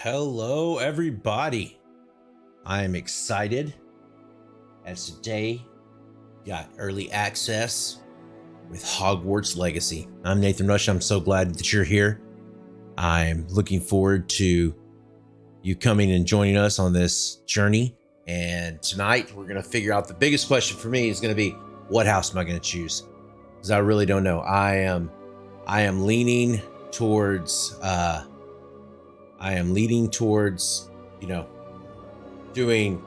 Hello, everybody. I am excited as today got early access with Hogwarts Legacy. I'm Nathan Rush. I'm so glad that you're here. I'm looking forward to you coming and joining us on this journey. And tonight we're going to figure out the biggest question for me is going to be, what house am I going to choose? Because I really don't know. I am leaning towards doing.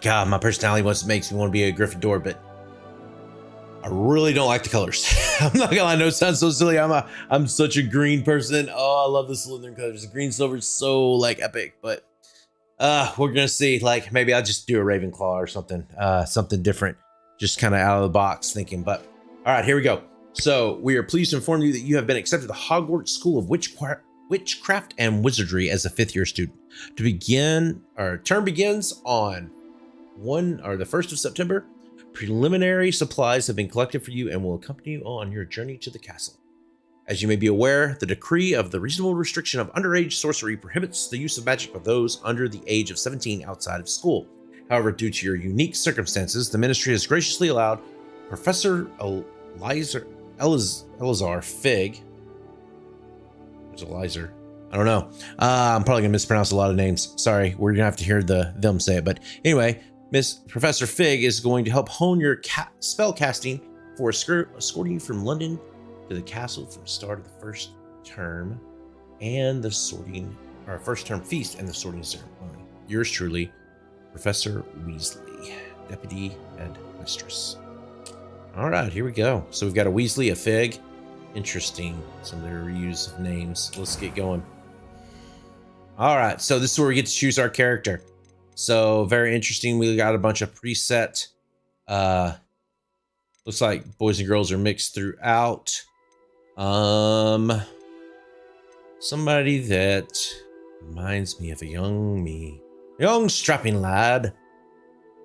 God, my personality makes me want to be a Gryffindor, but I really don't like the colors. I'm not gonna lie, I know it sounds so silly. I'm such a green person. Oh, I love the Slytherin colors. The green silver is so like epic, but we're gonna see. Like maybe I'll just do a Ravenclaw or something, something different, just kind of out of the box thinking. But all right, here we go. So we are pleased to inform you that you have been accepted to the Hogwarts School of Witchcraft and Wizardry as a fifth-year student. To begin, our term begins on the 1st of September. Preliminary supplies have been collected for you and will accompany you on your journey to the castle. As you may be aware, the decree of the reasonable restriction of underage sorcery prohibits the use of magic by those under the age of 17 outside of school. However, due to your unique circumstances, the ministry has graciously allowed Professor Elazar Fig. There's Elazar. I don't know. I'm probably gonna mispronounce a lot of names. Sorry, we're gonna have to hear them say it. But anyway, Professor Fig is going to help hone your spell casting for escorting you from London to the castle for the start of the first term and the first term feast and the sorting ceremony. Yours truly, Professor Weasley, Deputy Headmistress. All right, here we go. So we've got a Weasley, a Fig. Interesting. Some of their reuse of names. Let's get going. All right, so this is where we get to choose our character. So very interesting. We got a bunch of preset. Looks like boys and girls are mixed throughout. Somebody that reminds me of a young strapping lad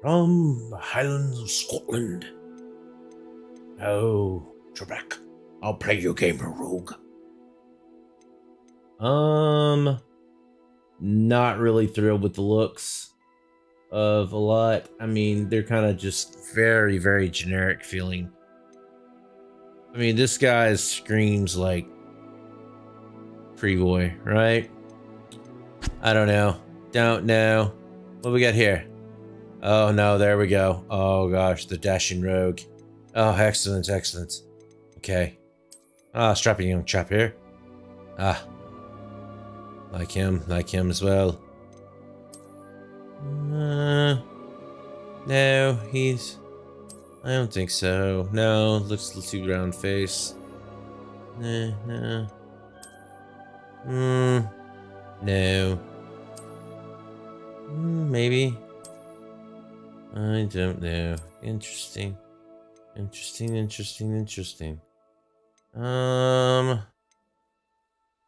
from the Highlands of Scotland. Oh, Trebek, I'll play your game, rogue. Not really thrilled with the looks of a lot. I mean, they're kind of just very, very generic feeling. I mean, this guy screams like Free Boy, right? I don't know. Don't know. What we got here? Oh no, there we go. Oh gosh, the dashing rogue. Oh, excellent, excellent. Okay. Strapping young chap here. Like him as well. No, I don't think so. No, looks a little too round face. No. No. Maybe. I don't know. Interesting.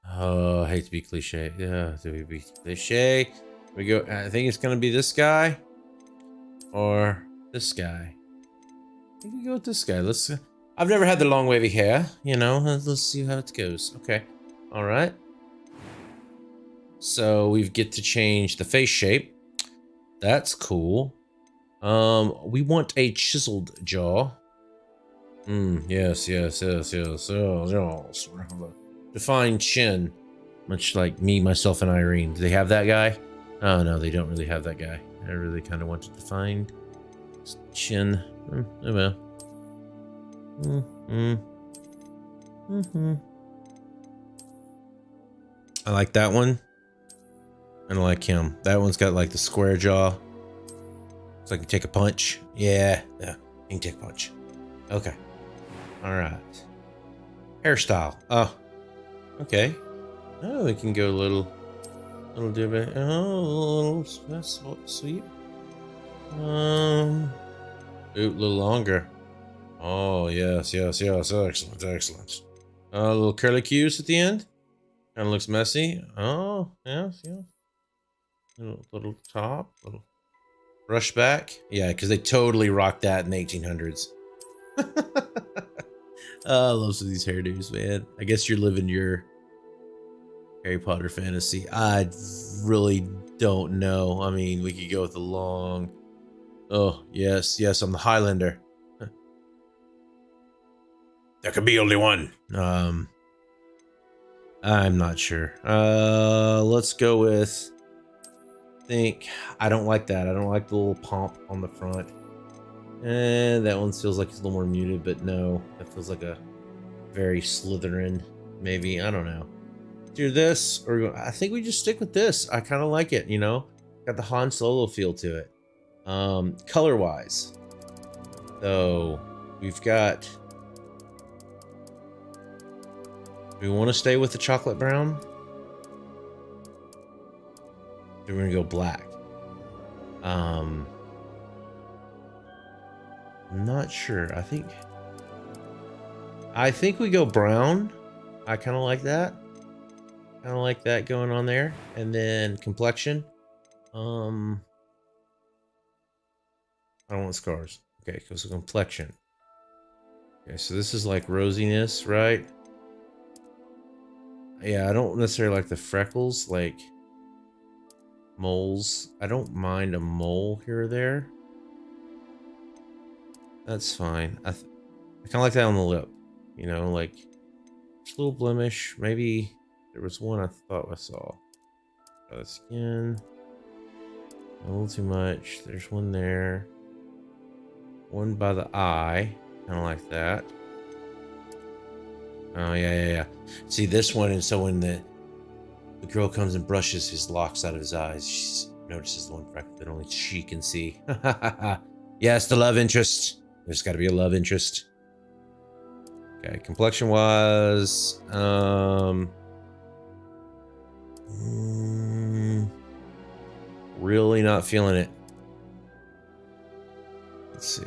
Oh, I hate to be cliche. Yeah, to be cliche. We go. I think it's gonna be this guy or this guy. I think we go with this guy. Let's. I've never had the long wavy hair. You know. Let's see how it goes. Okay. All right. So we get to change the face shape. That's cool. We want a chiseled jaw. Yes. Defined chin, much like me, myself, and Irene. Do they have that guy? Oh no, they don't really have that guy. I really kind of want to define chin. Oh well. I like that one. I don't like him. That one's got like the square jaw. So I can take a punch. Yeah, you can take a punch. Okay. All right. Hairstyle. Oh. Okay. Oh, we can go a little different. Oh, that's sweet. Ooh, a little longer. Oh, yes. Excellent. A little curly cues at the end. Kind of looks messy. Oh, yes. Little top, little brush back. Yeah, because they totally rocked that in the 1800s. I love some of these hairdos, man. I guess you're living your Harry Potter fantasy. I really don't know. I mean, we could go with the long. Oh, yes, yes, I'm the Highlander. There could be only one. I'm not sure. Let's go with. I don't like that. I don't like the little pomp on the front. And that one feels like it's a little more muted, but no, that feels like a very Slytherin. Maybe, I don't know. Do this, or I think we just stick with this. I kind of like it, you know. Got the Han Solo feel to it. Color wise, so we've got. Do we want to stay with the chocolate brown? We're gonna go black. I'm not sure. I think we go brown. I kind of like that. Kind of like that going on there. And then complexion. I don't want scars. Okay, so complexion. Okay, so this is like rosiness, right? Yeah, I don't necessarily like the freckles, like moles. I don't mind a mole here or there. That's fine. I kind of like that on the lip. You know, like just a little blemish. Maybe there was one I thought I saw. The skin. A little too much. There's one there. One by the eye. Kind of like that. Oh, yeah. See, this one, and so when the girl comes and brushes his locks out of his eyes, she notices the one freckle that only she can see. Yes, the love interest. There's got to be a love interest. Okay, complexion was really not feeling it. Let's see.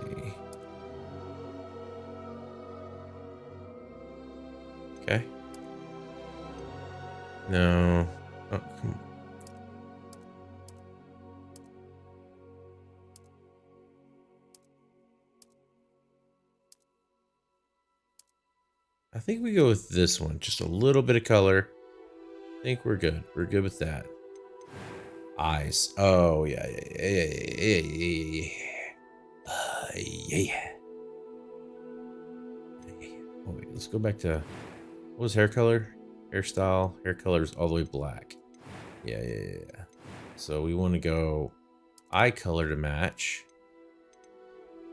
Okay. No. Oh, come on. I think we go with this one. Just a little bit of color. I think we're good. We're good with that. Eyes. Oh, yeah. Oh, wait, let's go back to... What was hair color? Hairstyle. Hair color is all the way black. Yeah. So we want to go eye color to match.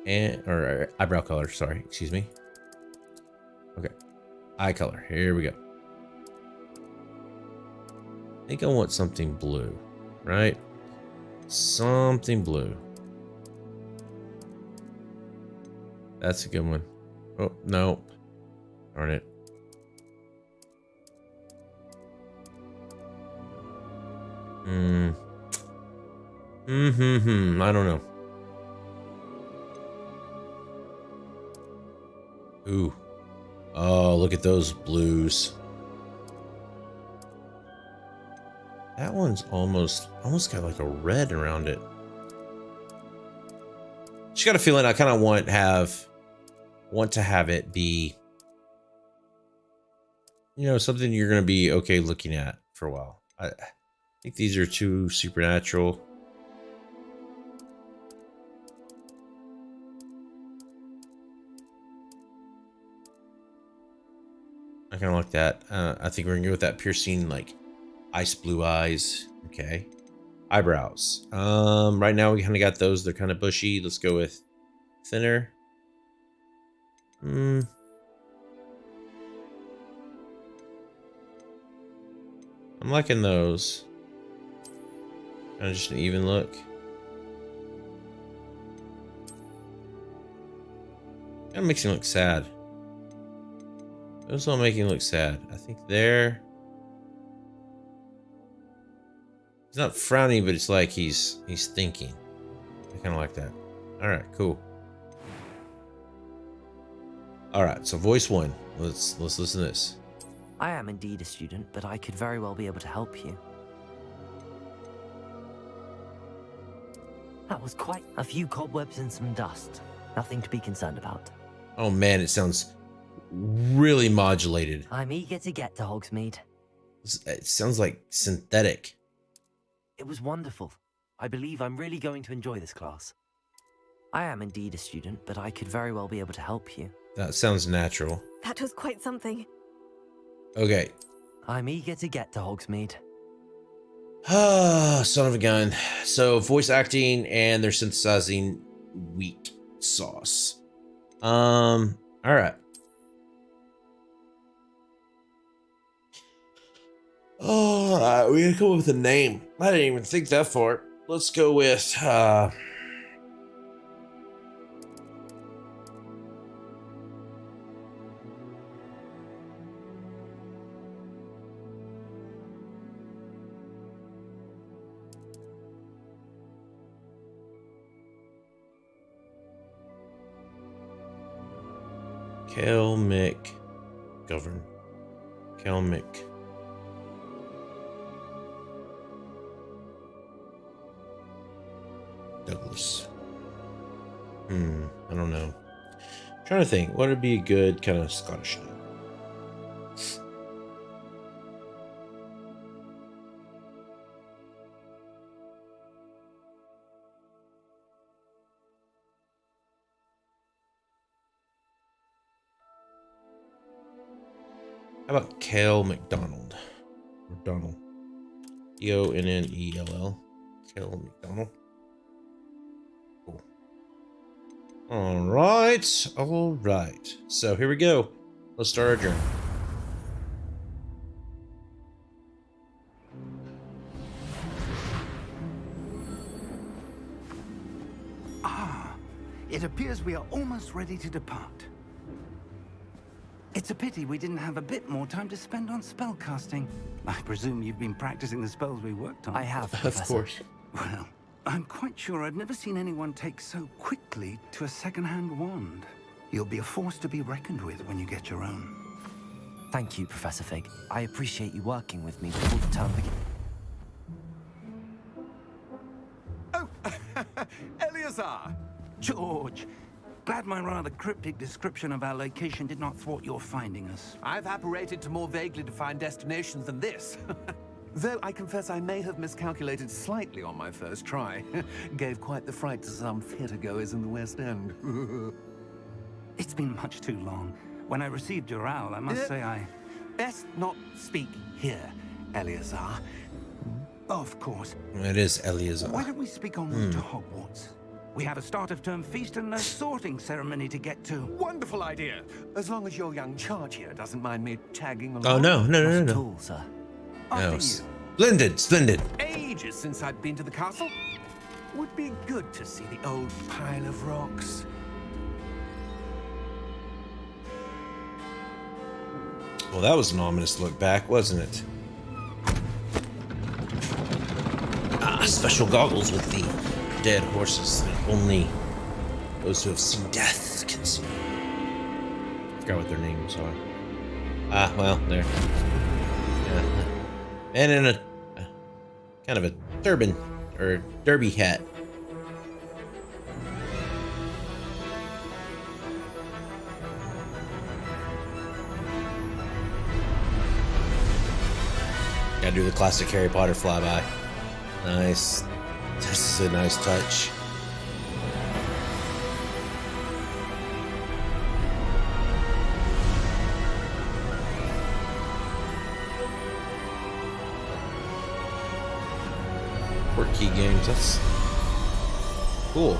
Or eyebrow color, sorry. Excuse me. Okay. Eye color. Here we go. I think I want something blue, right? Something blue. That's a good one. Oh, no. Darn it. I don't know. Ooh. Oh, look at those blues. That one's almost got like a red around it. Just got a feeling I kind of want to have it be, you know, something you're going to be okay looking at for a while. I think these are too supernatural. I kind of like that. I think we're going to go with that piercing, like ice blue eyes. Okay. Eyebrows. Right now we kind of got those. They're kind of bushy. Let's go with thinner. I'm liking those. Kind of just an even look. Kind of makes him look sad. Those all make him look sad. I think there. He's not frowning, but it's like he's thinking. I kind of like that. All right, cool. All right, so voice one. Let's listen to this. I am indeed a student, but I could very well be able to help you. That was quite a few cobwebs and some dust. Nothing to be concerned about. Oh man, it sounds really modulated. I'm eager to get to Hogsmeade. It sounds like synthetic. It was wonderful. I believe I'm really going to enjoy this class. I am indeed a student, but I could very well be able to help you. That sounds natural. That was quite something. Okay. I'm eager to get to Hogsmeade. Ah, son of a gun. So voice acting and they're synthesizing wheat sauce. All right. All right, we gotta come up with a name. I didn't even think that far. Let's go with Kelmick Govern. Kelmick. Douglas. I don't know. Trying to think. What would be a good kind of Scottish name? How about Kale McDonald? Or Donald. Donnell. Kale McDonald. Cool. All right. So here we go. Let's start our journey. It appears we are almost ready to depart. It's a pity we didn't have a bit more time to spend on spellcasting. I presume you've been practicing the spells we worked on. I have, Of Professor. course. Well, I'm quite sure I've never seen anyone take so quickly to a second-hand wand. You'll be a force to be reckoned with when you get your own. Thank you, Professor Fig. I appreciate you working with me before the term begins. Oh, Eleazar! George, glad my rather cryptic description of our location did not thwart your finding us. I've apparated to more vaguely defined destinations than this. Though I confess I may have miscalculated slightly on my first try. Gave quite the fright to some theatergoers in the West End. It's been much too long. When I received your owl, I must say I... Best not speak here, Eleazar. Of course. It is Eleazar. Why don't we speak en route to Hogwarts? We have a start-of-term feast and a sorting ceremony to get to. Wonderful idea. As long as your young charge here doesn't mind me tagging along. Oh no. Not at all, sir. After No. you. Splendid. Ages since I'd been to the castle. Would be good to see the old pile of rocks. Well, that was an ominous look back, wasn't it? Special goggles with the dead horses that only those who have seen death can see. Forgot what their names are. Well, there. Yeah. And in a kind of a turban or derby hat. Gotta do the classic Harry Potter flyby. Nice. This is a nice touch. Quirky games. That's cool.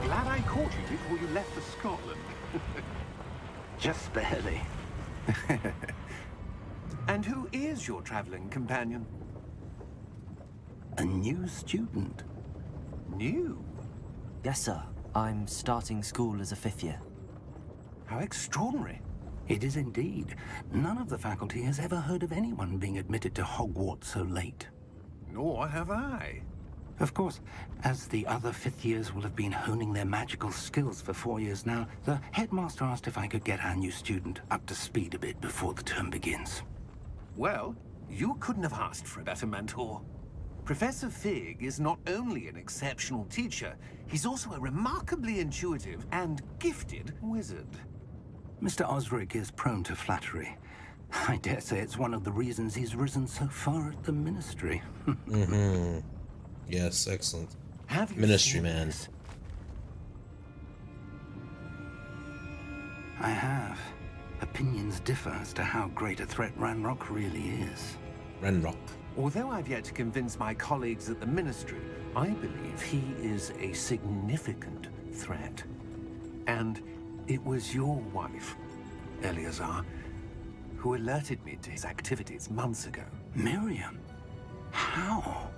Glad I caught you before you left for Scotland. Just barely. And who is your traveling companion? A new student. New? Yes, sir. I'm starting school as a 5th year. How extraordinary. It is indeed. None of the faculty has ever heard of anyone being admitted to Hogwarts so late. Nor have I. Of course, as the other 5th years will have been honing their magical skills for 4 years now, the headmaster asked if I could get our new student up to speed a bit before the term begins. Well, you couldn't have asked for a better mentor. Professor Fig is not only an exceptional teacher, he's also a remarkably intuitive and gifted wizard. Mr. Osric is prone to flattery. I dare say it's one of the reasons he's risen so far at the Ministry. Yes, excellent. Have you Ministry seen man. this? I have. Opinions differ as to how great a threat Ranrock really is. Renrock. Although I've yet to convince my colleagues at the Ministry, I believe he is a significant threat. And it was your wife, Eleazar, who alerted me to his activities months ago. Miriam? How?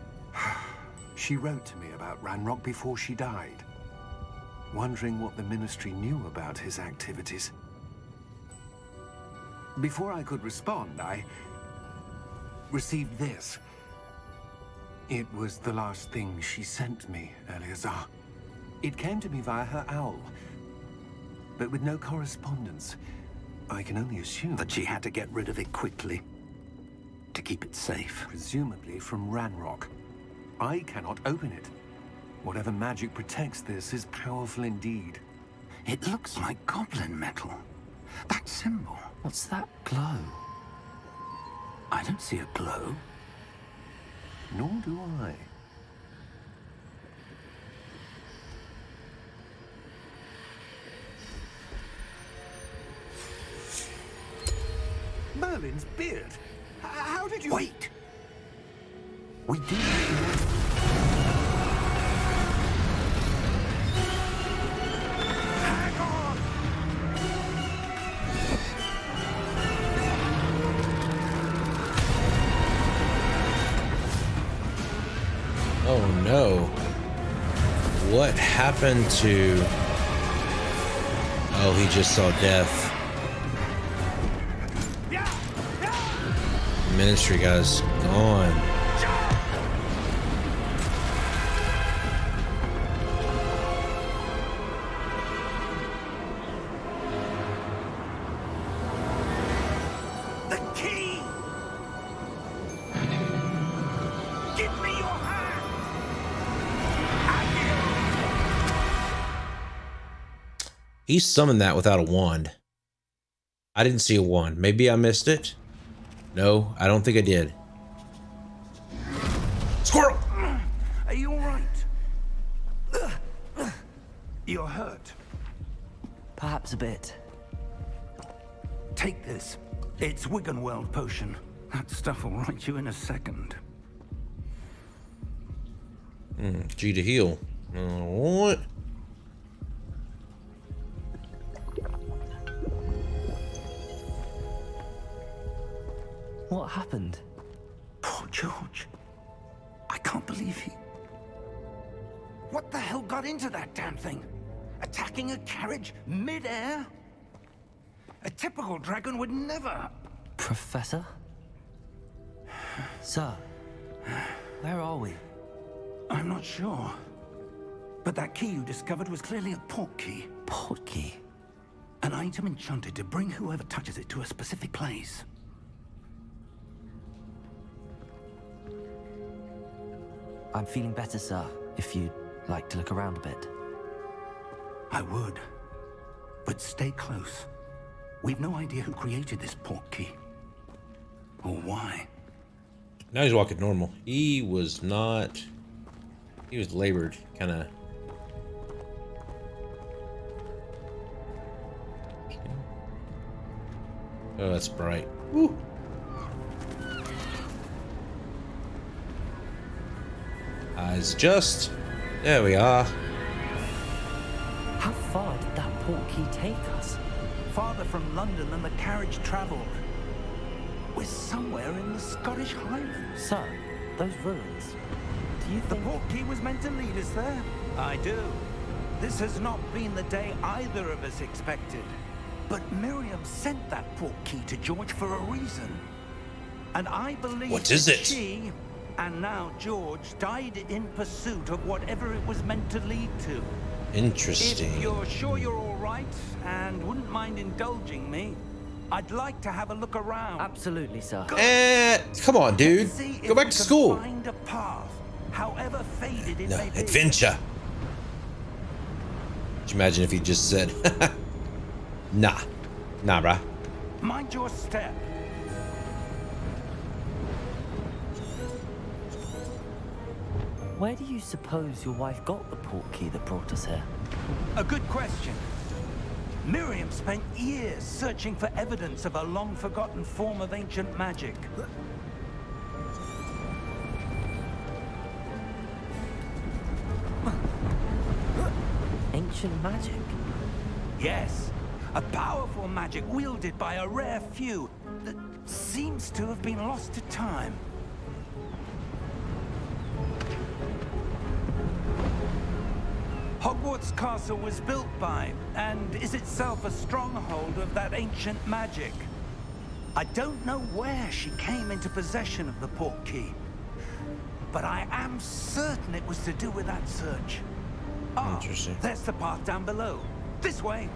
She wrote to me about Ranrock before she died, wondering what the Ministry knew about his activities. Before I could respond, I received this. It was the last thing she sent me, Eleazar. It came to me via her owl, but with no correspondence. I can only assume That she had to get rid of it quickly. To keep it safe. presumably from Ranrock. I cannot open it. Whatever magic protects this is powerful indeed. It looks like goblin metal. That symbol. What's that glow? I don't see a glow. Nor do I. Merlin's beard. How did you... Wait! We do. Hang on! Oh no. What happened to... Oh, he just saw death. Ministry guy's gone. The key! Give me your hand! He summoned that without a wand. I didn't see a wand. Maybe I missed it. No, I don't think I did. Squirrel! Are you all right? You're hurt. Perhaps a bit. Take this. It's Wiggenweld potion. That stuff will right you in a second. G to heal. What? What happened? Poor George. I can't believe he... What the hell got into that damn thing? Attacking a carriage mid-air? A typical dragon would never... Professor? Sir, where are we? I'm not sure. But that key you discovered was clearly a port key. Port key? An item enchanted to bring whoever touches it to a specific place. I'm feeling better, sir, if you'd like to look around a bit. I would. But stay close. We've no idea who created this port key. Or why. Now he's walking normal. He was not... He was labored, kind of... Oh, that's bright. Woo. Eyes just... There we are. How far did that port key take us? Farther from London than the carriage traveled. We're somewhere in the Scottish Highlands. Sir, those ruins. Do you The think... port key was meant to lead us there. I do. This has not been the day either of us expected. But Miriam sent that port key to George for a reason. And I believe What is that it? she, and now George, died in pursuit of whatever it was meant to lead to. Interesting. If you're sure you're all right and wouldn't mind indulging me, I'd like to have a look around. Absolutely, sir. Come on, dude. See if Go back we to can school. Find a path it No, may be. adventure. Could you imagine if he just said, nah, bruh. Mind your step. Where do you suppose your wife got the port key that brought us here? A good question. Miriam spent years searching for evidence of a long-forgotten form of ancient magic. Ancient magic? Yes, a powerful magic wielded by a rare few that seems to have been lost to time. Hogwarts Castle was built by, and is itself a stronghold of that ancient magic. I don't know where she came into possession of the port key, but I am certain it was to do with that search. Ah, Interesting. there's the path down below. This way.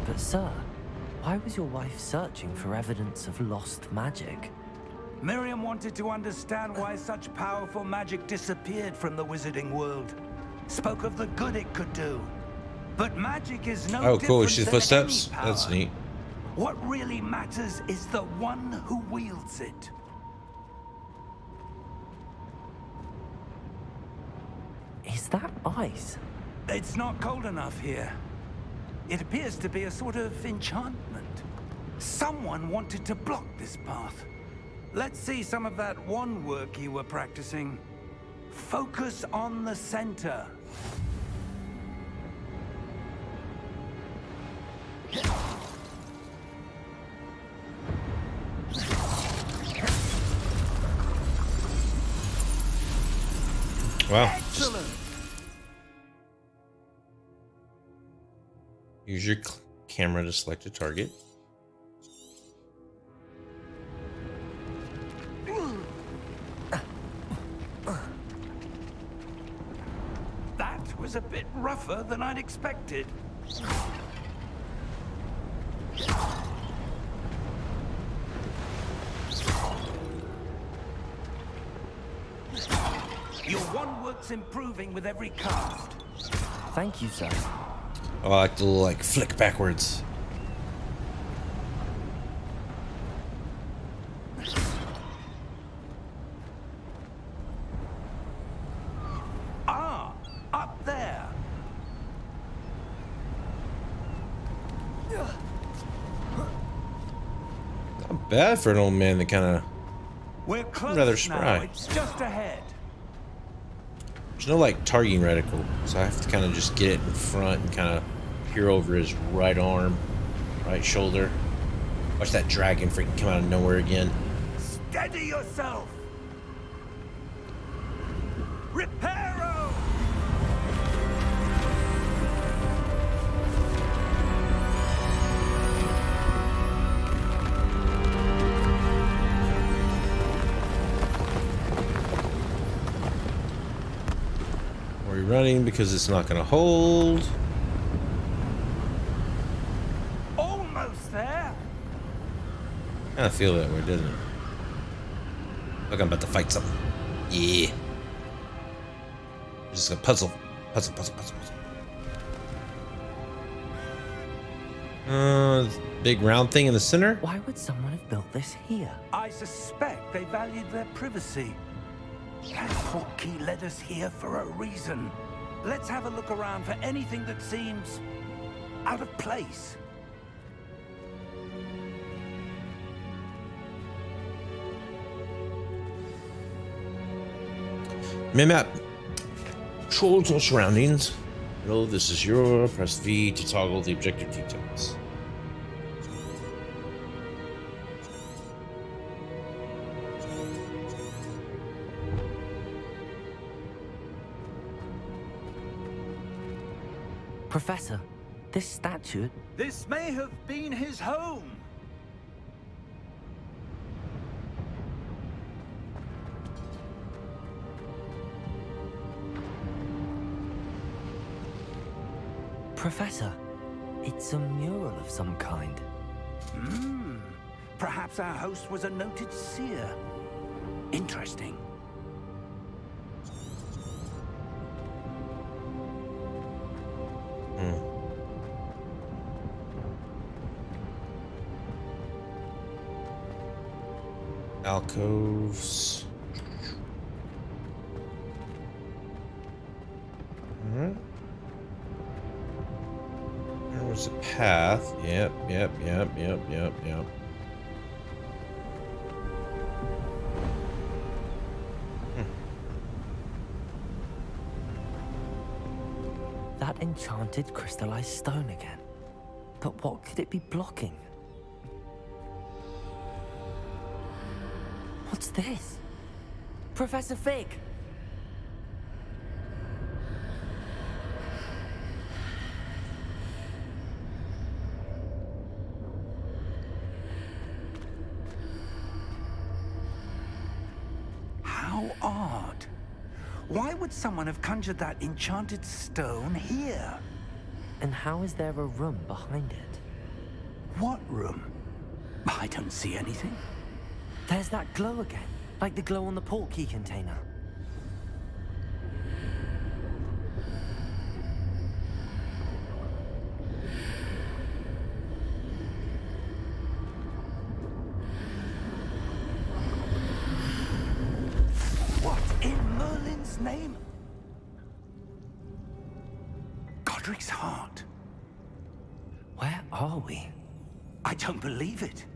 But sir, why was your wife searching for evidence of lost magic? Miriam wanted to understand why such powerful magic disappeared from the wizarding world. Spoke of the good it could do. But magic is no Oh, cool. different She's than footsteps. any power. That's neat. What really matters is the one who wields it. Is that ice? It's not cold enough here. It appears to be a sort of enchantment. Someone wanted to block this path. Let's see some of that wand work you were practicing. Focus on the center. Wow. Excellent. Use your camera to select a target. That was a bit rougher than I'd expected. Your wand work's improving with every cast. Thank you, sir. Oh, I like the little flick backwards. Ah, up there. Not bad for an old man that kind of. We're close Rather now. spry. It's just ahead. There's no targeting reticle, so I have to kind of just get it in front and kind of peer over his right arm, right shoulder. Watch that dragon freaking come out of nowhere again. Steady yourself. Reparo! Are we running because it's not going to hold? Almost there. Kind of feel that way, doesn't it? Look, I'm about to fight something. Yeah. Just a puzzle. Puzzle. Big round thing in the center? Why would someone have built this here? I suspect they valued their privacy. That port key led us here for a reason. Let's have a look around for anything that seems out of place. Map. Control to surroundings. Hello, this is your. Press V to toggle the objective details. Professor, this statue... This may have been his home. Professor, it's a mural of some kind. Perhaps our host was a noted seer. Interesting. Alcoves. There was a path. Yep. That enchanted crystallized stone again. But what could it be blocking? What's this? Professor Fig! How odd. Why would someone have conjured that enchanted stone here? And how is there a room behind it? What room? I don't see anything. There's that glow again, like the glow on the portkey container. What in Merlin's name? Godric's heart. Where are we? I don't believe it.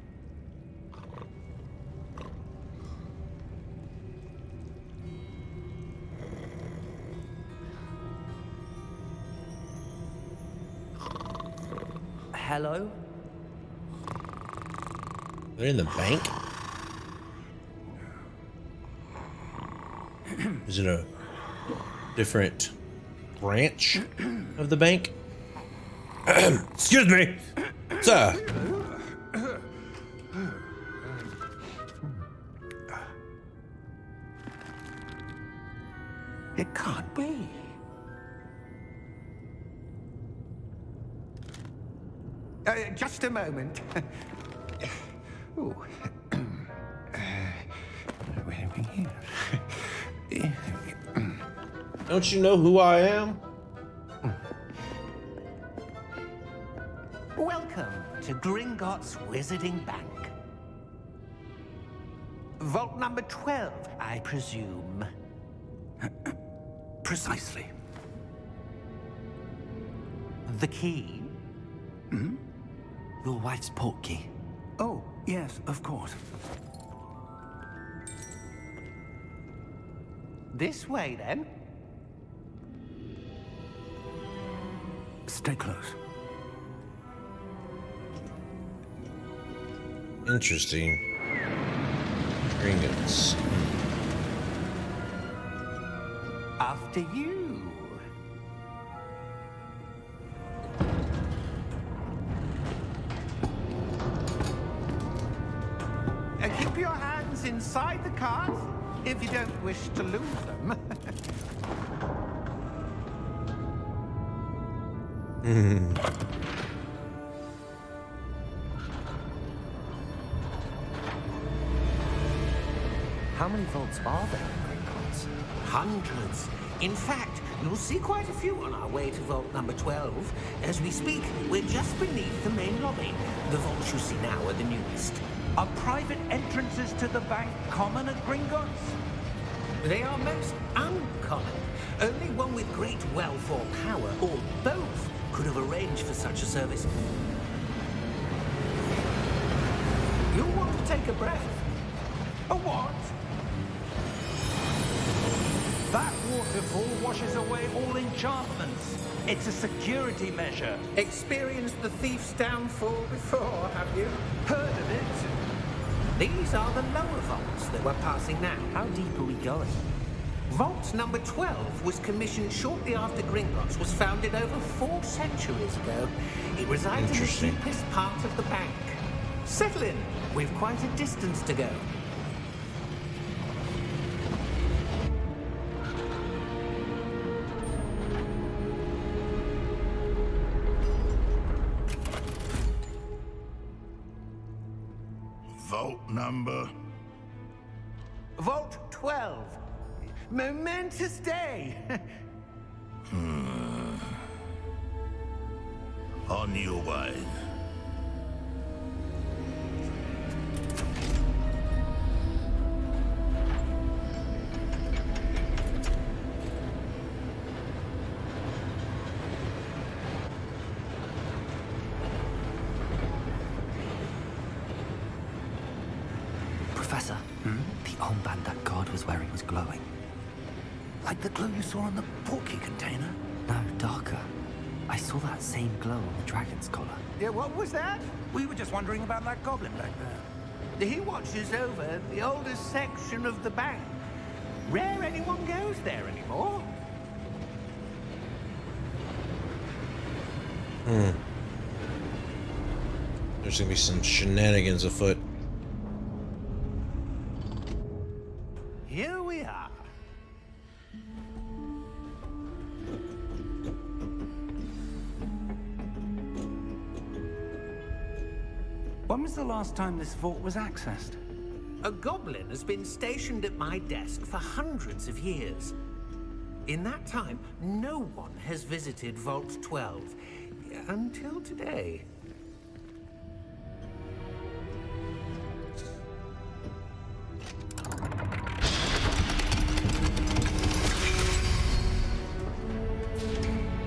Hello? They're in the bank? Is it a different branch of the bank? Excuse me, sir. It can't be. Just a moment. Ooh. Where are we here? Don't you know who I am? Welcome to Gringotts Wizarding Bank. Vault number 12, I presume. Precisely. The key? Your wife's portkey. Oh, yes, of course. This way, then. Stay close. Interesting. Gringotts. After you. Keep your hands inside the cart if you don't wish to lose them. How many vaults are there in Gringotts? Hundreds. In fact, you'll see quite a few on our way to vault number 12. As we speak, we're just beneath the main lobby. The vaults you see now are the newest. Are private entrances to the bank common at Gringotts? They are most uncommon. Only one with great wealth or power, or both, could have arranged for such a service. You'll want to take a breath. A what? That waterfall washes away all enchantments. It's a security measure. Experienced the thief's downfall before, have you? Heard of it? These are the lower vaults that we're passing now. How deep are we going? Vault number 12 was commissioned shortly after Gringotts was founded over 4 centuries ago. It resides in the Interesting. deepest part of the bank. Settle in. We've quite a distance to go. Vault number. Vault 12. Momentous day. On your way. Professor, the armband that guard was wearing was glowing. Like the glow you saw on the porky container? No, darker. I saw that same glow on the dragon's collar. Yeah, what was that? We were just wondering about that goblin back there. He watches over the oldest section of the bank. Rare anyone goes there anymore. There's gonna be some shenanigans afoot. Here we are. When was the last time this vault was accessed? A goblin has been stationed at my desk for hundreds of years. In that time, no one has visited Vault 12 until today.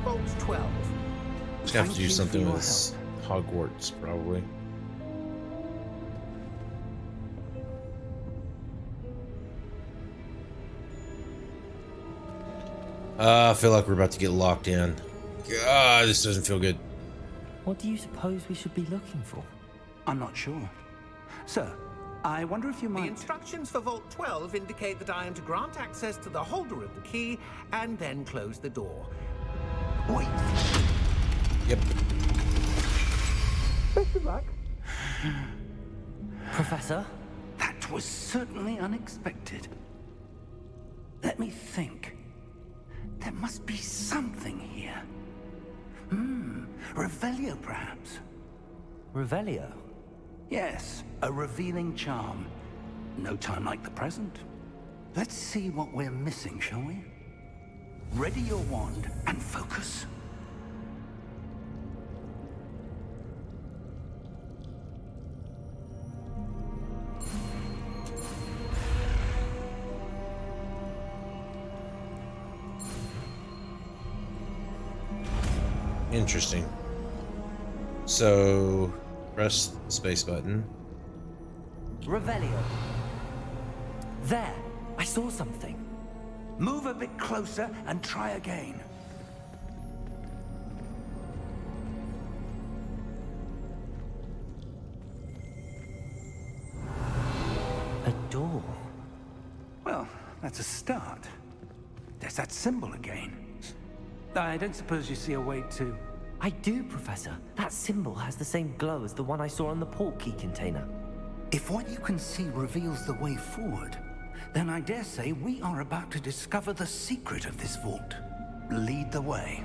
Vault 12. Just have to Thank do you for something your with Hogwarts, probably. I feel like we're about to get locked in. God, this doesn't feel good. What do you suppose we should be looking for? I'm not sure. Sir, I wonder if you The might... instructions for Vault 12 indicate that I am to grant access to the holder of the key and then close the door. Wait. Yep. Best of luck. Professor? That was certainly unexpected. Let me think. There must be something here. Revelio, perhaps? Revelio? Yes, a revealing charm. No time like the present. Let's see what we're missing, shall we? Ready your wand and focus. Interesting. So, press the space button. Revelio. There! I saw something. Move a bit closer and try again. A door. Well, that's a start. There's that symbol again. I don't suppose you see a way to... I do, Professor. That symbol has the same glow as the one I saw on the port key container. If what you can see reveals the way forward, then I dare say we are about to discover the secret of this vault. Lead the way.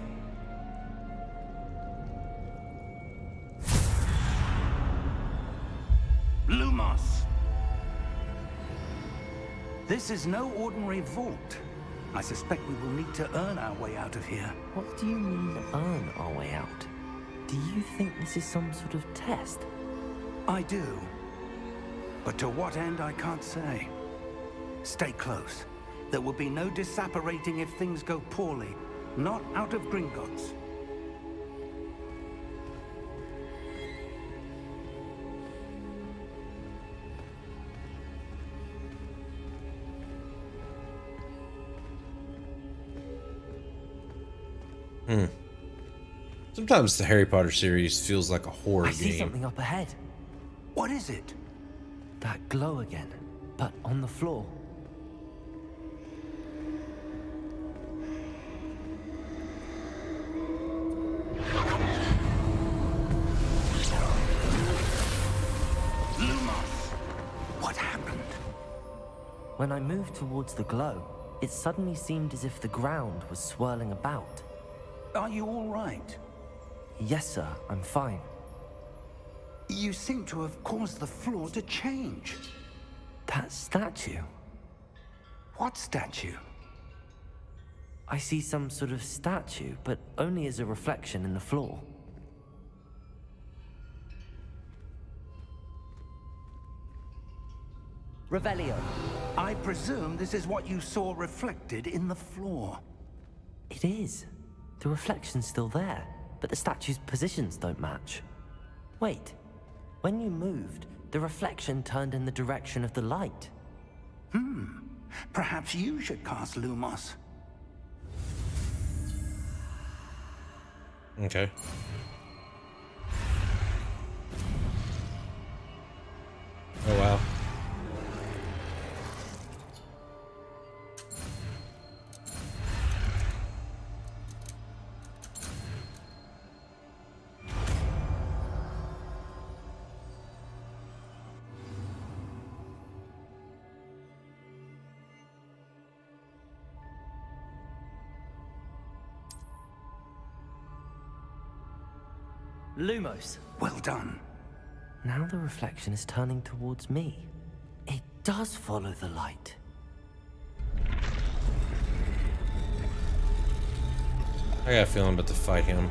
Lumos! This is no ordinary vault. I suspect we will need to earn our way out of here. What do you mean, earn our way out? Do you think this is some sort of test? I do. But to what end, I can't say. Stay close. There will be no disapparating if things go poorly. Not out of Gringotts. Sometimes the Harry Potter series feels like a horror I see game. something up ahead. What is it? That glow again, but on the floor. Lumos! What happened? When I moved towards the glow, it suddenly seemed as if the ground was swirling about. Are you all right? Yes, sir, I'm fine. You seem to have caused the floor to change. That statue? What statue? I see some sort of statue, but only as a reflection in the floor. Revelio. I presume this is what you saw reflected in the floor. It is. The reflection's still there, but the statue's positions don't match. Wait. When you moved, the reflection turned in the direction of the light. Perhaps you should cast Lumos. Okay. Oh wow. Lumos. Well done. Now the reflection is turning towards me. It does follow the light. I got a feeling I'm about to fight him.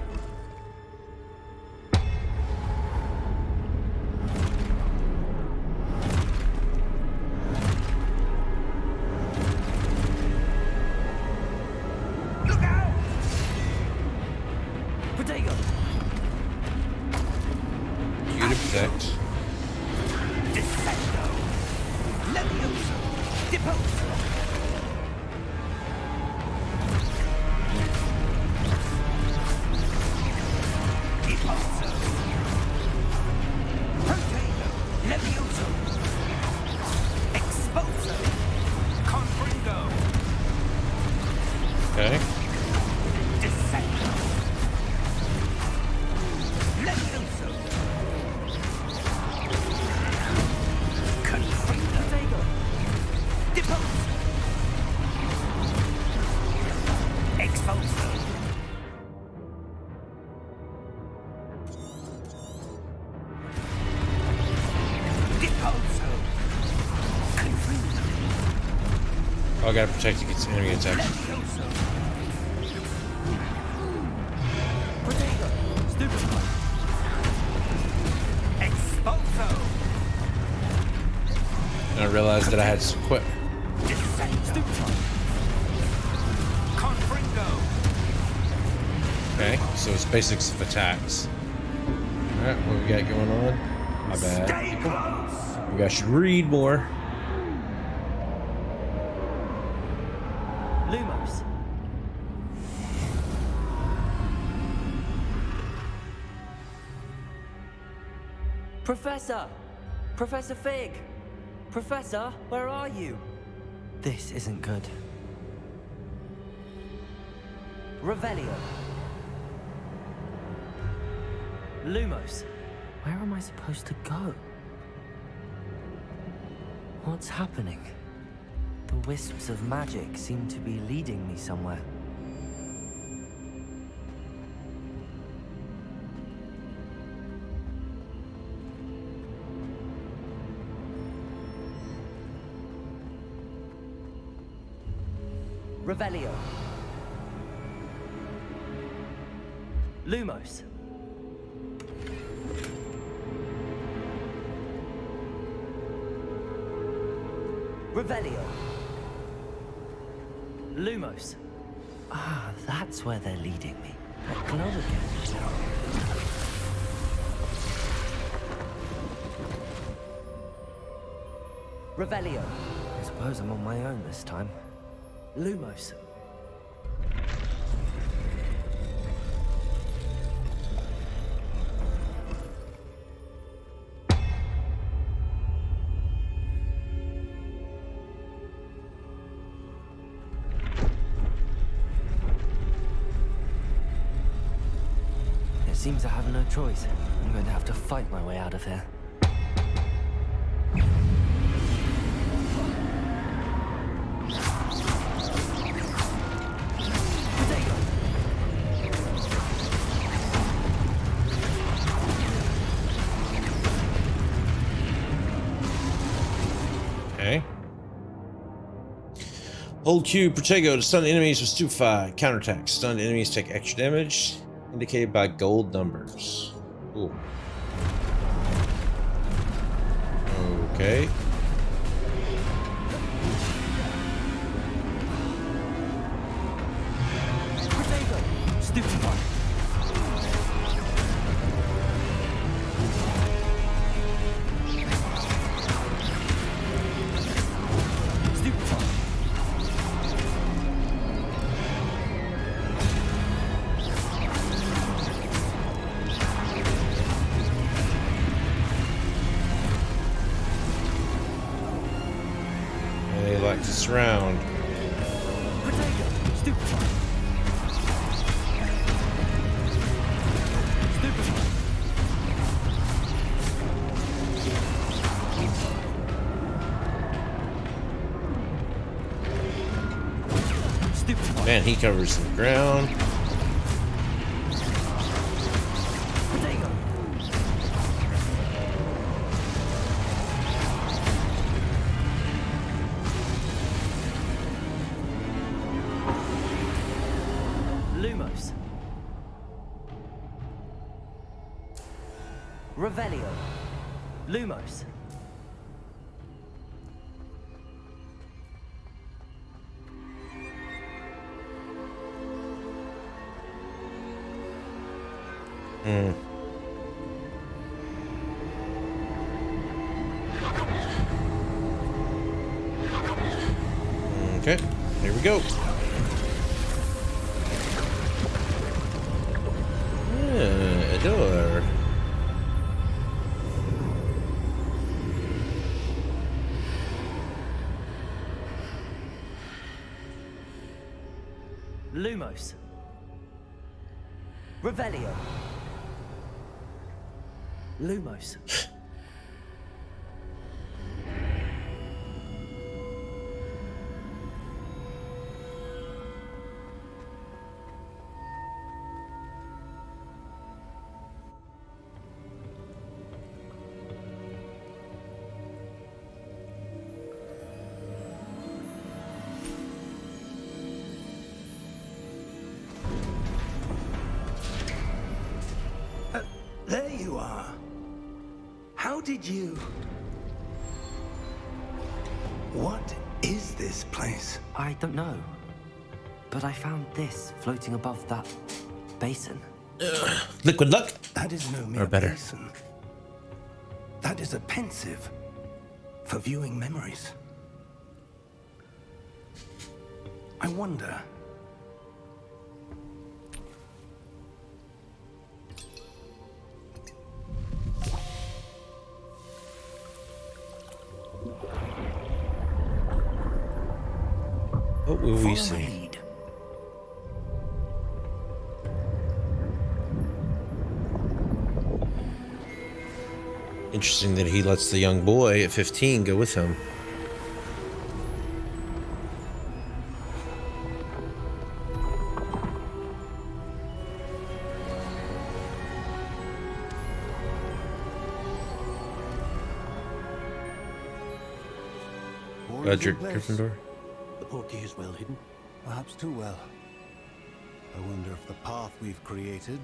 Look out! Protego! You to protect. Descendo! Levioso! Deposo! Deposo! Protego! Levioso! Exposo! Confringo! Okay. Descendo! Levioso! Confringo! Protego! Deposo! Exposo! Deposo! Confringo! Oh, I gotta protect against enemy attacks. Levioso! Protego! Stupefy! Exposo! And I realized that I had to quit. Descendo! Stupefy! Confringo! Okay, so it's basics of attacks. Alright, what we got going on? My bad. Stay close! Maybe I should read more. Lumos. Professor! Professor Fig! Professor, where are you? This isn't good. Revelio. Lumos. Where am I supposed to go? What's happening? The wisps of magic seem to be leading me somewhere. Revelio. Lumos. Revelio. Lumos. Ah, that's where they're leading me. That glow again. Revelio. I suppose I'm on my own this time. Lumos. It seems I have no choice. I'm going to have to fight my way out of here. Okay. Hold Q, Protego to stun enemies with Stupefy. Counterattack. Stunned enemies take extra damage, indicated by gold numbers. Cool. Okay. Protego! Stupefy! They like to surround. Protego! Stupefy! Man, he covers the ground. Protego! Lumos. Revelio. Lumos. Okay, here we go. A door. Lumos. Revelio. Lumos. There you are. How did you... What is this place? I don't know. But I found this floating above that basin. Liquid luck. That is no mere better. basin. That is a pensive for viewing memories. I wonder... What will we Follow see? my lead. Interesting that he lets the young boy at 15 go with him. Edric Gryffindor. The portkey is well hidden. Perhaps too well. I wonder if the path we've created...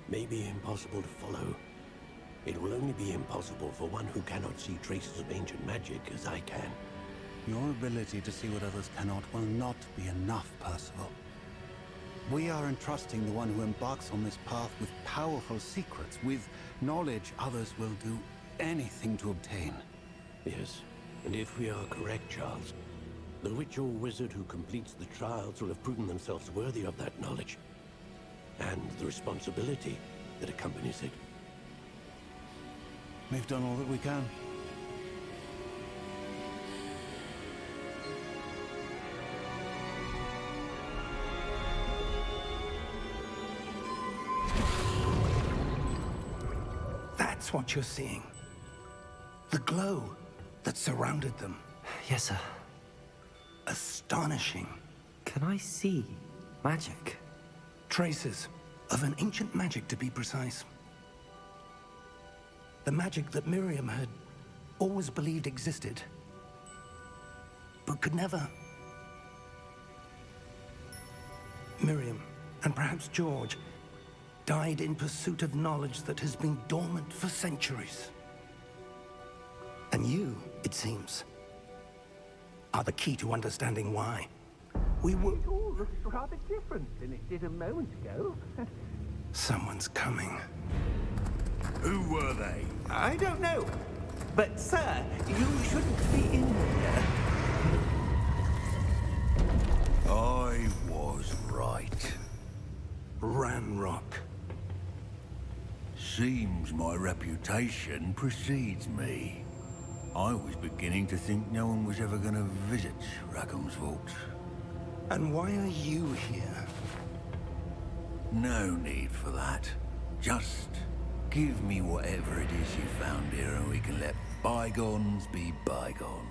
May be impossible to follow. It will only be impossible for one who cannot see traces of ancient magic as I can. Your ability to see what others cannot will not be enough, Percival. We are entrusting the one who embarks on this path with powerful secrets, with knowledge others will do anything to obtain. Yes, and if we are correct, Charles, the witch or wizard who completes the trials will have proven themselves worthy of that knowledge, and the responsibility that accompanies it. We've done all that we can. That's what you're seeing. The glow that surrounded them. Yes, sir. Astonishing. Can I see magic? Traces of an ancient magic, to be precise. The magic that Miriam had always believed existed, but could never Miriam, and perhaps George, died in pursuit of knowledge that has been dormant for centuries. And you, it seems, are the key to understanding why. We were... It all looks rather different than it did a moment ago. Someone's coming. Who were they? I don't know. But, sir, you shouldn't be in here. I was right. Ranrock. Seems my reputation precedes me. I was beginning to think no one was ever going to visit Rackham's vault. And why are you here? No need for that. Just give me whatever it is you found here and we can let bygones be bygones.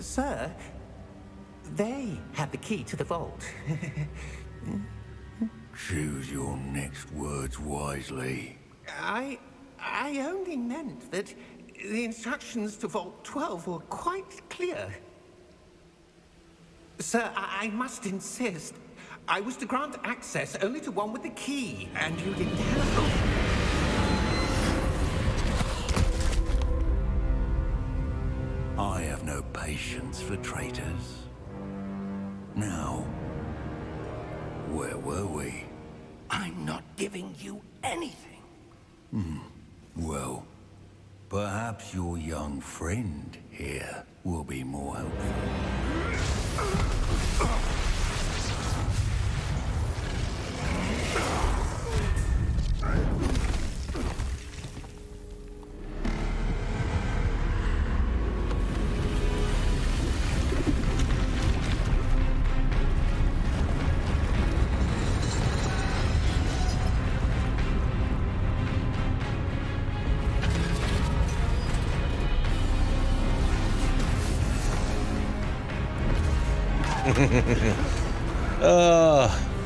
Sir, they had the key to the vault. Choose your next words wisely. I only meant that the instructions to Vault 12 were quite clear. Sir, I must insist. I was to grant access only to one with the key, and you didn't have... I have no patience for traitors. Now, where were we? I'm not giving you anything. Well, perhaps your young friend here will be more helpful.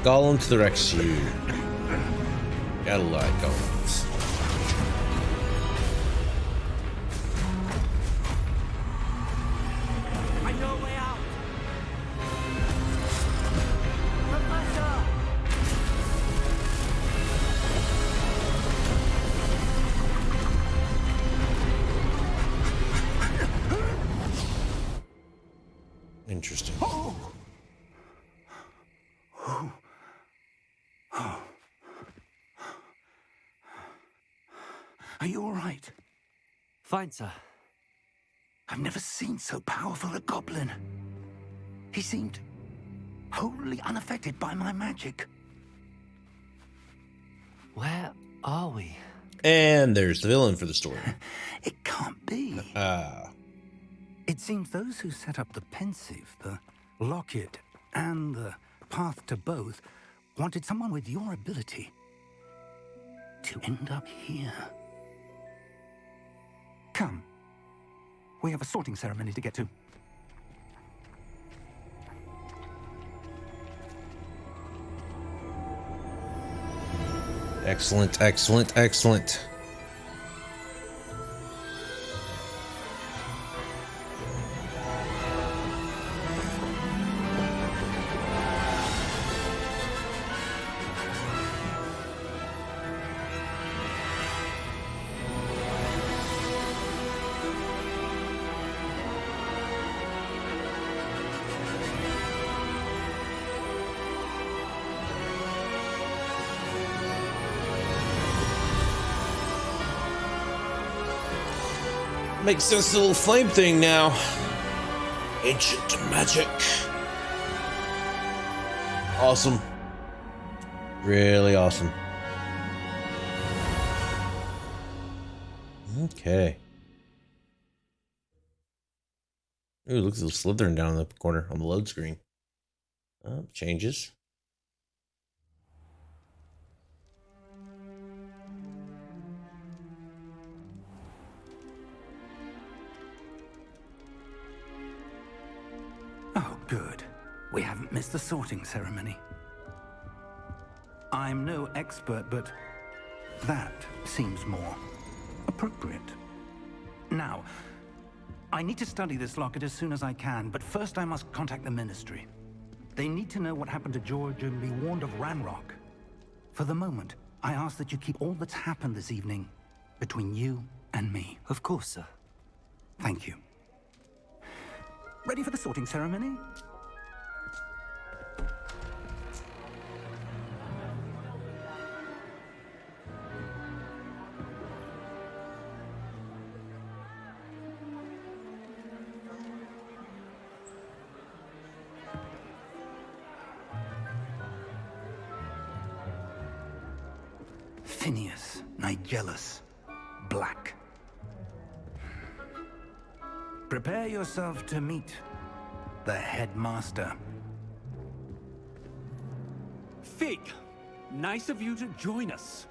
Gollum to the rescue. Gotta like golems. I know a way out. Professor! Interesting. Are you all right? Fine, sir. I've never seen so powerful a goblin. He seemed wholly unaffected by my magic. Where are we? And there's the villain for the story. It can't be. It seems those who set up the pensive, the locket, and the path to both wanted someone with your ability to end up here. Come. We have a sorting ceremony to get to. Excellent, excellent, excellent. Makes sense, the little flame thing now. Ancient magic. Awesome. Really awesome. Okay. Ooh, look at the Slytherin down in the corner on the load screen. Changes. Oh, good. We haven't missed the sorting ceremony. I'm no expert, but that seems more appropriate. Now, I need to study this locket as soon as I can, but first I must contact the Ministry. They need to know what happened to George and be warned of Ranrock. For the moment, I ask that you keep all that's happened this evening between you and me. Of course, sir. Thank you. Ready for the sorting ceremony? Phineas, Nigellus, Black. Prepare yourself to meet the headmaster. Fig, nice of you to join us.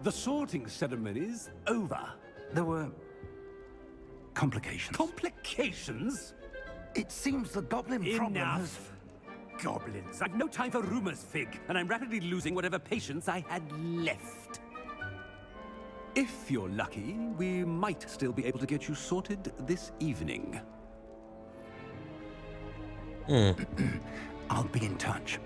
The sorting ceremony's over. There were complications. Complications? It seems the goblin problem has... Enough. Goblins. I've no time for rumors, Fig, and I'm rapidly losing whatever patience I had left. If you're lucky, we might still be able to get you sorted this evening. I'll be in touch.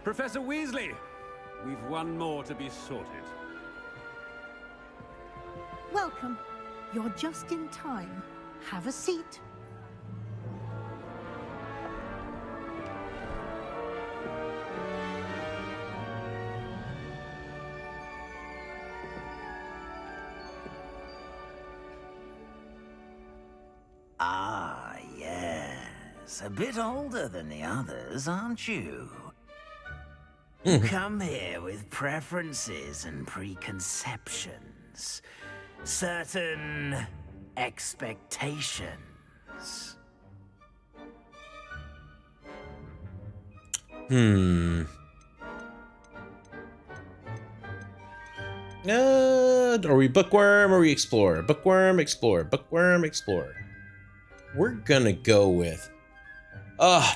Professor Weasley, we've one more to be sorted. Welcome. You're just in time. Have a seat. Ah, yes. A bit older than the others, aren't you? You come here with preferences and preconceptions. Certain expectations. Are we bookworm or we explorer? Bookworm, explorer, bookworm, explorer. We're gonna go with...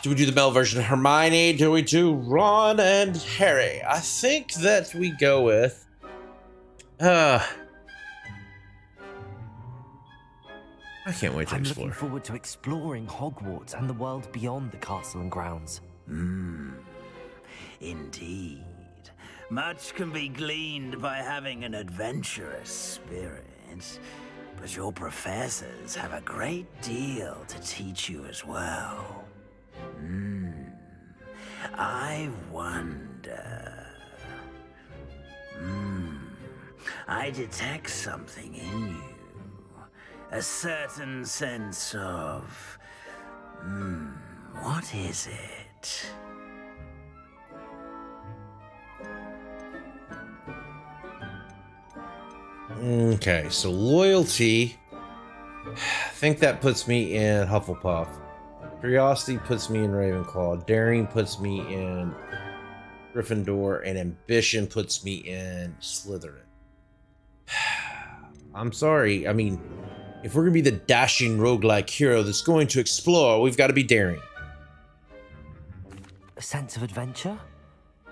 do we do the male version of Hermione? Do we do Ron and Harry? I think that we go with... I can't wait to I'm explore. looking forward to exploring Hogwarts and the world beyond the castle and grounds. Indeed. Much can be gleaned by having an adventurous spirit, but your professors have a great deal to teach you as well. I wonder... I detect something in you. A certain sense of... what is it? Okay, so loyalty. I think that puts me in Hufflepuff. Curiosity puts me in Ravenclaw. Daring puts me in Gryffindor. And ambition puts me in Slytherin. I'm sorry. I mean, if we're going to be the dashing roguelike hero that's going to explore, we've got to be daring. A sense of adventure?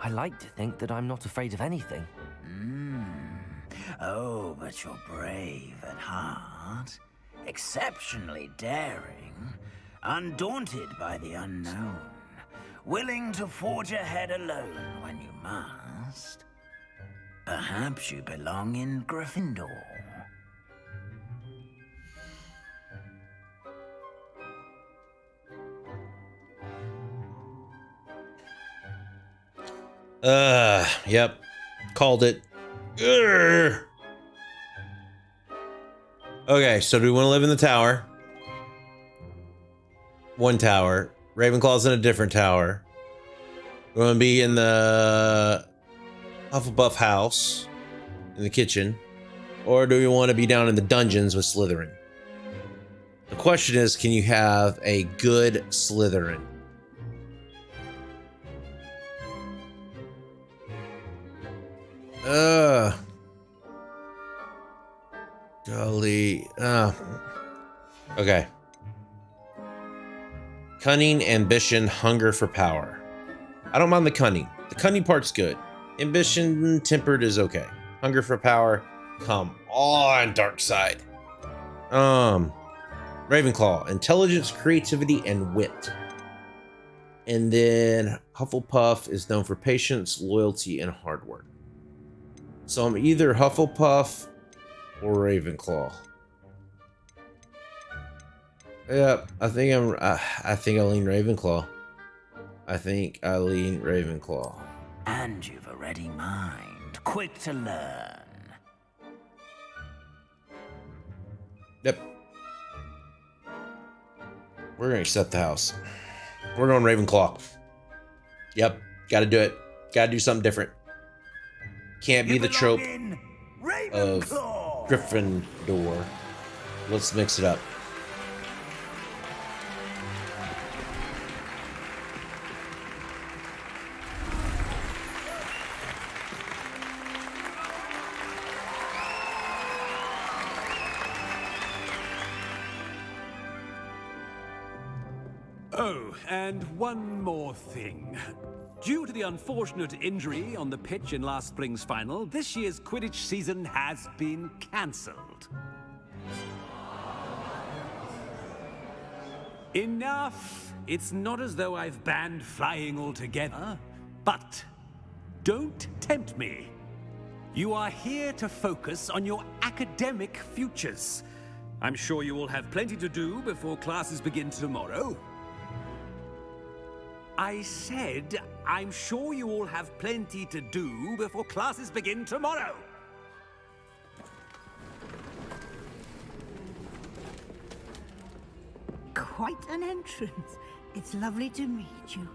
I like to think that I'm not afraid of anything. Oh, but you're brave at heart, exceptionally daring, undaunted by the unknown, willing to forge ahead alone when you must. Perhaps you belong in Gryffindor. Yep. Called it. Urgh. Okay, so do we want to live in the tower? One tower. Ravenclaw's in a different tower. We want to be in the Hufflepuff house, in the kitchen, or do we want to be down in the dungeons with Slytherin? The question is, can you have a good Slytherin? Golly. Okay. Cunning, ambition, hunger for power. I don't mind the cunning. The cunning part's good. Ambition, tempered is okay. Hunger for power, come on, dark side. Ravenclaw, intelligence, creativity, and wit. And then Hufflepuff is known for patience, loyalty, and hard work. So I'm either Hufflepuff or Ravenclaw. Yeah, I think I lean Ravenclaw. I think I lean Ravenclaw. And you've a ready mind, quick to learn. Yep. We're gonna accept the house. We're going Ravenclaw. Yep, gotta do it. Gotta do something different. Can't be the trope of Gryffindor. Let's mix it up. Oh, and one more thing. Due to the unfortunate injury on the pitch in last spring's final, this year's Quidditch season has been cancelled. Enough! It's not as though I've banned flying altogether, but don't tempt me. You are here to focus on your academic futures. I'm sure you will have plenty to do before classes begin tomorrow. I said, I'm sure you all have plenty to do before classes begin tomorrow. Quite an entrance. It's lovely to meet you.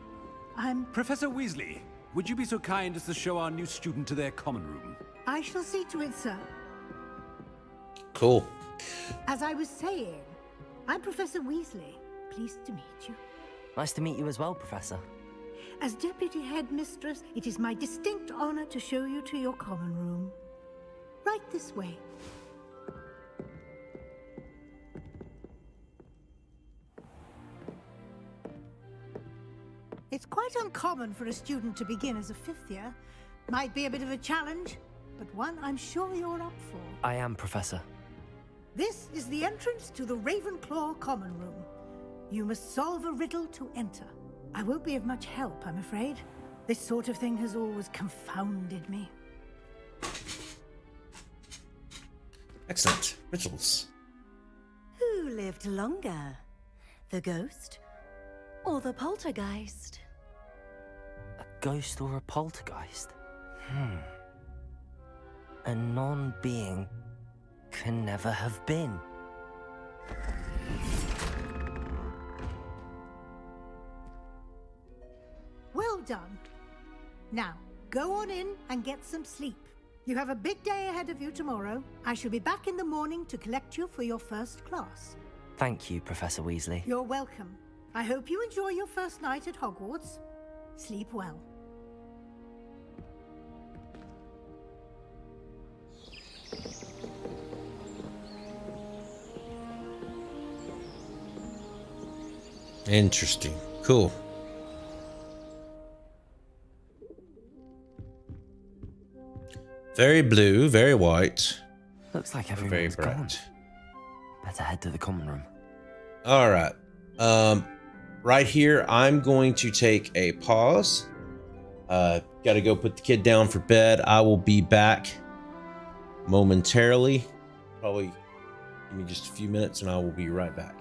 I'm... Professor Weasley, would you be so kind as to show our new student to their common room? I shall see to it, sir. Cool. As I was saying, I'm Professor Weasley. Pleased to meet you. Nice to meet you as well, Professor. As Deputy Headmistress, it is my distinct honor to show you to your common room. Right this way. It's quite uncommon for a student to begin as a fifth year. Might be a bit of a challenge, but one I'm sure you're up for. I am, Professor. This is the entrance to the Ravenclaw common room. You must solve a riddle to enter. I won't be of much help, I'm afraid. This sort of thing has always confounded me. Excellent. Riddles. Who lived longer? The ghost or the poltergeist? A ghost or a poltergeist? A non-being can never have been. Well done. Now, go on in and get some sleep. You have a big day ahead of you tomorrow. I shall be back in the morning to collect you for your first class. Thank you, Professor Weasley. You're welcome. I hope you enjoy your first night at Hogwarts. Sleep well. Interesting. Cool. Very blue, very white. Looks like very everyone's bright. gone. Better head to the common room. All right. Right here, I'm going to take a pause. Got to go put the kid down for bed. I will be back momentarily. Probably give me just a few minutes and I will be right back.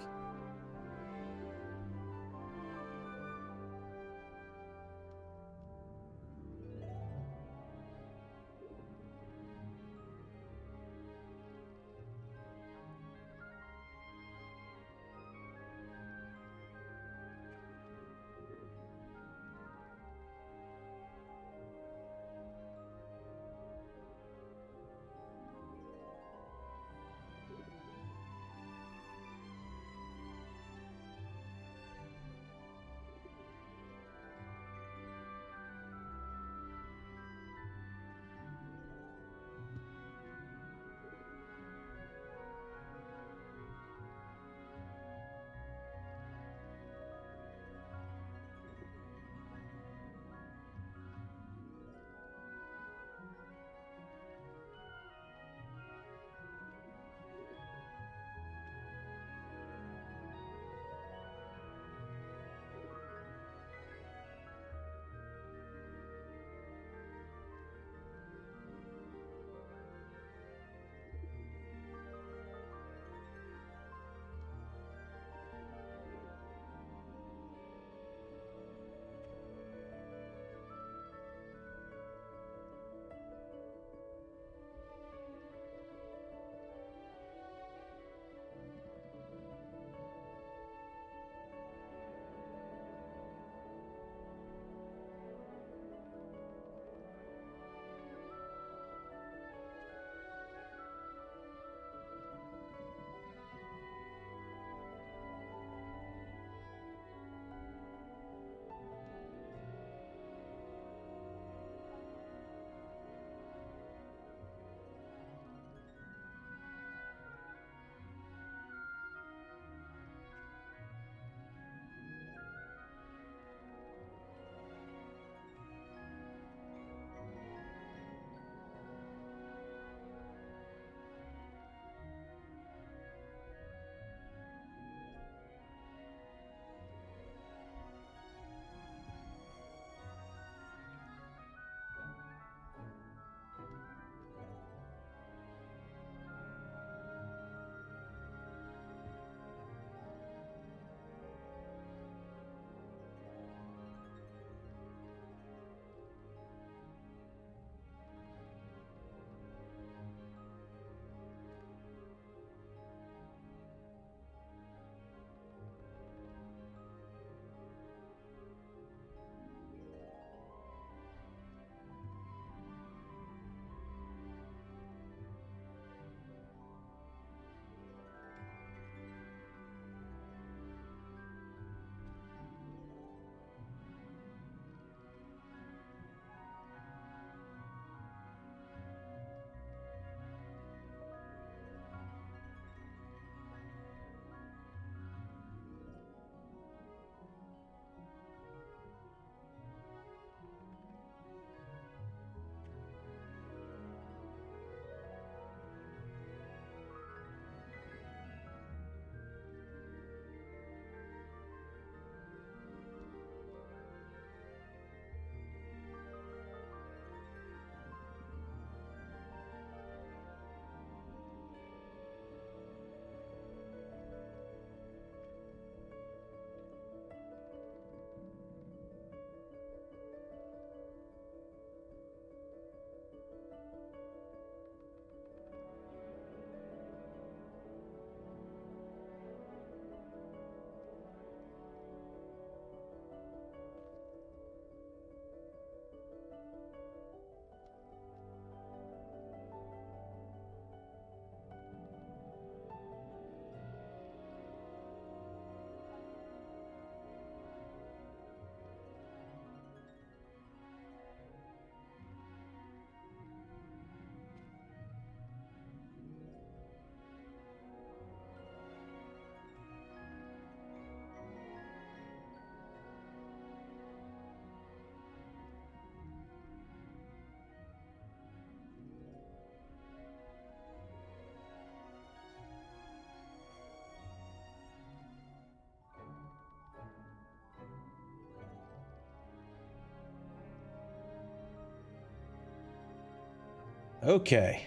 Okay.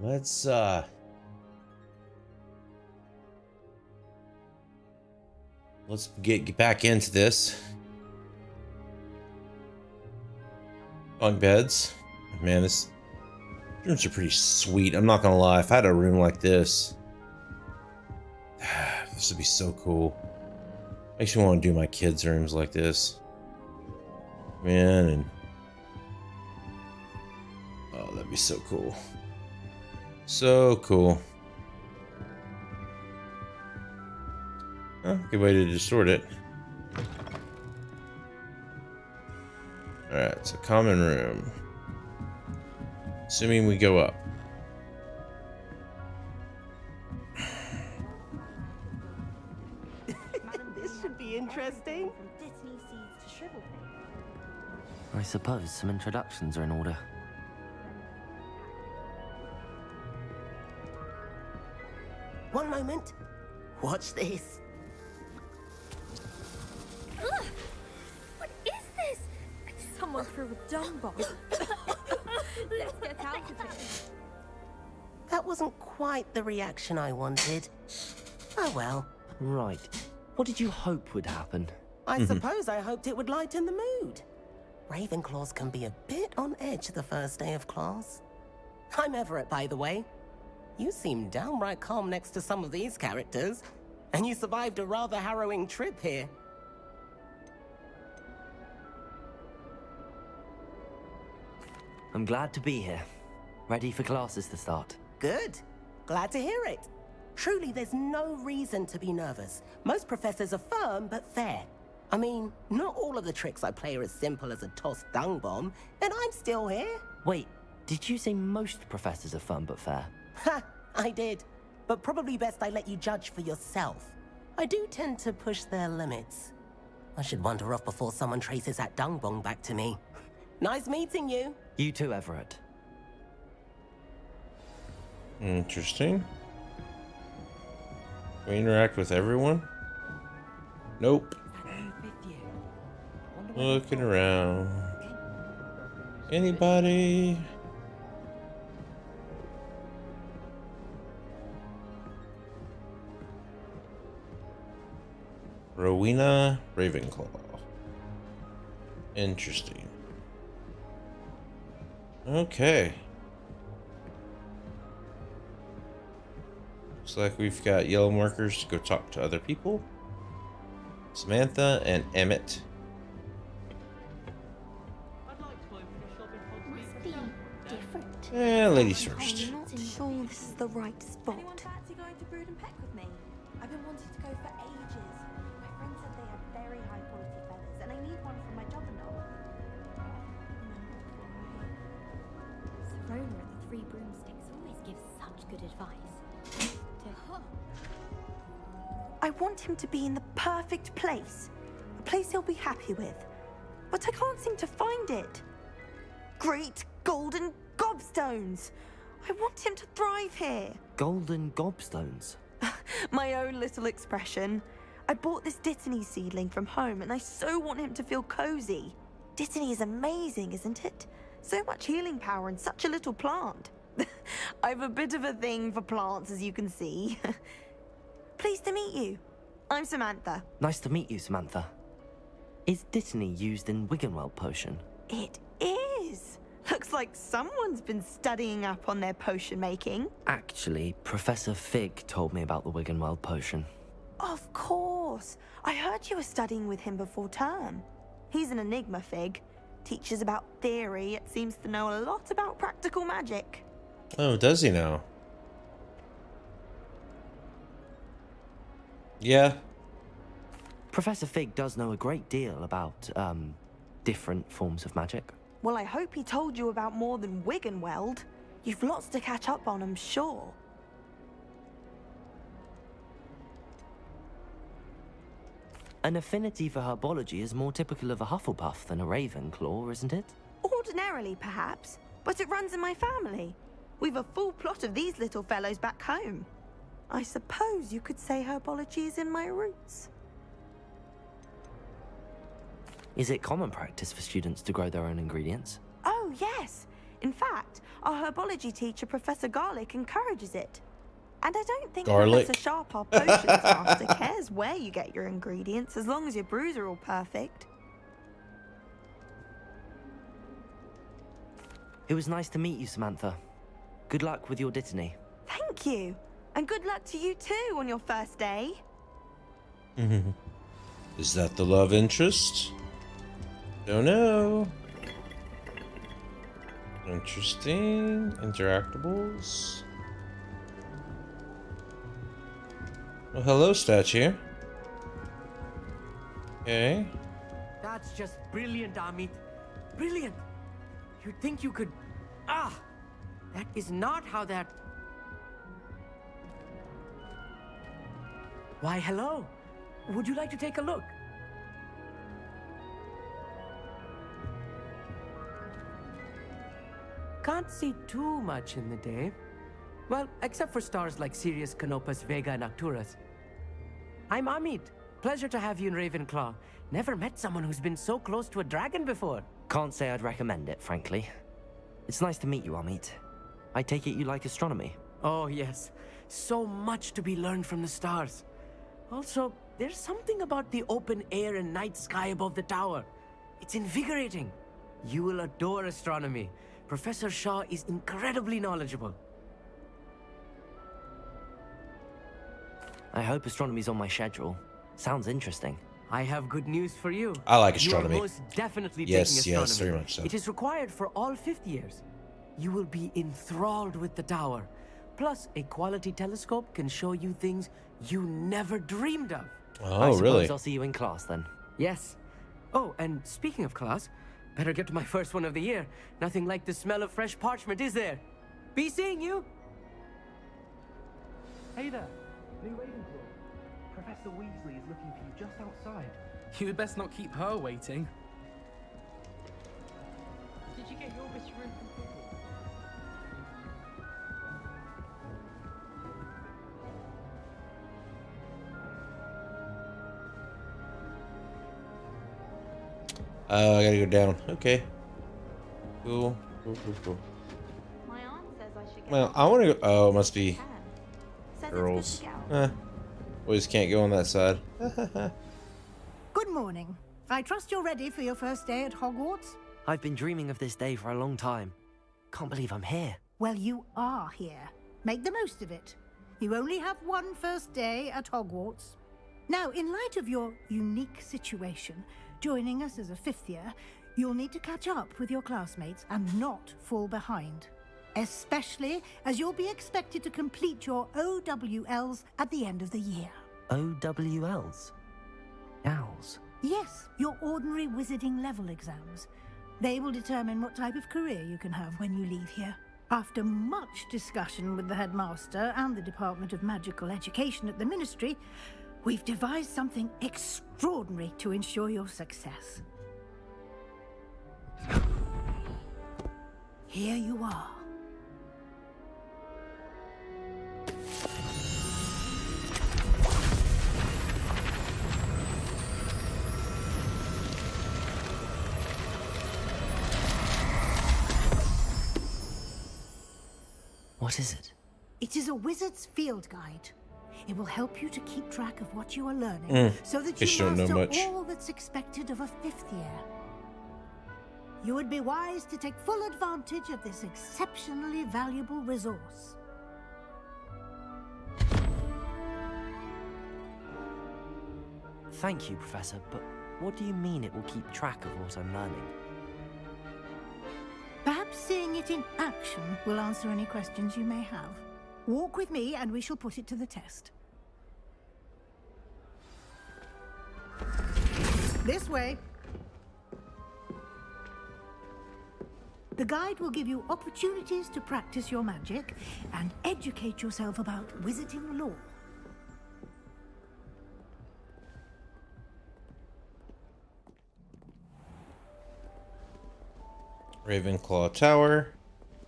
Let's get back into this. Bunk beds. Man, this rooms are pretty sweet. I'm not gonna lie. If I had a room like this, this would be so cool. Makes me want to do my kids' rooms like this. Man, and oh, that'd be so cool. So cool. Oh, good way to distort it. Alright, so common room. Assuming we go up. This should be interesting. I suppose some introductions are in order. One moment. Watch this. Ugh! What is this? Someone threw a dung bomb. Let's get out of here. That wasn't quite the reaction I wanted. Oh well. Right. What did you hope would happen? I suppose I hoped it would lighten the mood. Ravenclaws can be a bit on edge the first day of class. I'm Everett, by the way. You seem downright calm next to some of these characters, and you survived a rather harrowing trip here. I'm glad to be here. Ready for classes to start. Good. Glad to hear it. Truly, there's no reason to be nervous. Most professors are firm but fair. I mean, not all of the tricks I play are as simple as a tossed dung bomb, and I'm still here. Wait, did you say most professors are fun but fair? Ha! I did. But probably best I let you judge for yourself. I do tend to push their limits. I should wander off before someone traces that dung bomb back to me. Nice meeting you. You too, Everett. Interesting. Can we interact with everyone? Nope. Looking around. Anybody? Rowena Ravenclaw. Interesting. Okay. Looks like we've got yellow markers to go talk to other people. Samantha and Emmett. Must be different. Ladies first. I'm not sure this is the right spot. Anyone fancy going to Brood and Peck with me? I've been wanting to go for ages. My friend said they have very high quality feathers, and I need one for my juggernaut. Serona at the Three Broomsticks always gives such good advice. I want him to be in the perfect place. A place he'll be happy with. But I can't seem to find it. Great golden gobstones! I want him to thrive here. Golden gobstones? My own little expression. I bought this Dittany seedling from home and I so want him to feel cozy. Dittany is amazing, isn't it? So much healing power in such a little plant. I've a bit of a thing for plants, as you can see. Pleased to meet you. I'm Samantha. Nice to meet you, Samantha. Is Dittany used in Wiggenweld potion? It is. Looks like someone's been studying up on their potion making. Actually, Professor Fig told me about the Wiggenweld potion. Of course. I heard you were studying with him before term. He's an enigma, Fig. Teaches about theory, yet seems to know a lot about practical magic. Oh, does he now? Yeah. Professor Fig does know a great deal about, different forms of magic. Well, I hope he told you about more than Wiggenweld. You've lots to catch up on, I'm sure. An affinity for herbology is more typical of a Hufflepuff than a Ravenclaw, isn't it? Ordinarily, perhaps, but it runs in my family. We've a full plot of these little fellows back home. I suppose you could say herbology is in my roots. Is it common practice for students to grow their own ingredients? Oh, yes. In fact, our herbology teacher, Professor Garlick, encourages it. And I don't think Garlic. Professor Sharp, our potions master, cares where you get your ingredients as long as your brews are all perfect. It was nice to meet you, Samantha. Good luck with your dittany. Thank you. And good luck to you too on your first day. Is that the love interest? Don't know. Interesting. Interactables. Oh, hello, statue. Okay. That's just brilliant, Amit. Brilliant. You'd think you could... Ah! That is not how that... Why, hello. Would you like to take a look? Can't see too much in the day. Well, except for stars like Sirius, Canopus, Vega, and Arcturus. I'm Amit. Pleasure to have you in Ravenclaw. Never met someone who's been so close to a dragon before. Can't say I'd recommend it, frankly. It's nice to meet you, Amit. I take it you like astronomy? Oh, yes. So much to be learned from the stars. Also, there's something about the open air and night sky above the tower. It's invigorating. You will adore astronomy. Professor Shaw is incredibly knowledgeable. I hope astronomy's on my schedule. Sounds interesting. I have good news for you. I like astronomy. You are most definitely Yes, taking astronomy. yes, very much so. It is required for all fifth years. You will be enthralled with the tower. Plus, a quality telescope can show you things you never dreamed of. Oh, I suppose really? I'll see you in class then. Yes. Oh, and speaking of class, better get to my first one of the year. Nothing like the smell of fresh parchment, is there? Be seeing you. Hey there. New Ravenclaw. Professor Weasley is looking for you just outside. You'd best not keep her waiting. Did you get your best room completed? I gotta go down. Okay. Cool. Cool. My aunt says I should get... Well, I want to go. Oh, it must be Says girls. it's good to Boys can't go on that side. Good morning. I trust you're ready for your first day at Hogwarts? I've been dreaming of this day for a long time. Can't believe I'm here. Well, you are here. Make the most of it. You only have one first day at Hogwarts. Now, in light of your unique situation, joining us as a fifth year, you'll need to catch up with your classmates and not fall behind. Especially as you'll be expected to complete your OWLs at the end of the year. OWLs? Owls? Yes, your ordinary wizarding level exams. They will determine what type of career you can have when you leave here. After much discussion with the headmaster and the Department of Magical Education at the Ministry, we've devised something extraordinary to ensure your success. Here you are. What is it? It is a wizard's field guide. It will help you to keep track of what you are learning, so that Guess you you don't know master much. all that's expected of a fifth year. You would be wise to take full advantage of this exceptionally valuable resource. Thank you, Professor, but what do you mean it will keep track of what I'm learning? Perhaps seeing it in action will answer any questions you may have. Walk with me and we shall put it to the test. This way. The guide will give you opportunities to practice your magic and educate yourself about wizarding lore. Ravenclaw Tower.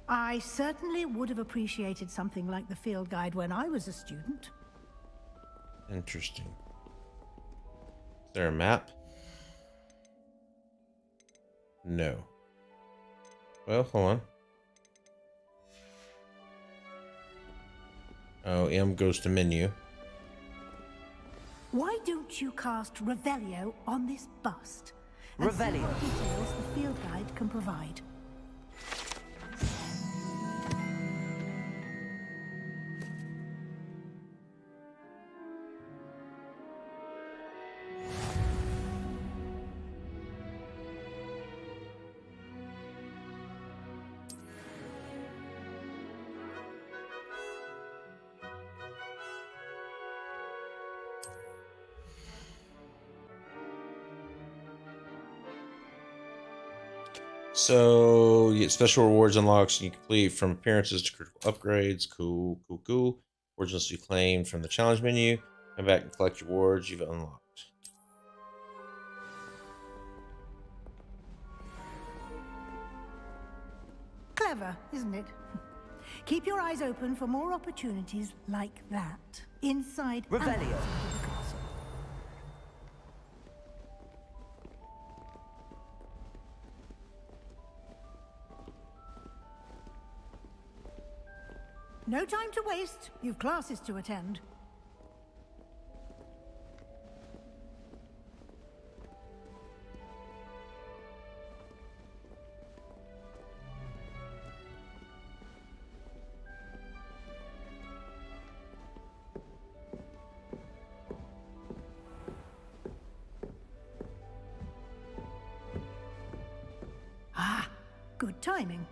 I certainly would have appreciated something like the field guide when I was a student. Interesting. Is there a map? No. Well, hold on. Oh, M goes to menu. Why don't you cast Revelio on this bust? Revelio. See what details the field guide can provide. So you get special rewards unlocks you complete from appearances to critical upgrades. Cool. Rewards must be claimed from the challenge menu. Come back and collect your rewards you've unlocked. Clever, isn't it? Keep your eyes open for more opportunities like that. Inside and outside Revelio. of the castle. No time to waste. You've classes to attend. Ah, good timing.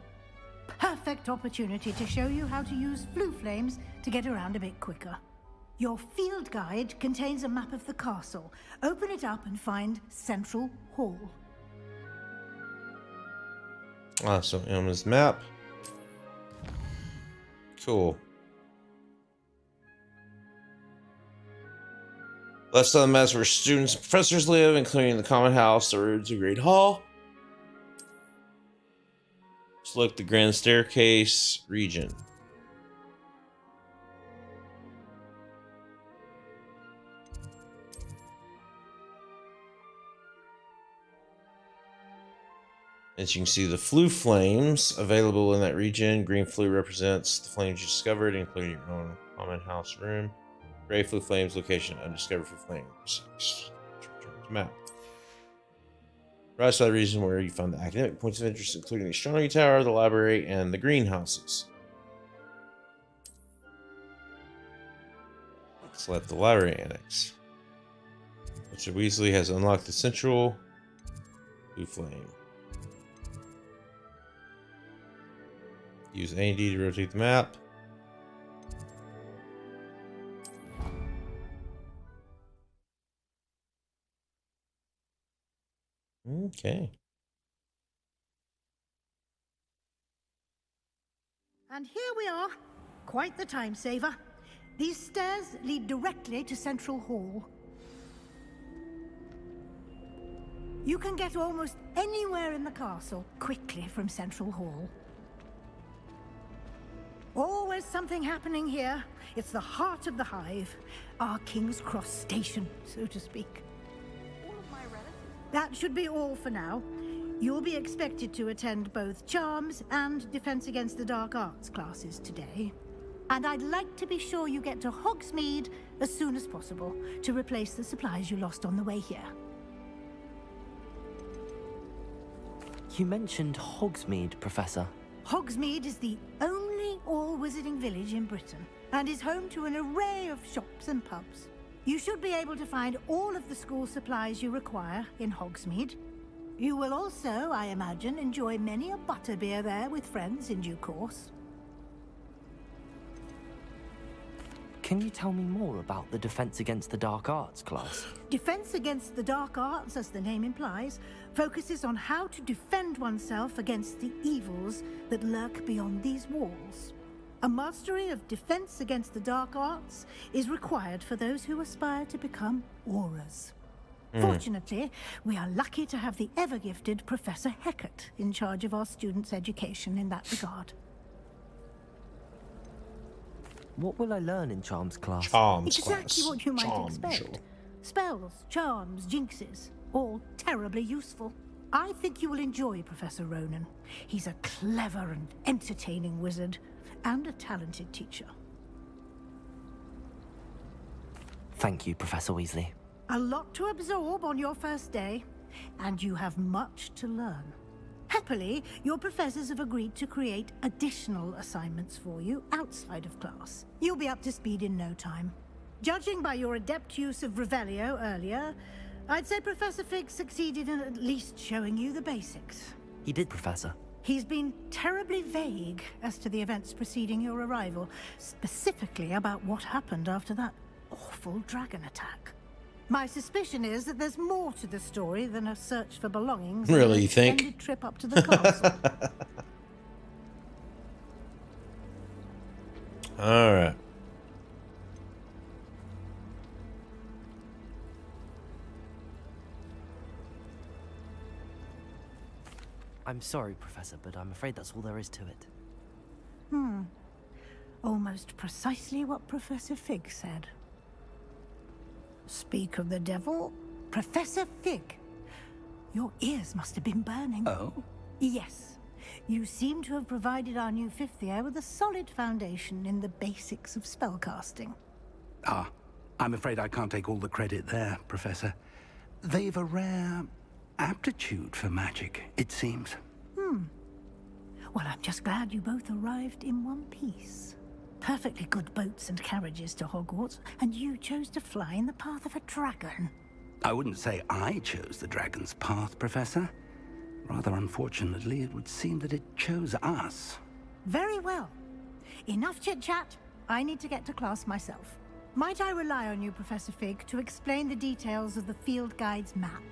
Perfect opportunity to show you how to use flue flames to get around a bit quicker. Your field guide contains a map of the castle. Open it up and find Central Hall. Awesome. Emma's map. Cool. Left side of the map is where students and professors live, including the common house, the rooms, and great hall. Select the grand staircase region. As you can see, the flue flames available in that region. Green flue represents the flames you discovered, including your own common house room. Gray flue flames location undiscovered flue flames. Map. Right side region where you find the academic points of interest, including the astronomy tower, the library, and the greenhouses. Select the library annex. Mr. Weasley has unlocked the central blue flame. Use AD to rotate the map. Okay. And here we are. Quite the time saver. These stairs lead directly to Central Hall. You can get almost anywhere in the castle quickly from Central Hall. Always something happening here. It's the heart of the hive. Our King's Cross station, so to speak. That should be all for now. You'll be expected to attend both Charms and Defense Against the Dark Arts classes today. And I'd like to be sure you get to Hogsmeade as soon as possible to replace the supplies you lost on the way here. You mentioned Hogsmeade, Professor. Hogsmeade is the only all-wizarding village in Britain and is home to an array of shops and pubs. You should be able to find all of the school supplies you require in Hogsmeade. You will also, I imagine, enjoy many a butterbeer there with friends in due course. Can you tell me more about the Defense Against the Dark Arts class? Defense Against the Dark Arts, as the name implies, focuses on how to defend oneself against the evils that lurk beyond these walls. A mastery of Defense Against the Dark Arts is required for those who aspire to become Aurors. Fortunately, we are lucky to have the ever-gifted Professor Hecat in charge of our students' education in that regard. What will I learn in Charms class? Exactly what you might expect. Spells, charms, jinxes, all terribly useful. I think you will enjoy Professor Ronan. He's a clever and entertaining wizard, and a talented teacher. Thank you, Professor Weasley. A lot to absorb on your first day, and you have much to learn. Happily, your professors have agreed to create additional assignments for you outside of class. You'll be up to speed in no time. Judging by your adept use of Revelio earlier, I'd say Professor Fig succeeded in at least showing you the basics. He did, Professor. He's been terribly vague as to the events preceding your arrival, specifically about what happened after that awful dragon attack. My suspicion is that there's more to the story than a search for belongings. Really, you think? An extended trip up to the castle. All right. I'm sorry, Professor, but I'm afraid that's all there is to it. Almost precisely what Professor Fig said. Speak of the devil, Professor Fig. Your ears must have been burning. Oh? Yes. You seem to have provided our new fifth year with a solid foundation in the basics of spellcasting. Ah, I'm afraid I can't take all the credit there, Professor. They've a rare aptitude for magic, it seems. Well, I'm just glad you both arrived in one piece. Perfectly good boats and carriages to Hogwarts, and you chose to fly in the path of a dragon. I wouldn't say I chose the dragon's path, Professor. Rather unfortunately, it would seem that it chose us. Very well. Enough chit-chat. I need to get to class myself. Might I rely on you, Professor Fig, to explain the details of the field guide's map?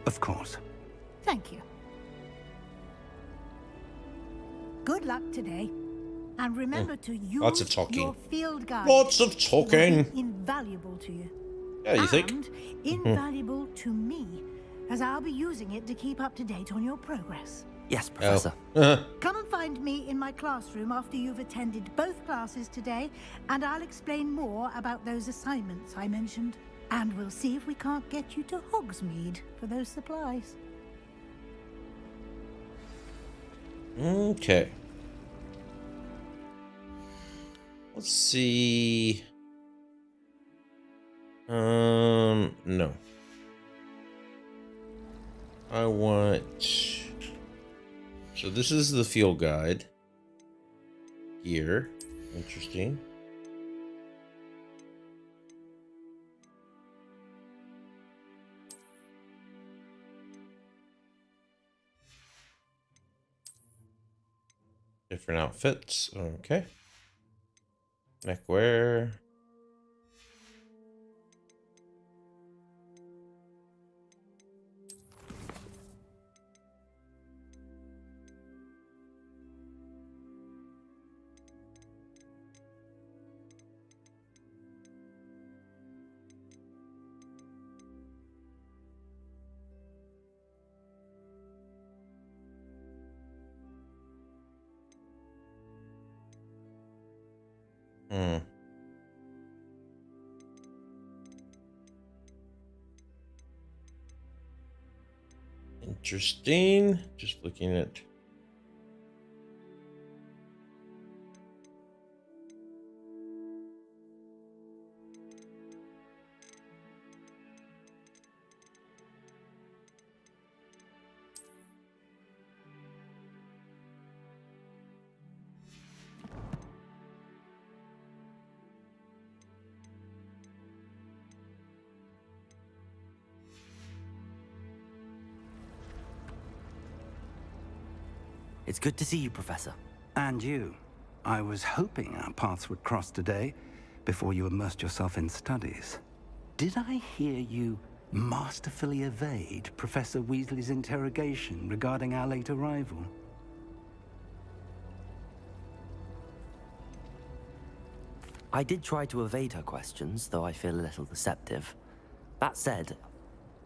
Of course. Thank you. Good luck today. And remember to use Lots of talking. your field guide. Lots of talking. It will be invaluable to you. Yeah, you think? And invaluable to me, as I'll be using it to keep up to date on your progress. Yes, Professor. Come and find me in my classroom after you've attended both classes today, and I'll explain more about those assignments I mentioned. And we'll see if we can't get you to Hogsmeade for those supplies. Okay. Let's see. No. I want... So this is the field guide. Here. Interesting. Different outfits. Okay. Neckwear. Interesting. Just looking at... It's good to see you, Professor. And you. I was hoping our paths would cross today, before you immersed yourself in studies. Did I hear you masterfully evade Professor Weasley's interrogation regarding our late arrival? I did try to evade her questions, though I feel a little deceptive. That said,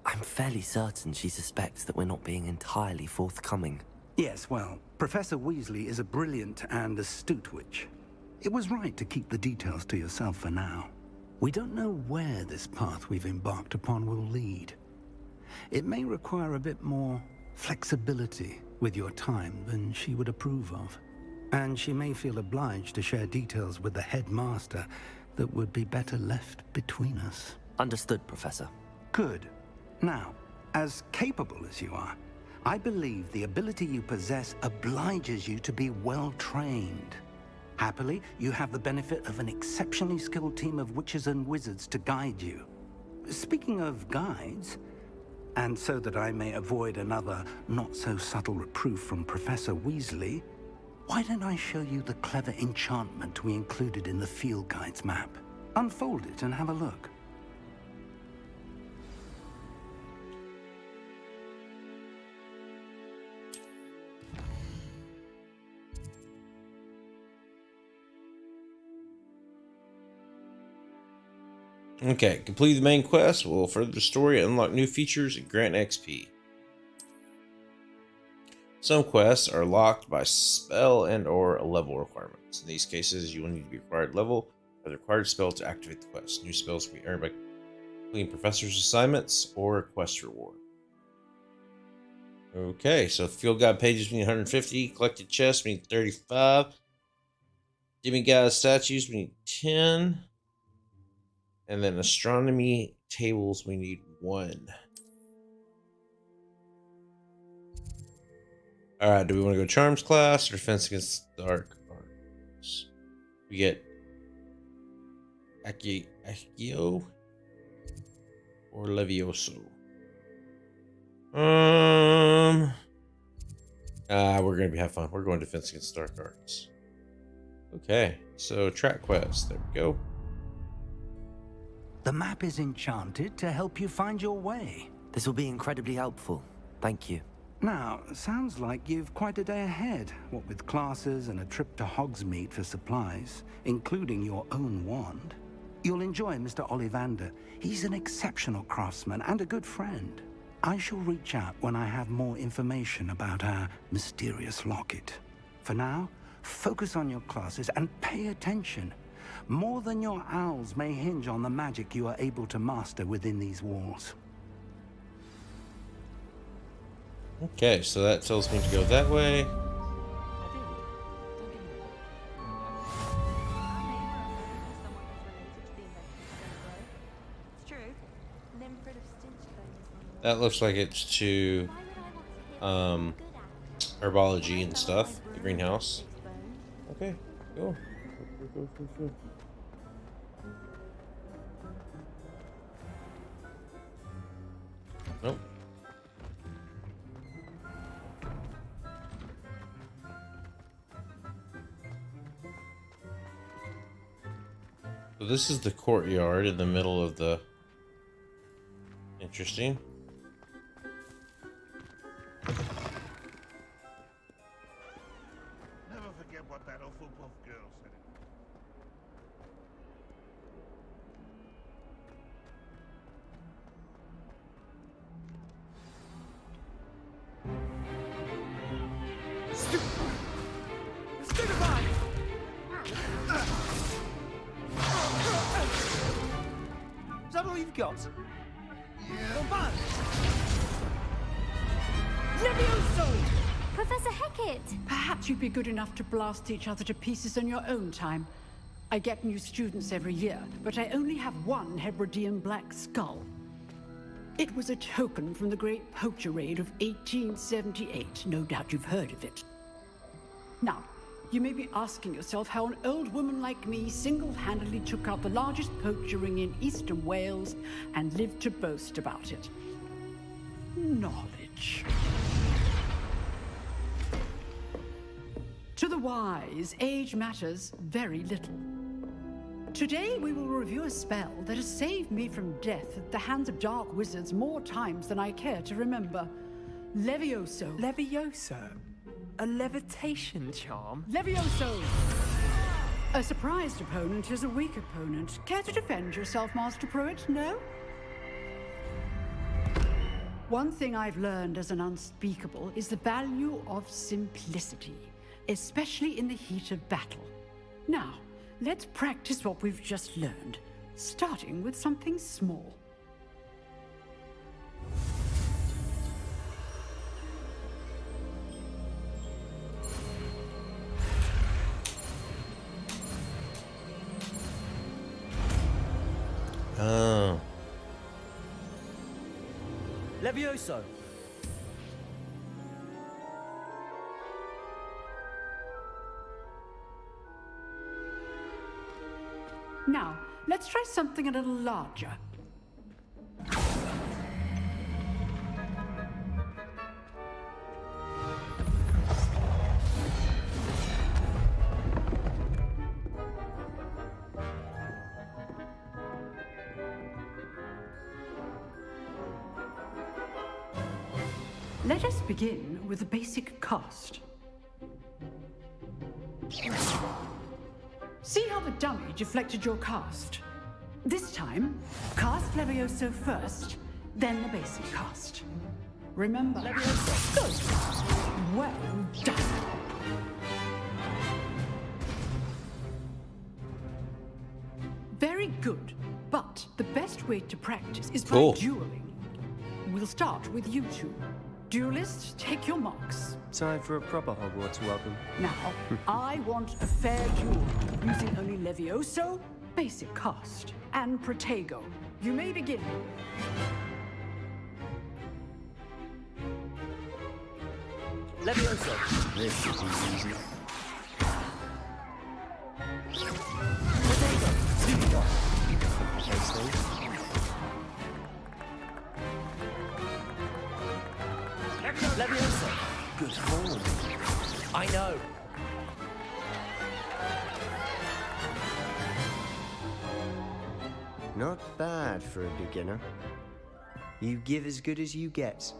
I'm fairly certain she suspects that we're not being entirely forthcoming. Yes, well, Professor Weasley is a brilliant and astute witch. It was right to keep the details to yourself for now. We don't know where this path we've embarked upon will lead. It may require a bit more flexibility with your time than she would approve of. And she may feel obliged to share details with the headmaster that would be better left between us. Understood, Professor. Good. Now, as capable as you are, I believe the ability you possess obliges you to be well trained. Happily, you have the benefit of an exceptionally skilled team of witches and wizards to guide you. Speaking of guides, and so that I may avoid another not-so-subtle reproof from Professor Weasley, why don't I show you the clever enchantment we included in the field guide's map? Unfold it and have a look. Okay, complete the main quest will further the story, unlock new features, and grant XP. Some quests are locked by spell and or level requirements. In these cases, you will need to be required level or the required spell to activate the quest. New spells will be earned by completing professor's assignments or a quest reward. Okay, so field guide pages we need 150, collected chests we need 35, demigod statues we need 10. And then astronomy tables, we need 1. Alright, do we want to go Charms class or Defense Against Dark Arts? We get Accio or Levioso. We're gonna have fun. We're going Defense Against Dark Arts. Okay, so track quest. There we go. The map is enchanted to help you find your way. This will be incredibly helpful. Thank you. Now, sounds like you've quite a day ahead, what with classes and a trip to Hogsmeade for supplies, including your own wand. You'll enjoy Mr. Ollivander. He's an exceptional craftsman and a good friend. I shall reach out when I have more information about our mysterious locket. For now, focus on your classes and pay attention. More than your owls may hinge on the magic you are able to master within these walls. Okay, so that tells me to go that way. That looks like it's to herbology and stuff, the greenhouse. Okay, cool. Cool. Nope. So this is the courtyard in the middle of the... Interesting. Never forget what that awful puff girl said. Stupefy! Is that all you've got? Yeah. Levioso! Professor Hecat! Perhaps you'd be good enough to blast each other to pieces in your own time. I get new students every year, but I only have one Hebridean black skull. It was a token from the Great Poacher Raid of 1878. No doubt you've heard of it. Now, you may be asking yourself how an old woman like me single-handedly took out the largest poacher ring in eastern Wales and lived to boast about it. Knowledge. To the wise, age matters very little. Today we will review a spell that has saved me from death at the hands of dark wizards more times than I care to remember. Levioso. Levioso? A levitation charm? Levioso! A surprised opponent is a weak opponent. Care to defend yourself, Master Pruitt? No? One thing I've learned as an unspeakable is the value of simplicity, especially in the heat of battle. Now, let's practice what we've just learned, starting with something small. Oh. Levioso! Now, let's try something a little larger. Let us begin with the basic cast. See how the dummy deflected your cast? This time, cast Levioso first, then the basic cast. Remember? Levioso. Good. Well done. Very good. But the best way to practice is by dueling. We'll start with you two. Duelists, take your marks. Time for a proper Hogwarts welcome. Now, I want a fair duel, using only Levioso, basic cast, and Protego. You may begin. Levioso. This should be easy. Levioso! Good form. I know. Not bad for a beginner. You give as good as you get.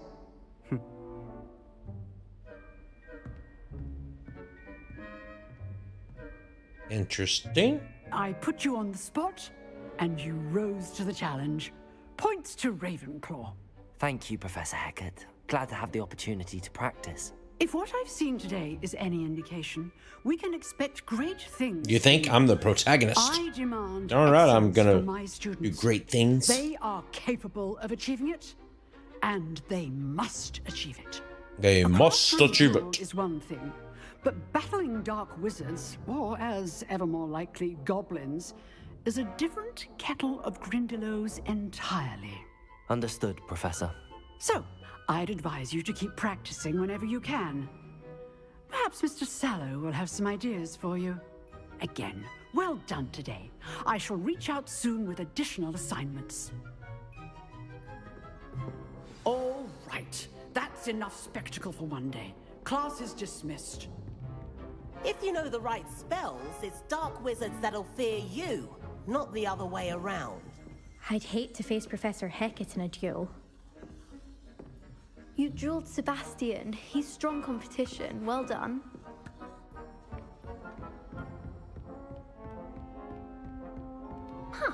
Interesting. I put you on the spot, and you rose to the challenge. Points to Ravenclaw. Thank you, Professor Hecat. Glad to have the opportunity to practice. If what I've seen today is any indication, we can expect great things. You think I'm the protagonist? I demand All right, I'm excellence gonna from my students. do great things. They are capable of achieving it, and they must achieve it. They must achieve it. Is one thing, but battling dark wizards, or as ever more likely, goblins, is a different kettle of Grindylows entirely. Understood, Professor. So, I'd advise you to keep practicing whenever you can. Perhaps Mr. Sallow will have some ideas for you. Again, well done today. I shall reach out soon with additional assignments. All right, that's enough spectacle for one day. Class is dismissed. If you know the right spells, it's dark wizards that'll fear you, not the other way around. I'd hate to face Professor Hecat in a duel. You dueled Sebastian. He's strong competition. Well done. Huh.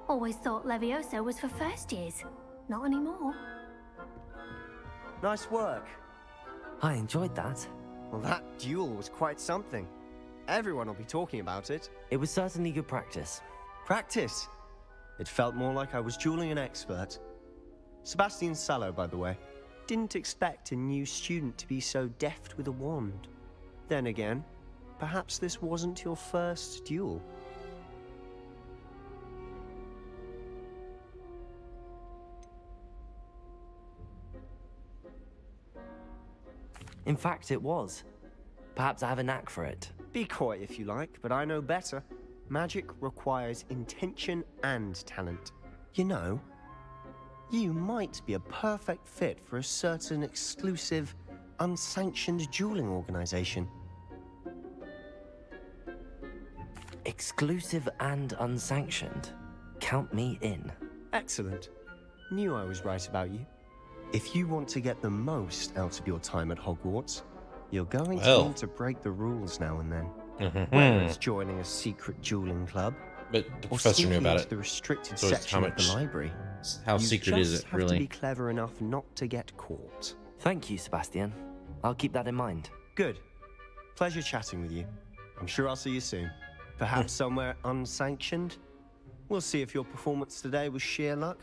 Always thought Levioso was for first years. Not anymore. Nice work. I enjoyed that. Well, that duel was quite something. Everyone will be talking about it. It was certainly good practice. Practice? It felt more like I was dueling an expert. Sebastian Sallow, by the way. Didn't expect a new student to be so deft with a wand. Then again, perhaps this wasn't your first duel. In fact, it was. Perhaps I have a knack for it. Be coy if you like, but I know better. Magic requires intention and talent. You know, you might be a perfect fit for a certain exclusive, unsanctioned dueling organization. Exclusive and unsanctioned. Count me in. Excellent. Knew I was right about you. If you want to get the most out of your time at Hogwarts, you're going to need to break the rules now and then. Whether it's joining a secret dueling club, but the professor knew about it. The restricted So section of the library. How secret is it, You really? just have to be clever enough not to get caught. Thank you, Sebastian. I'll keep that in mind. Good. Pleasure chatting with you. I'm sure I'll see you soon. Perhaps somewhere unsanctioned. We'll see if your performance today was sheer luck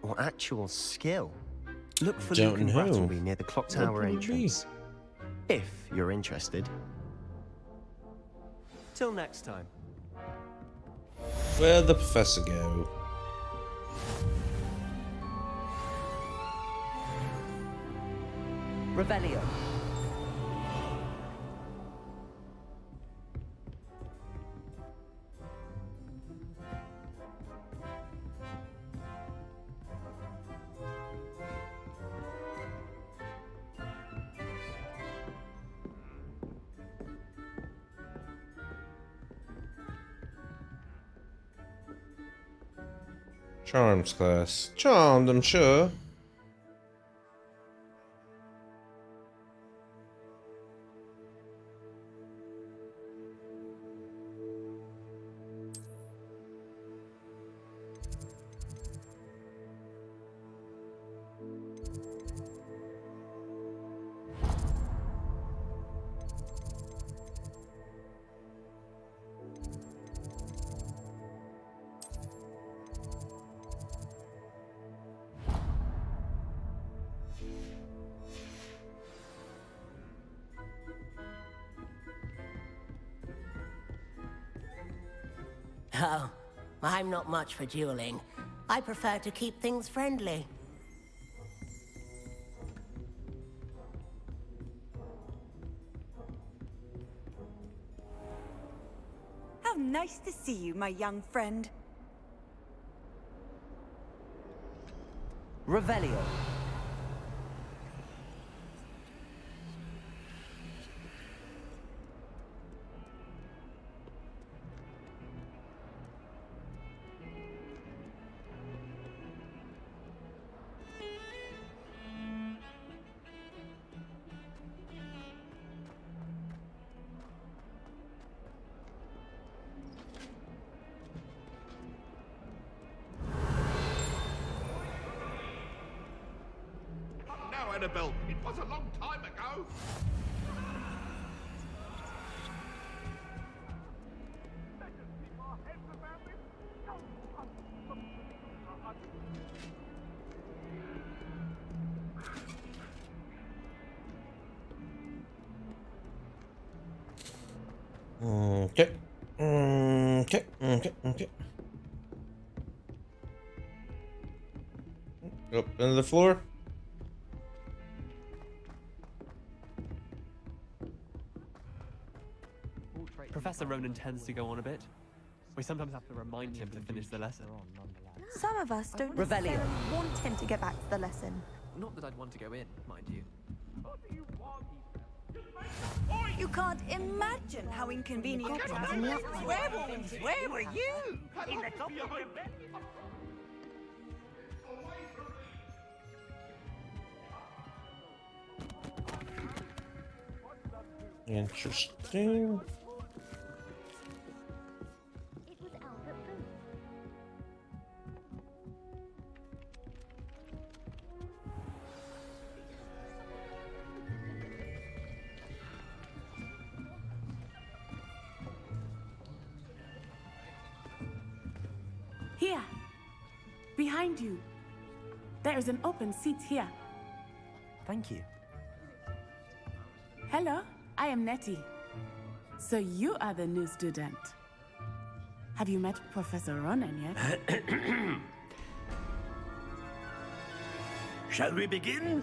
or actual skill. Look for Luke and Brattleby near the clock tower entrance. If you're interested. Till next time. Where'd the professor go? Revelio. Charms class. Charmed, I'm sure. Oh, I'm not much for dueling. I prefer to keep things friendly. How nice to see you, my young friend. Revelio. Now, Annabelle, it was a long time ago. Okay. Okay. Up into the floor. Professor Ronan tends to go on a bit. We sometimes have to remind him to finish the lesson. Some of us don't Revelio. necessarily want him to get back to the lesson. Not that I'd want to go in, mind you. You can't imagine how inconvenient it was in the upright. Werewolves, where were you? In the top of your bed? Interesting. Here, behind you. There is an open seat here. Thank you. Hello, I am Nettie. So you are the new student. Have you met Professor Ronan yet? Shall we begin?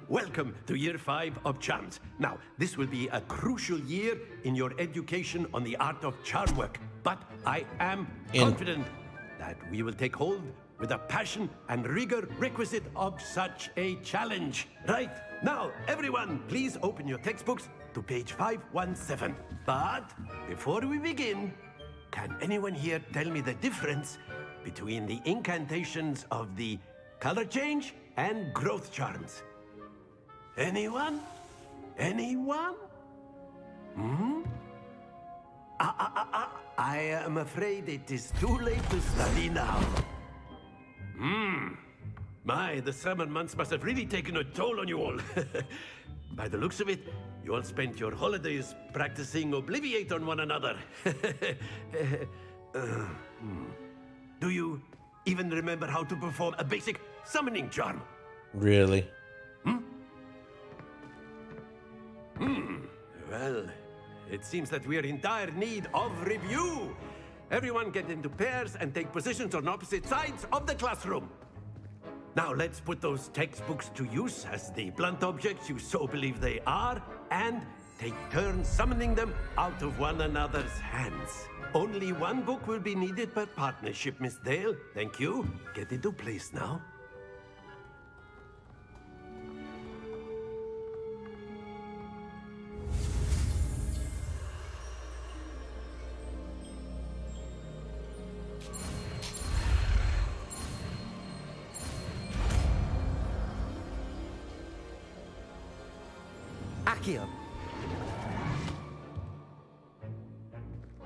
Welcome to Year 5 of Charms. Now, this will be a crucial year in your education on the art of charm work, but I am confident that we will take hold with the passion and rigor requisite of such a challenge. Right, now, everyone, please open your textbooks to page 517. But before we begin, can anyone here tell me the difference between the incantations of the color change and growth charms? Anyone? Anyone? I am afraid it is too late to study now. My, the summer months must have really taken a toll on you all. By the looks of it, you all spent your holidays practicing Obliviate on one another. Do you even remember how to perform a basic summoning charm? Really? Well, it seems that we are in dire need of review. Everyone get into pairs and take positions on opposite sides of the classroom. Now let's put those textbooks to use as the blunt objects you so believe they are, and take turns summoning them out of one another's hands. Only one book will be needed per partnership, Miss Dale. Thank you. Get into place now. Accio.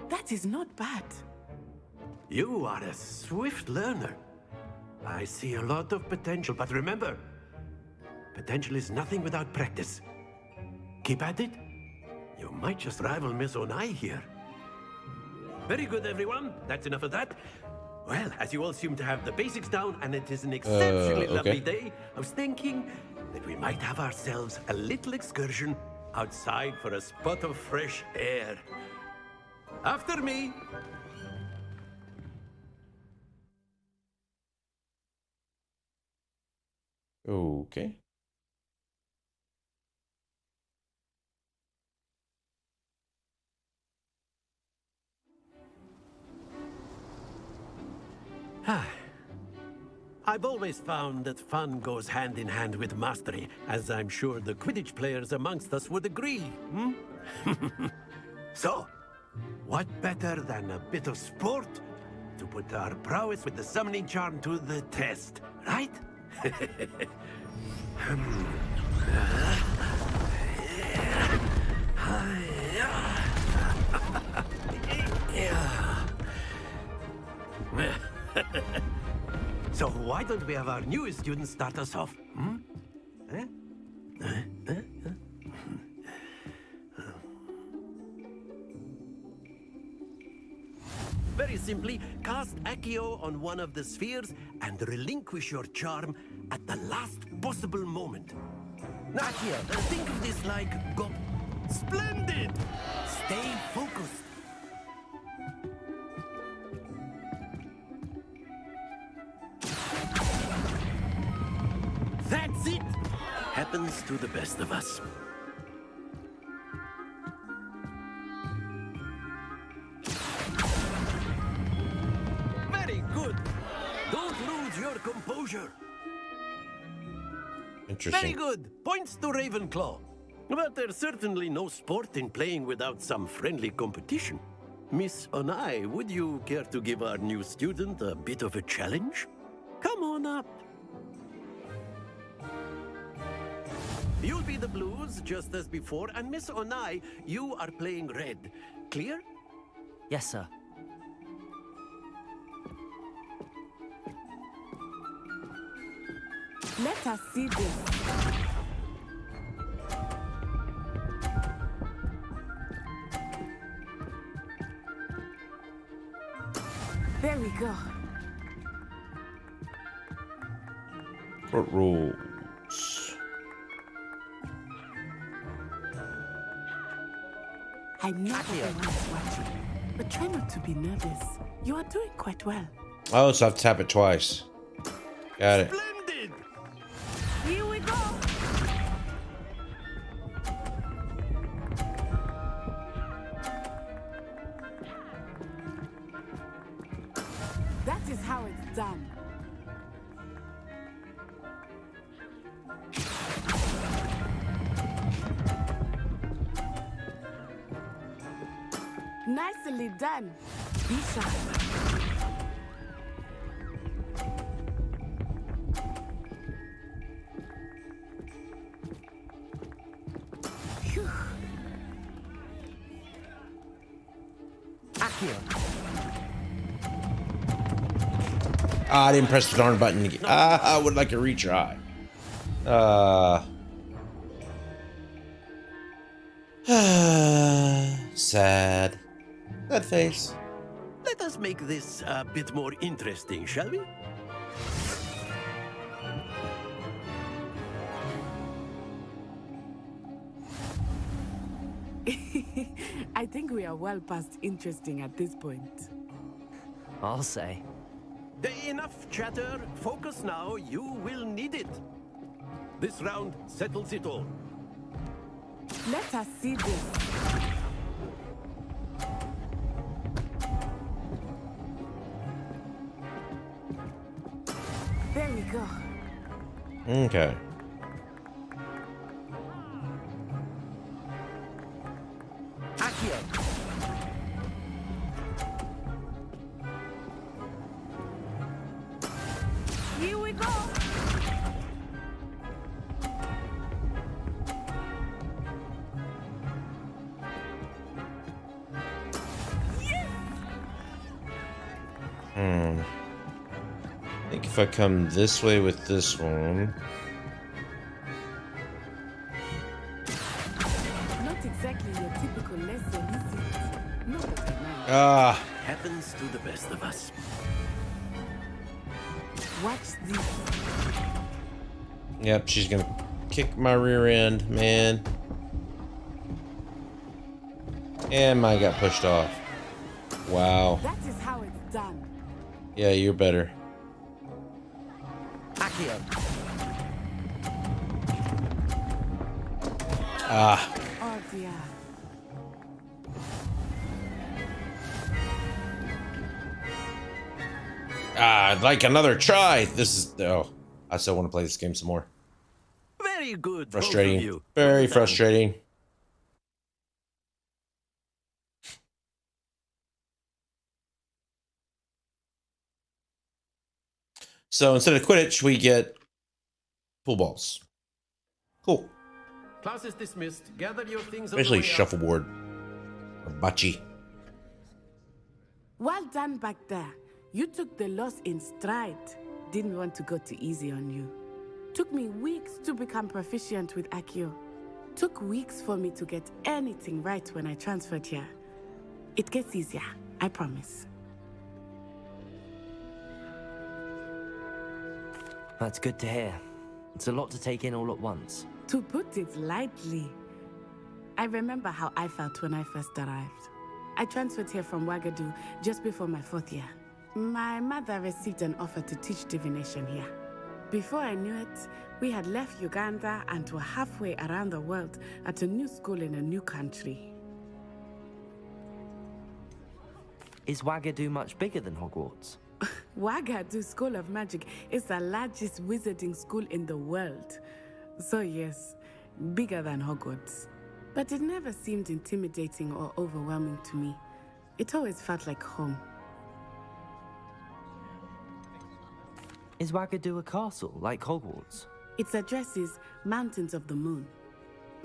That is not bad. You are a swift learner. I see a lot of potential, but remember, potential is nothing without practice. Keep at it. You might just rival Miss Onai here. Very good, everyone. That's enough of that. Well, as you all seem to have the basics down, and it is an exceptionally lovely day, I was thinking that we might have ourselves a little excursion outside for a spot of fresh air. After me. Okay. I've always found that fun goes hand in hand with mastery, as I'm sure the Quidditch players amongst us would agree, So, what better than a bit of sport to put our prowess with the summoning charm to the test, right? So why don't we have our newest student start us off? Very simply, cast Accio on one of the spheres and relinquish your charm at the last possible moment. Now, Accio, think of this like Splendid! Stay focused. That's it! Happens to the best of us. Very good! Don't lose your composure. Interesting. Very good! Points to Ravenclaw. But there's certainly no sport in playing without some friendly competition. Miss Onai, would you care to give our new student a bit of a challenge? Come on up. You'll be the blues, just as before, and Miss Onai, you are playing red. Clear? Yes, sir. Let us see this. There we go. What rules? I'm not the one watching, but try not to be nervous. You are doing quite well. Oh, so I have to tap it twice. Got it. Splendid! Here we go. That is how it's done. Nicely done. Be sharp. Phew. Accio. I didn't press the darn button again. I would like to retry. Sad. That face. Let us make this a bit more interesting, shall we? I think we are well past interesting at this point. I'll say. Enough chatter. Focus now. You will need it. This round settles it all. Let us see this. There we go. Okay. Accio. Here we go. I think if I come this way with this one. Not exactly your typical lesson, is it? No, but I mind. Ah. Happens to the best of us. Watch this. Yep, she's gonna kick my rear end, man. And mine got pushed off. Wow. That is how it's done. Yeah, you're better. Accio. Ah. Oh dear. Ah, I'd like another try. This is I still want to play this game some more. Very good. Frustrating. Both of you. Very Well done. frustrating. So instead of Quidditch, we get pool balls. Cool. Class is dismissed. Gather your things. Especially on the way up. shuffleboard. Or bocce. Well done back there. You took the loss in stride. Didn't want to go too easy on you. Took me weeks to become proficient with Accio. Took weeks for me to get anything right when I transferred here. It gets easier, I promise. That's good to hear. It's a lot to take in all at once. To put it lightly, I remember how I felt when I first arrived. I transferred here from Wagadu just before my 4th year. My mother received an offer to teach divination here. Before I knew it, we had left Uganda and were halfway around the world at a new school in a new country. Is Wagadu much bigger than Hogwarts? Wagadu School of Magic is the largest wizarding school in the world. So yes, bigger than Hogwarts. But it never seemed intimidating or overwhelming to me. It always felt like home. Is Wagadu a castle, like Hogwarts? Its address is Mountains of the Moon.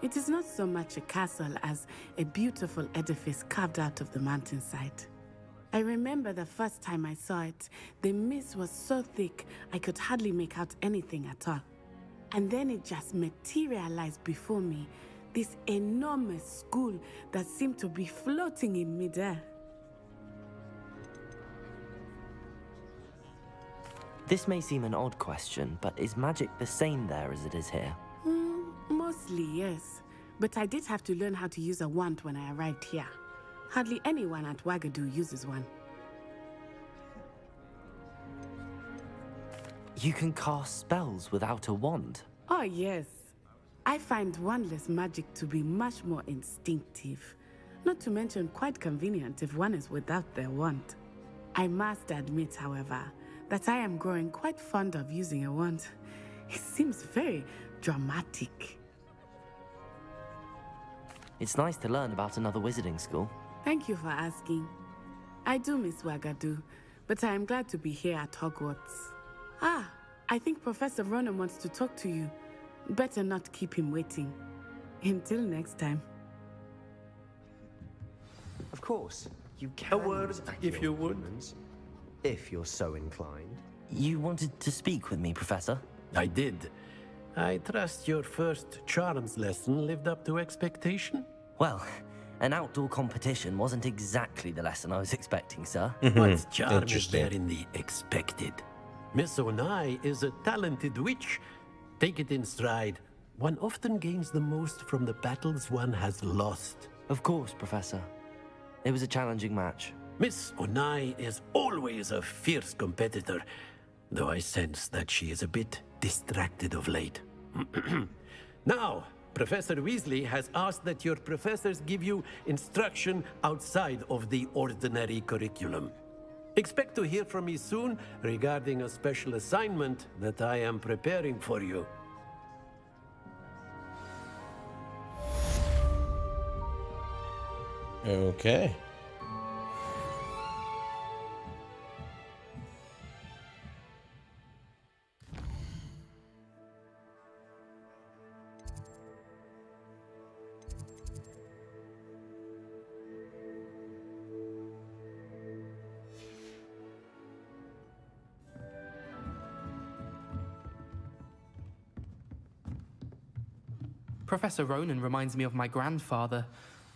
It is not so much a castle as a beautiful edifice carved out of the mountainside. I remember the first time I saw it, the mist was so thick I could hardly make out anything at all. And then it just materialized before me, this enormous school that seemed to be floating in midair. This may seem an odd question, but is magic the same there as it is here? Mostly, yes. But I did have to learn how to use a wand when I arrived here. Hardly anyone at Wagadu uses one. You can cast spells without a wand? Oh, yes. I find wandless magic to be much more instinctive. Not to mention quite convenient if one is without their wand. I must admit, however, that I am growing quite fond of using a wand. It seems very dramatic. It's nice to learn about another wizarding school. Thank you for asking. I do miss Wagadu, but I am glad to be here at Hogwarts. Ah, I think Professor Ronan wants to talk to you. Better not keep him waiting. Until next time. Of course, you can. A word, if you would. If you're so inclined. You wanted to speak with me, Professor? I did. I trust your first charms lesson lived up to expectation? Well, an outdoor competition wasn't exactly the lesson I was expecting, sir. What charm is there in the expected? Miss Onai is a talented witch. Take it in stride. One often gains the most from the battles one has lost. Of course, Professor. It was a challenging match. Miss Onai is always a fierce competitor, though I sense that she is a bit distracted of late. Now, Professor Weasley has asked that your professors give you instruction outside of the ordinary curriculum. Expect to hear from me soon regarding a special assignment that I am preparing for you. Okay. Professor Ronan reminds me of my grandfather.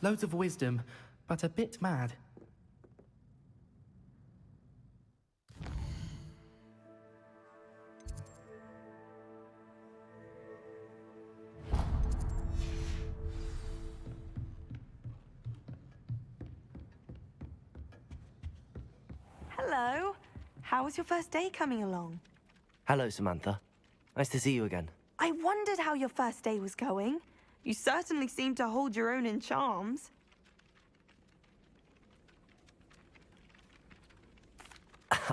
Loads of wisdom, but a bit mad. Hello. How was your first day coming along? Hello, Samantha. Nice to see you again. I wondered how your first day was going. You certainly seem to hold your own in charms.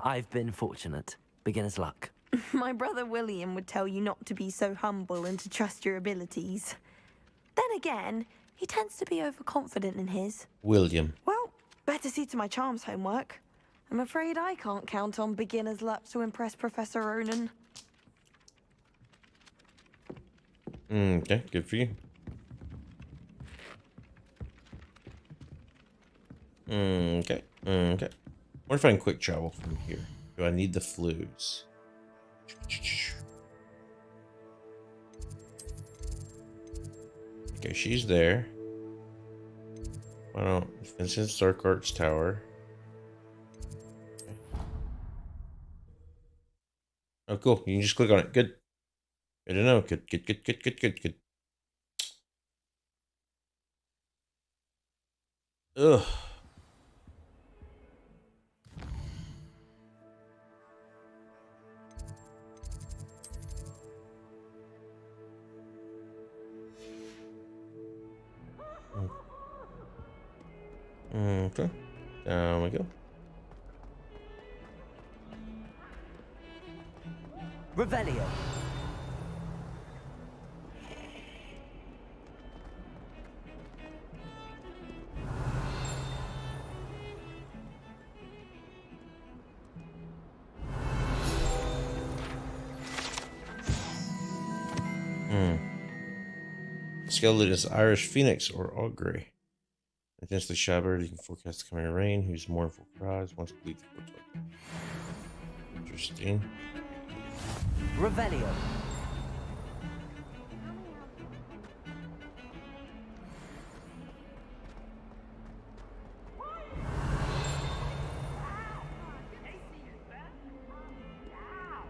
I've been fortunate. Beginner's luck. My brother William would tell you not to be so humble and to trust your abilities. Then again, he tends to be overconfident in his. William. Well, better see to my charms homework. I'm afraid I can't count on beginner's luck to impress Professor Ronan. Okay, good for you. Okay. What if I can quick travel from here? Do I need the flues? Okay, she's there. Why don't Vincent Stark Arts Tower? Okay. Oh, cool. You can just click on it. Good. Good to know. Good. Ugh. Okay. Down we go. Revelio. Skeleton is Irish Phoenix or Augury. Against the Shabard, you can forecast the coming rain, whose mournful cries once complete the foretold. Interesting. Revelio.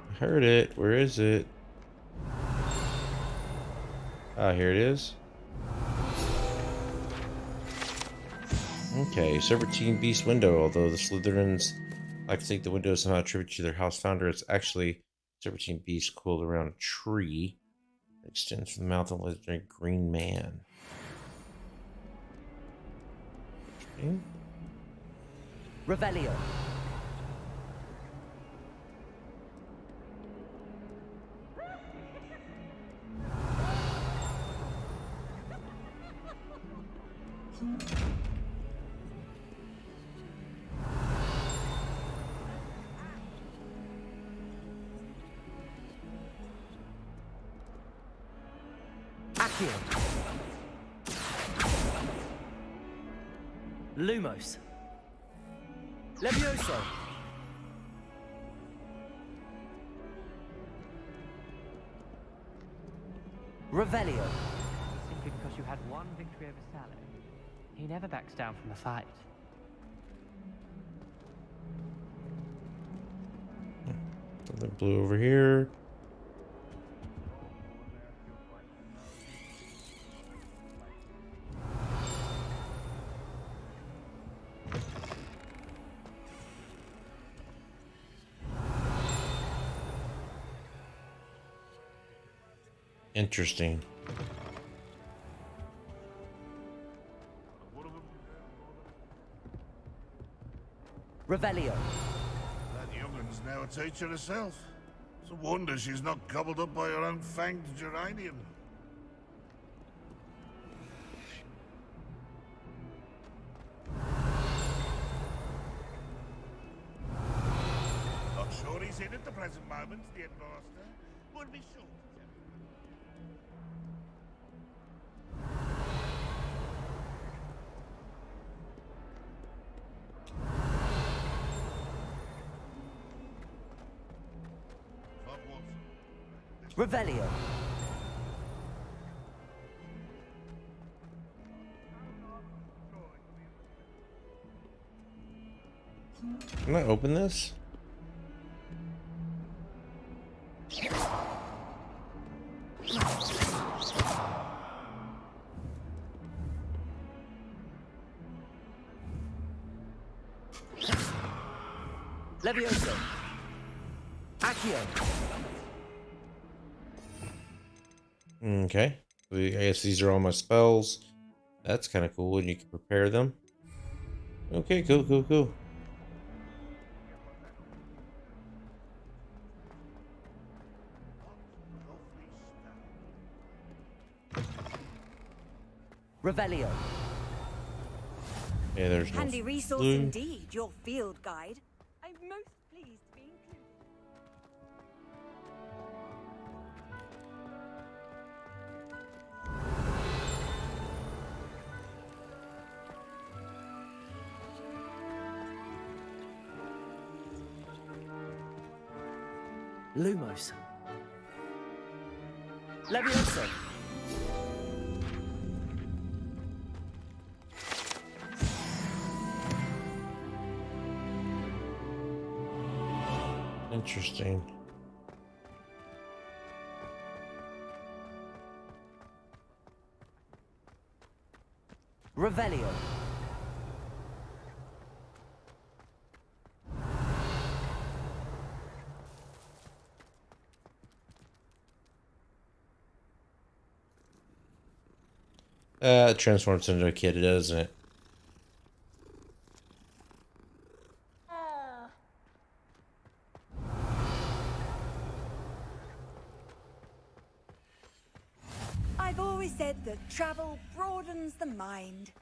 I heard it. Where is it? Ah, here it is. Okay, Serpentine Beast window. Although the Slytherins like to think the window is somehow attributed to their house founder, it's actually Serpentine Beast coiled around a tree that extends from the mouth of the legendary Green Man. Okay. Revelio. Accio. Lumos. Levioso. Revelio. Simply because you had one victory over Sally. He never backs down from a fight. Something blue over here. Interesting. Revelio. That youngun's now a teacher herself. It's a wonder she's not gobbled up by her own fanged geranium. Not sure he's in at the present moment, the headmaster. Would be sure. Revelio. Can I open this? Levioso. Accio. Okay. I guess these are all my spells. That's kind of cool, and you can prepare them. Okay, cool, cool, cool. Revelio. Yeah, there's no Handy resource blue. indeed, your field guide. I'm most pleased to be included. Lumos. Levioso. Interesting. Revelio. It transforms into a kid, doesn't it? I've always said that travel broadens the mind.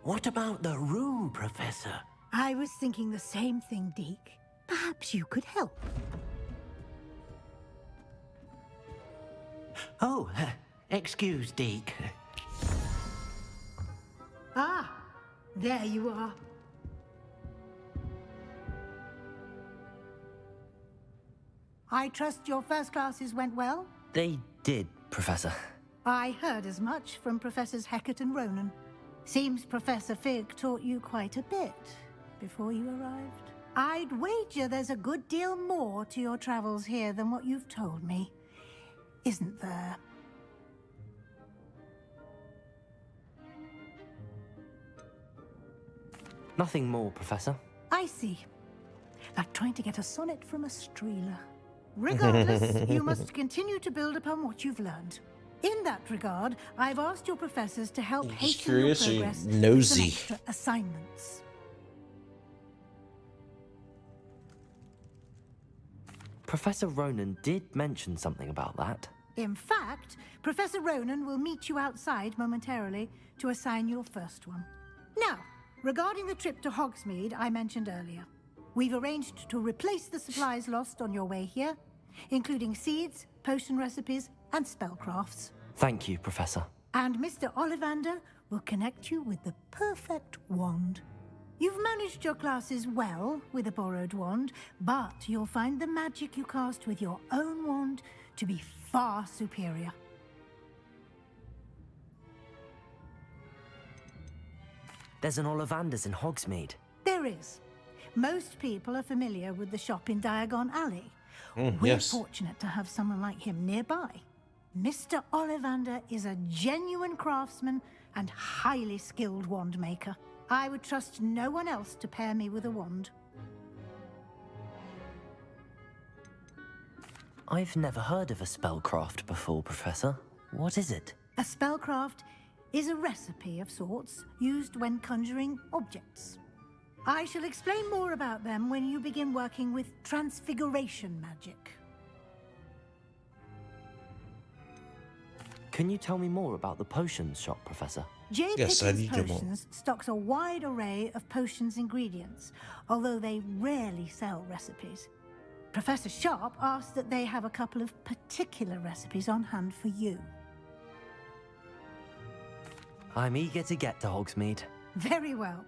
What about the room, Professor? I was thinking the same thing, Deke. Perhaps you could help. Oh, excuse, Deke. Ah, there you are. I trust your first classes went well? They did, Professor. I heard as much from Professors Hecat and Ronan. Seems Professor Fig taught you quite a bit before you arrived. I'd wager there's a good deal more to your travels here than what you've told me. Isn't there? Nothing more, Professor. I see. Like trying to get a sonnet from a streeler. Regardless, you must continue to build upon what you've learned. In that regard, I've asked your professors to help hasten your curious or progress with nosy? some extra assignments. Professor Ronan did mention something about that. In fact, Professor Ronan will meet you outside momentarily to assign your first one. Now, regarding the trip to Hogsmeade I mentioned earlier, we've arranged to replace the supplies lost on your way here, including seeds, potion recipes, and spellcrafts. Thank you, Professor. And Mr. Ollivander will connect you with the perfect wand. You've managed your classes well with a borrowed wand, but you'll find the magic you cast with your own wand to be far superior. There's an Ollivander's in Hogsmeade. There is. Most people are familiar with the shop in Diagon Alley. We're yes. fortunate to have someone like him nearby. Mr. Ollivander is a genuine craftsman and highly skilled wand maker. I would trust no one else to pair me with a wand. I've never heard of a spellcraft before, Professor. What is it? A spellcraft is a recipe of sorts used when conjuring objects. I shall explain more about them when you begin working with transfiguration magic. Can you tell me more about the potions shop, Professor? J. Yes, I Pickens need to know more. Potions stocks a wide array of potions ingredients, although they rarely sell recipes. Professor Sharp asked that they have a couple of particular recipes on hand for you. I'm eager to get to Hogsmeade. Very well.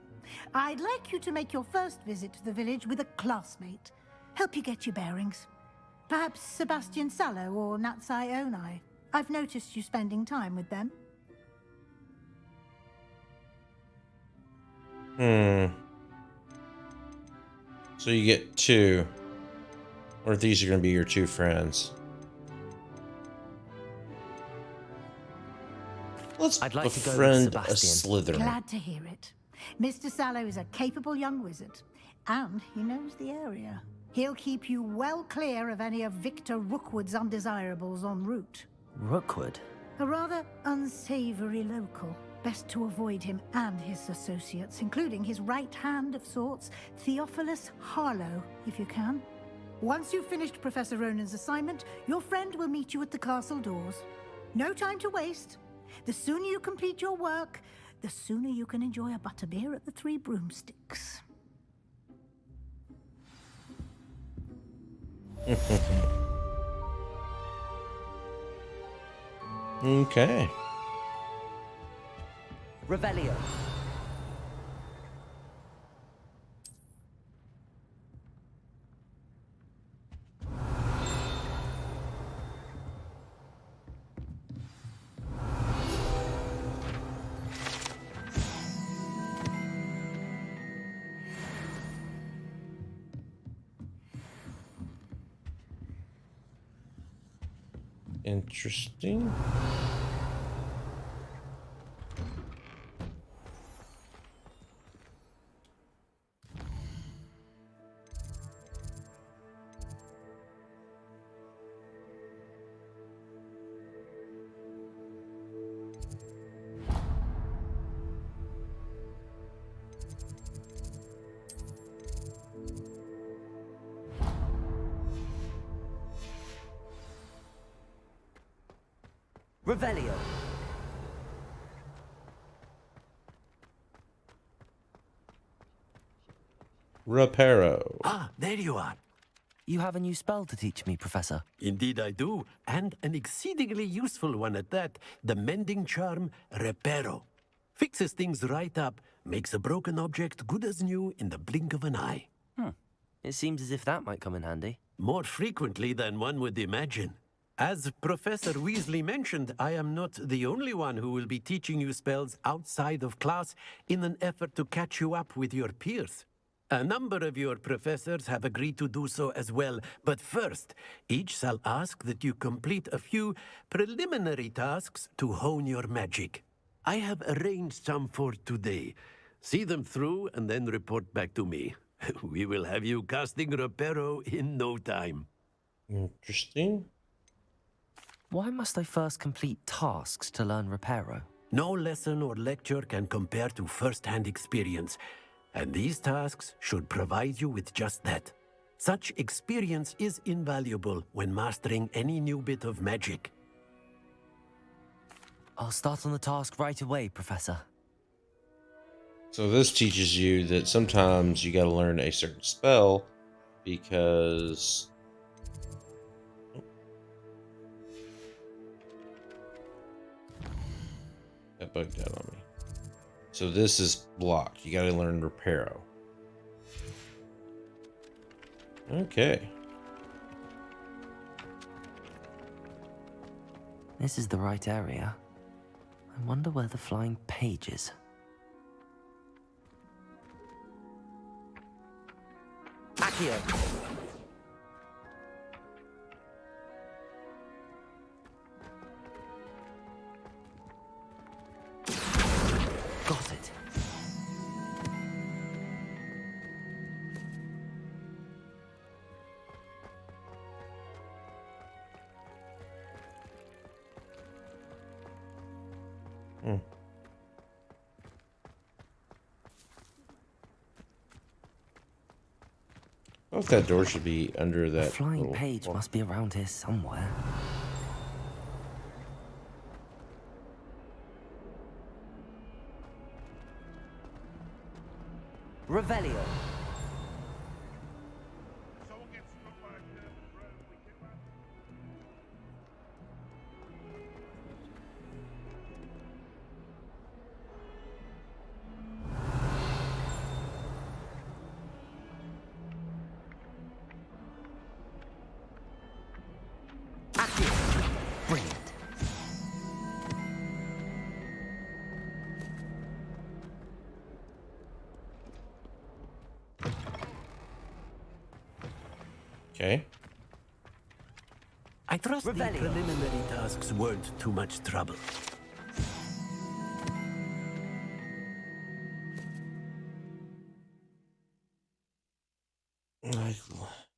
I'd like you to make your first visit to the village with a classmate. Help you get your bearings. Perhaps Sebastian Sallow or Natsai Onai. I've noticed you spending time with them. So you get two. Or these are going to be your two friends. I'd like to go with Befriend a Sebastian. Slytherin. Glad to hear it. Mr. Sallow is a capable young wizard, and he knows the area. He'll keep you well clear of any of Victor Rookwood's undesirables en route. Rookwood? A rather unsavory local. Best to avoid him and his associates, including his right hand of sorts, Theophilus Harlow, if you can. Once you've finished Professor Ronan's assignment, your friend will meet you at the castle doors. No time to waste. The sooner you complete your work, the sooner you can enjoy a butterbeer at the Three Broomsticks. Okay. Revelio. Interesting. Revelio. Reparo. Ah, there you are. You have a new spell to teach me, Professor. Indeed I do, and an exceedingly useful one at that. The mending charm, Reparo. Fixes things right up, makes a broken object good as new in the blink of an eye. It seems as if that might come in handy. More frequently than one would imagine. As Professor Weasley mentioned, I am not the only one who will be teaching you spells outside of class in an effort to catch you up with your peers. A number of your professors have agreed to do so as well, but first, each shall ask that you complete a few preliminary tasks to hone your magic. I have arranged some for today. See them through and then report back to me. We will have you casting Reparo in no time. Interesting. Why must I first complete tasks to learn Reparo? No lesson or lecture can compare to first-hand experience, and these tasks should provide you with just that. Such experience is invaluable when mastering any new bit of magic. I'll start on the task right away, Professor. So this teaches you that sometimes you got to learn a certain spell because that bugged out on me. So this is block. You got to learn Reparo. Okay. This is the right area. I wonder where the flying page is. Accio. Got it. I thought that door should be under The that. flying little page must be around here somewhere. Revelio. Brilliant. Okay. I trust the preliminary tasks weren't too much trouble.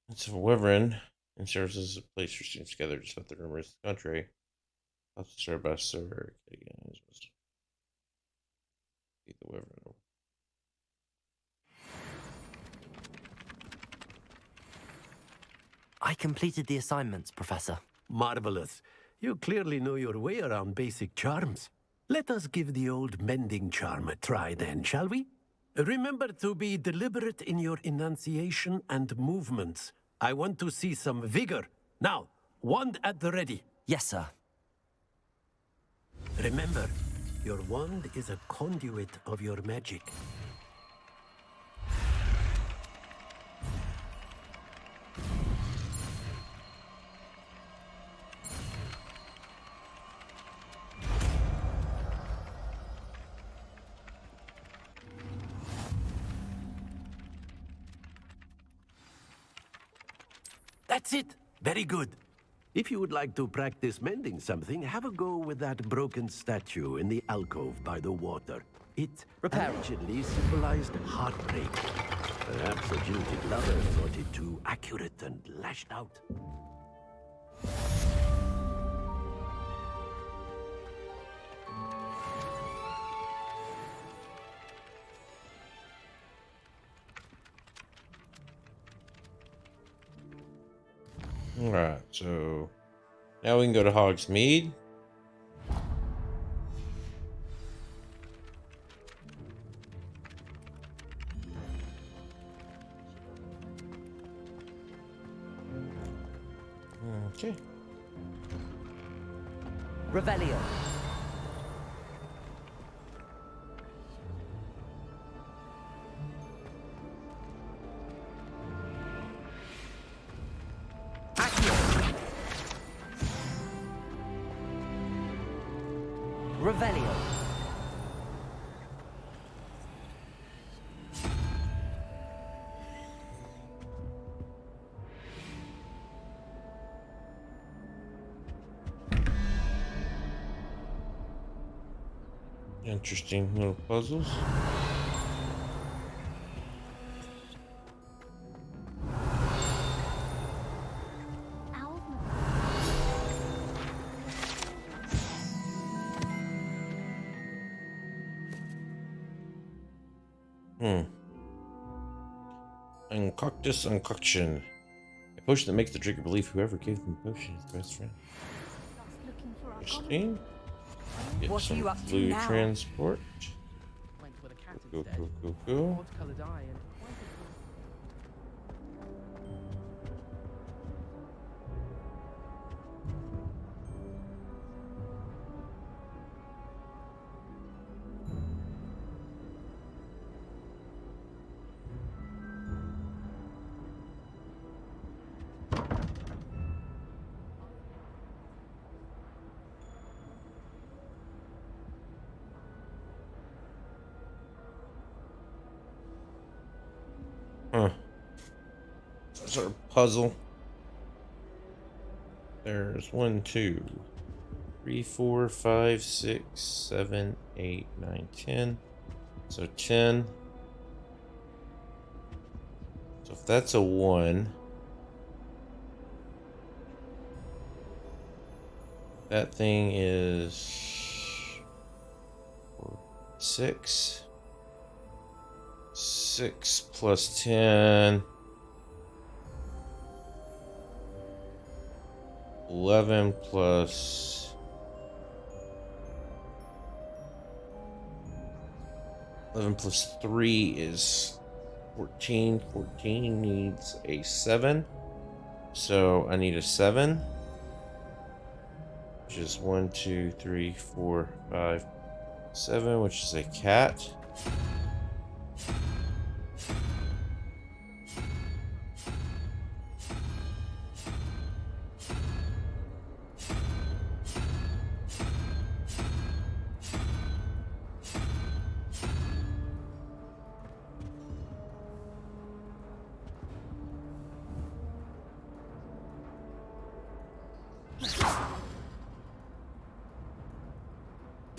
It's a wyvern and serves as a place for students together to spread the rumors of the country. Helps to serve us, sir. Beat the wyvern. I completed the assignments, Professor. Marvelous. You clearly know your way around basic charms. Let us give the old mending charm a try then, shall we? Remember to be deliberate in your enunciation and movements. I want to see some vigor. Now, wand at the ready. Yes, sir. Remember, your wand is a conduit of your magic. That's it. Very good. If you would like to practice mending something, have a go with that broken statue in the alcove by the water. It allegedly symbolized heartbreak. Perhaps a jilted lover thought it too accurate and lashed out. Alright, so now we can go to Hogsmeade. Okay. Revelio. Revelio. Interesting little puzzles. Concoctus Concoction. A potion that makes the drinker believe whoever gave them the potion is the best friend. Interesting. Get What are some you up to blue now? transport. Go. Odd-coloured eye and Huh. Some sort of puzzle. There's 1, 2, 3, 4, 5, 6, 7, 8, 9, 10. So 10. So if that's a 1, that thing is 6. 6 plus 10. 11 plus 11 plus 3 is 14. 14 needs a 7. So I need a 7. Which is 1, 2, 3, 4, 5, 7, which is a cat.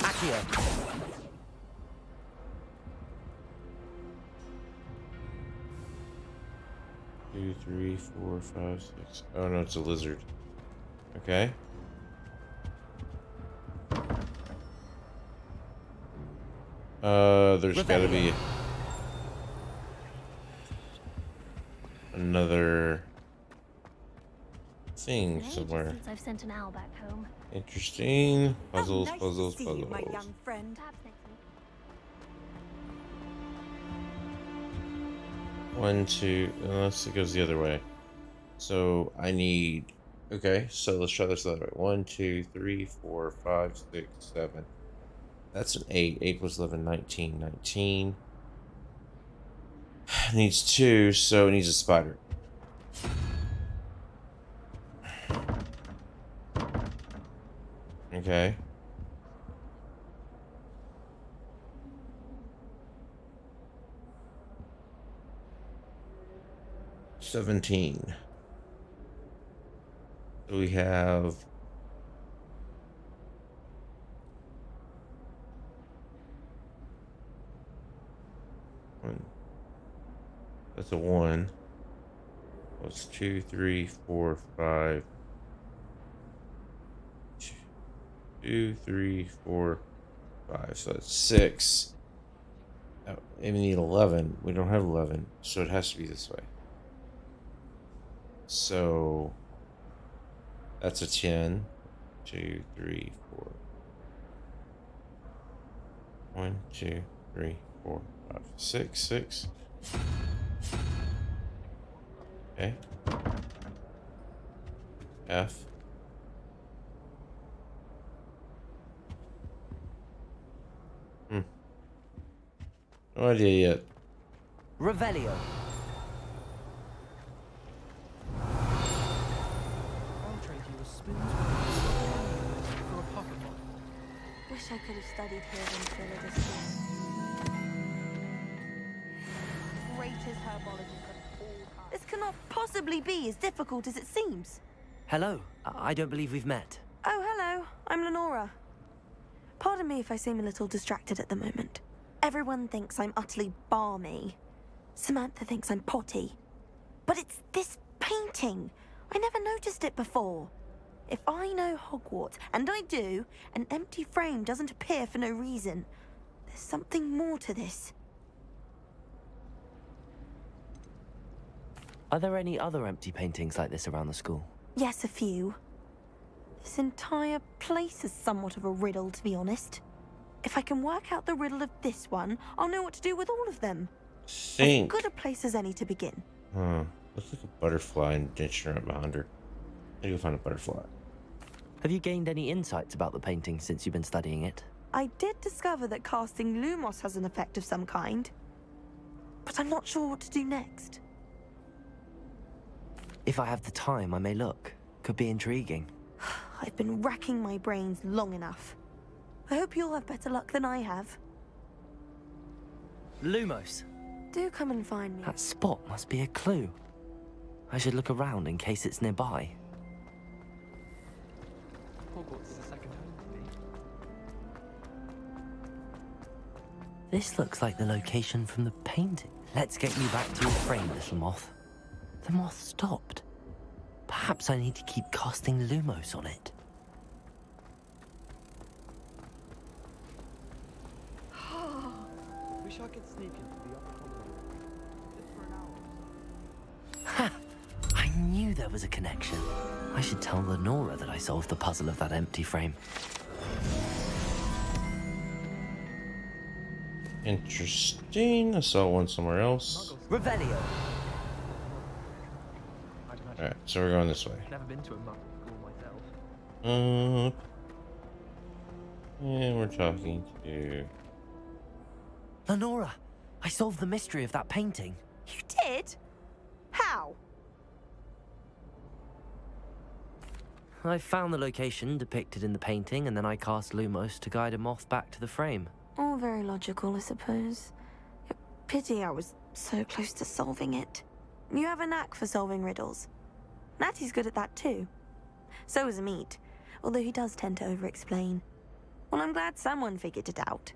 Accio. 2, 3, 4, 5, 6. Oh no, it's a lizard. Okay. There's gotta be another thing somewhere. Since I've sent an owl back home. Interesting. Puzzles, Nice puzzles, to see you, my puzzles. young friend. Perhaps next week. 1, 2, unless it goes the other way. So I need. Okay, so let's try this the other way. 1, 2, 3, 4, 5, 6, 7. That's an 8. 8 plus 11, 19. 19. Needs 2, so it needs a spider. Okay. $17. So we have one. That's a 1. That's 2, 3, 4, 5. 2, 3, 4, 5. So that's 6. Oh, we need 11. We don't have 11, so it has to be this way. So that's a 10. 2, 3, 4. 1, 2, 3, 4, 5, 6. 6. Okay. F. No idea yet. Revelio. I'll trade you a spoon for a pocket one. Wish I could have studied here in Philadelphia. Great as herbology could all come. This cannot possibly be as difficult as it seems. Hello. I don't believe we've met. Oh, hello. I'm Lenora. Pardon me if I seem a little distracted at the moment. Everyone thinks I'm utterly balmy. Samantha thinks I'm potty. But it's this painting. I never noticed it before. If I know Hogwarts, and I do, an empty frame doesn't appear for no reason. There's something more to this. Are there any other empty paintings like this around the school? Yes, a few. This entire place is somewhat of a riddle, to be honest. If I can work out the riddle of this one, I'll know what to do with all of them. Think. As good a place as any to begin. Looks like a butterfly and ditching right behind her. I need to go find a butterfly. Have you gained any insights about the painting since you've been studying it? I did discover that casting Lumos has an effect of some kind. But I'm not sure what to do next. If I have the time, I may look. Could be intriguing. I've been racking my brains long enough. I hope you'll have better luck than I have. Lumos. Do come and find me. That spot must be a clue. I should look around in case it's nearby. Hogwarts is a second home to me. This looks like the location from the painting. Let's get you back to your frame, little moth. The moth stopped. Perhaps I need to keep casting Lumos on it. Wish I could sneak into the upper common room. Just for an hour. Ha! I knew there there was a connection. I should tell Lenora that I solved the puzzle of that empty frame. Interesting. I saw one somewhere else. Revelio. Alright, so we're going this way. Never been to a muggle school myself. And we're talking to Lenora, I solved the mystery of that painting. You did? How? I found the location depicted in the painting, and then I cast Lumos to guide a moth back to the frame. All very logical, I suppose. Pity I was so close to solving it. You have a knack for solving riddles. Natty's good at that too. So is Amit, although he does tend to over-explain. Well, I'm glad someone figured it out.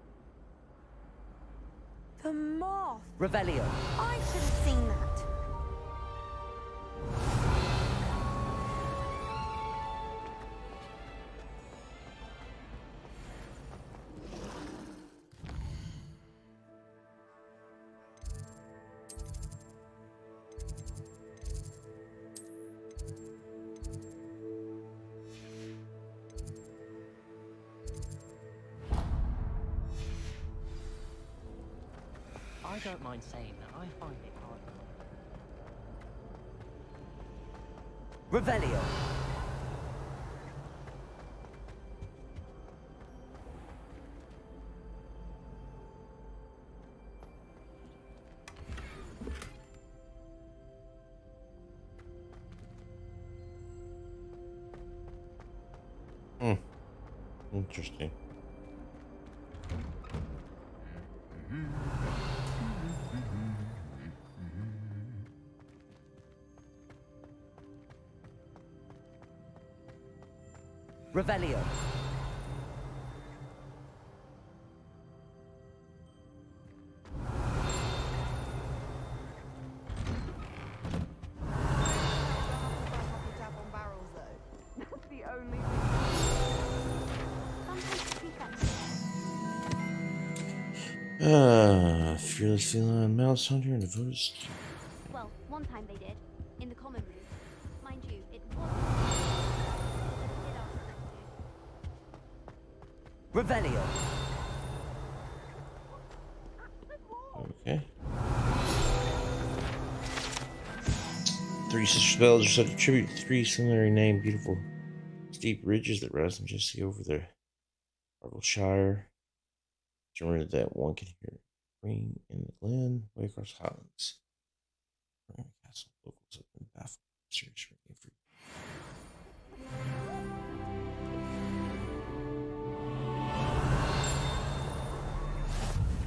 The moth! Revelio. I should have seen that. I don't mind saying that I find it hard. Revelio. Interesting. Revelio. Fearless feline mouse hunter and devoted. Well, one time they did. In the common room. Mind you, it was... Revelio. Okay. 3 sister spells are set to tribute to 3 similarly named beautiful steep ridges that rise majestically over the Argyllshire. Remember that one can hear ring in the glen way across Highlands. Castle locals have been baffled. Serious ringing for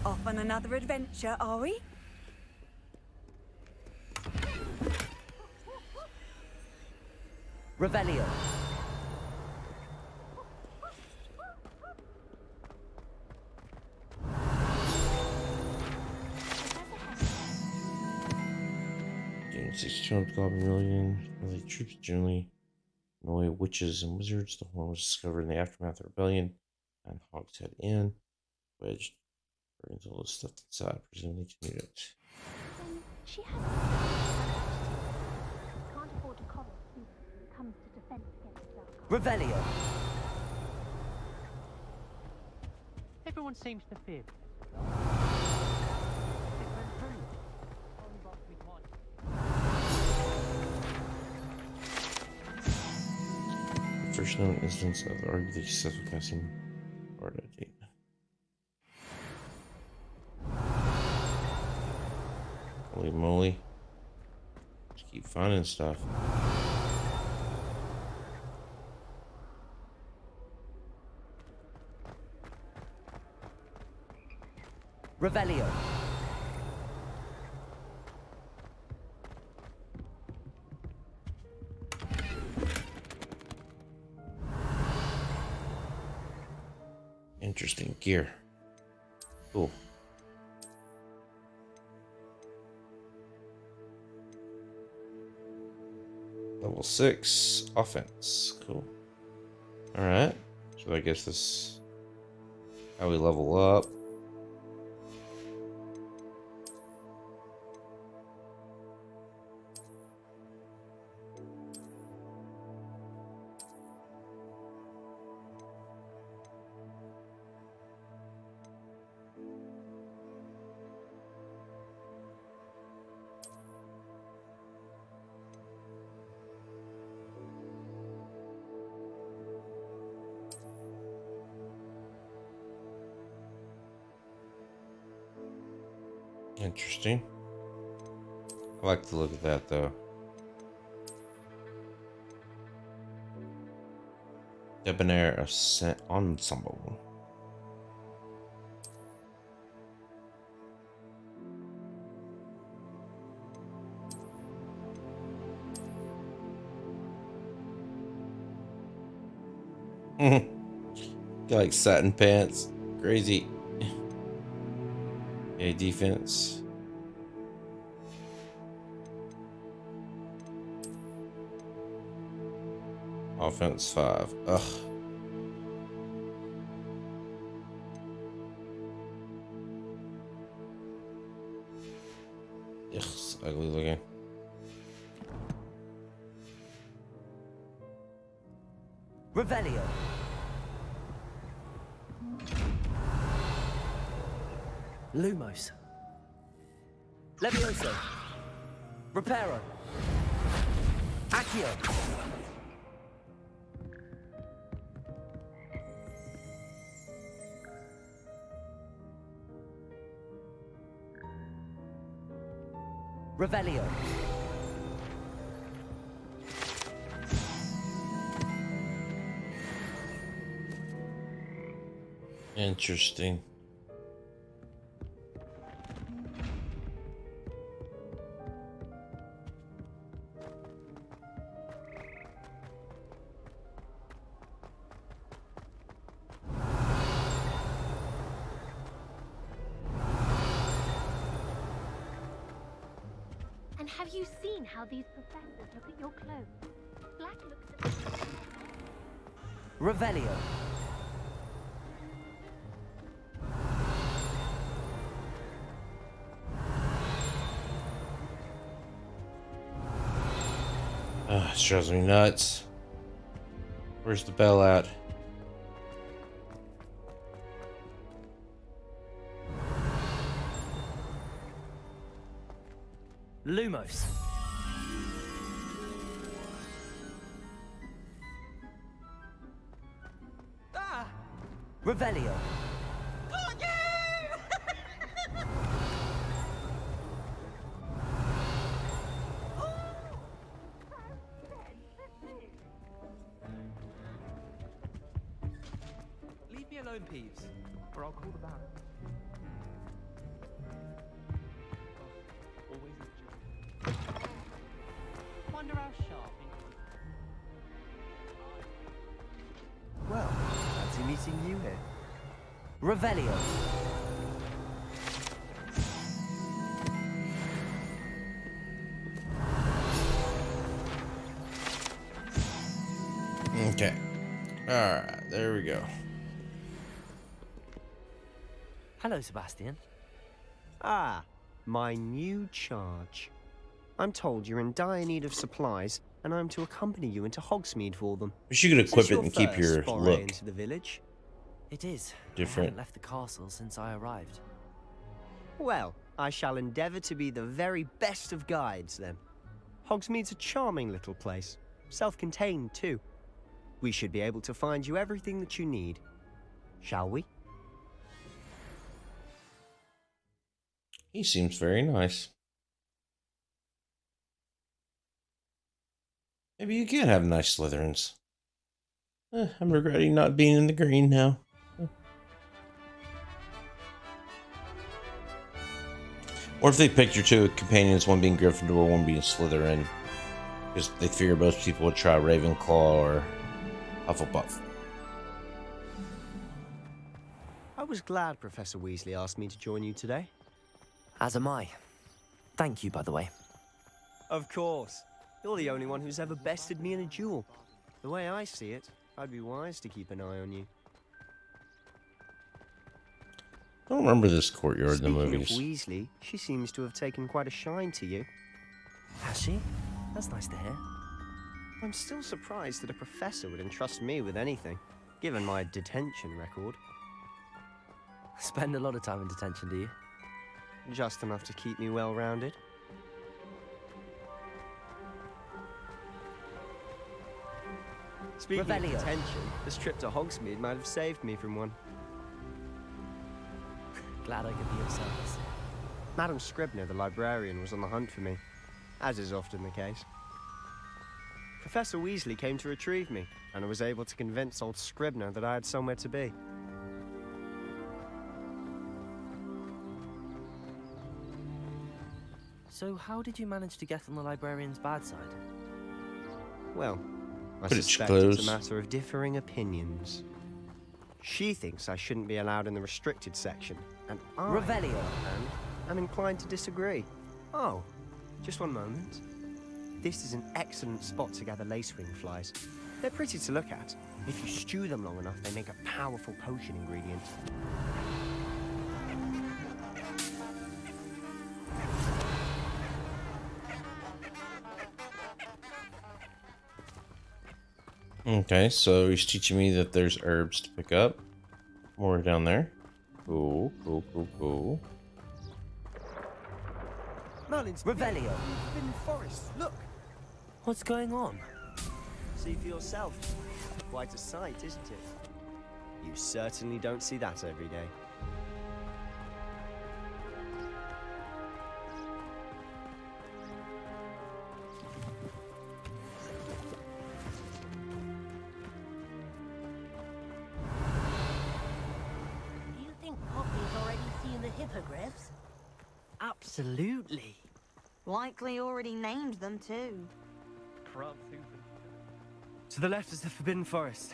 Off on another adventure, are we? Revelio. Gain 6 Goblin Million. The troops generally annoy witches and wizards. The horn was discovered in the aftermath of the rebellion and Hogshead Inn. Wedged brings all the stuff inside, presumably to mute it. She has... Can't afford to coddle when it comes to defense against dark. Revelio. Everyone seems to fear me. The first known instance of the arguably successful casting Bardo date. Holy moly. Just keep finding stuff. Revelio. Interesting gear. Cool. Level 6 offense. Cool. Alright. So I guess this is how we level up. Interesting. I like the look of that though. Debonair Ascent Ensemble. Got like satin pants. Crazy. Okay, defense. Offense 5. Ugh. It's ugly looking. Revelio. Lumos. Levioso. Reparo. Accio. Revelio. Interesting. And have you seen how these professors look at your clothes? Black looks at Revelio. It drives me nuts. Where's the bell at? Lumos. Ah! Revelio. Leave me alone, Peeves, or I'll call the Baron. Always a joke. Wonder how sharp. Well, fancy meeting you here. Revelio. Okay. Alright, there we go. Hello, Sebastian. Ah, my new charge. I'm told you're in dire need of supplies, and I'm to accompany you into Hogsmeade for them. Wish you could Is equip this it and keep first your foray look into the village? It is. different. I haven't left the castle since I arrived. Well, I shall endeavour to be the very best of guides, then. Hogsmeade's a charming little place. Self-contained, too. We should be able to find you everything that you need. Shall we? He seems very nice. Maybe you can have nice Slytherins. I'm regretting not being in the green now. Or if they picked your two companions, one being Gryffindor, one being Slytherin, because they figure most people would try Ravenclaw or Hufflepuff. I was glad Professor Weasley asked me to join you today. As am I. Thank you, by the way. Of course. You're the only one who's ever bested me in a duel. The way I see it, I'd be wise to keep an eye on you. I don't remember this courtyard in the movies. Speaking of Weasley, she seems to have taken quite a shine to you. Has she? That's nice to hear. I'm still surprised that a professor would entrust me with anything, given my detention record. Spend a lot of time in detention, do you? Just enough to keep me well-rounded. Speaking of detention, this trip to Hogsmeade might have saved me from one. Glad I could be of service. Madam Scribner, the librarian, was on the hunt for me, as is often the case. Professor Weasley came to retrieve me, and I was able to convince old Scribner that I had somewhere to be. So how did you manage to get on the librarian's bad side? Well, I Put it suspect close. it's a matter of differing opinions. She thinks I shouldn't be allowed in the restricted section, and I, on the Revelio. other hand, am inclined to disagree. Oh, just one moment. This is an excellent spot to gather lacewing flies. They're pretty to look at. If you stew them long enough, they make a powerful potion ingredient. Okay, so he's teaching me that there's herbs to pick up. More down there. Cool, cool, cool, cool. Merlin's Revelio. Forbidden Forest, look! What's going on? See for yourself. Quite a sight, isn't it? You certainly don't see that every day. Do you think Poppy's already seen the hippogriffs? Absolutely. Likely already named them too. To the left is the Forbidden Forest.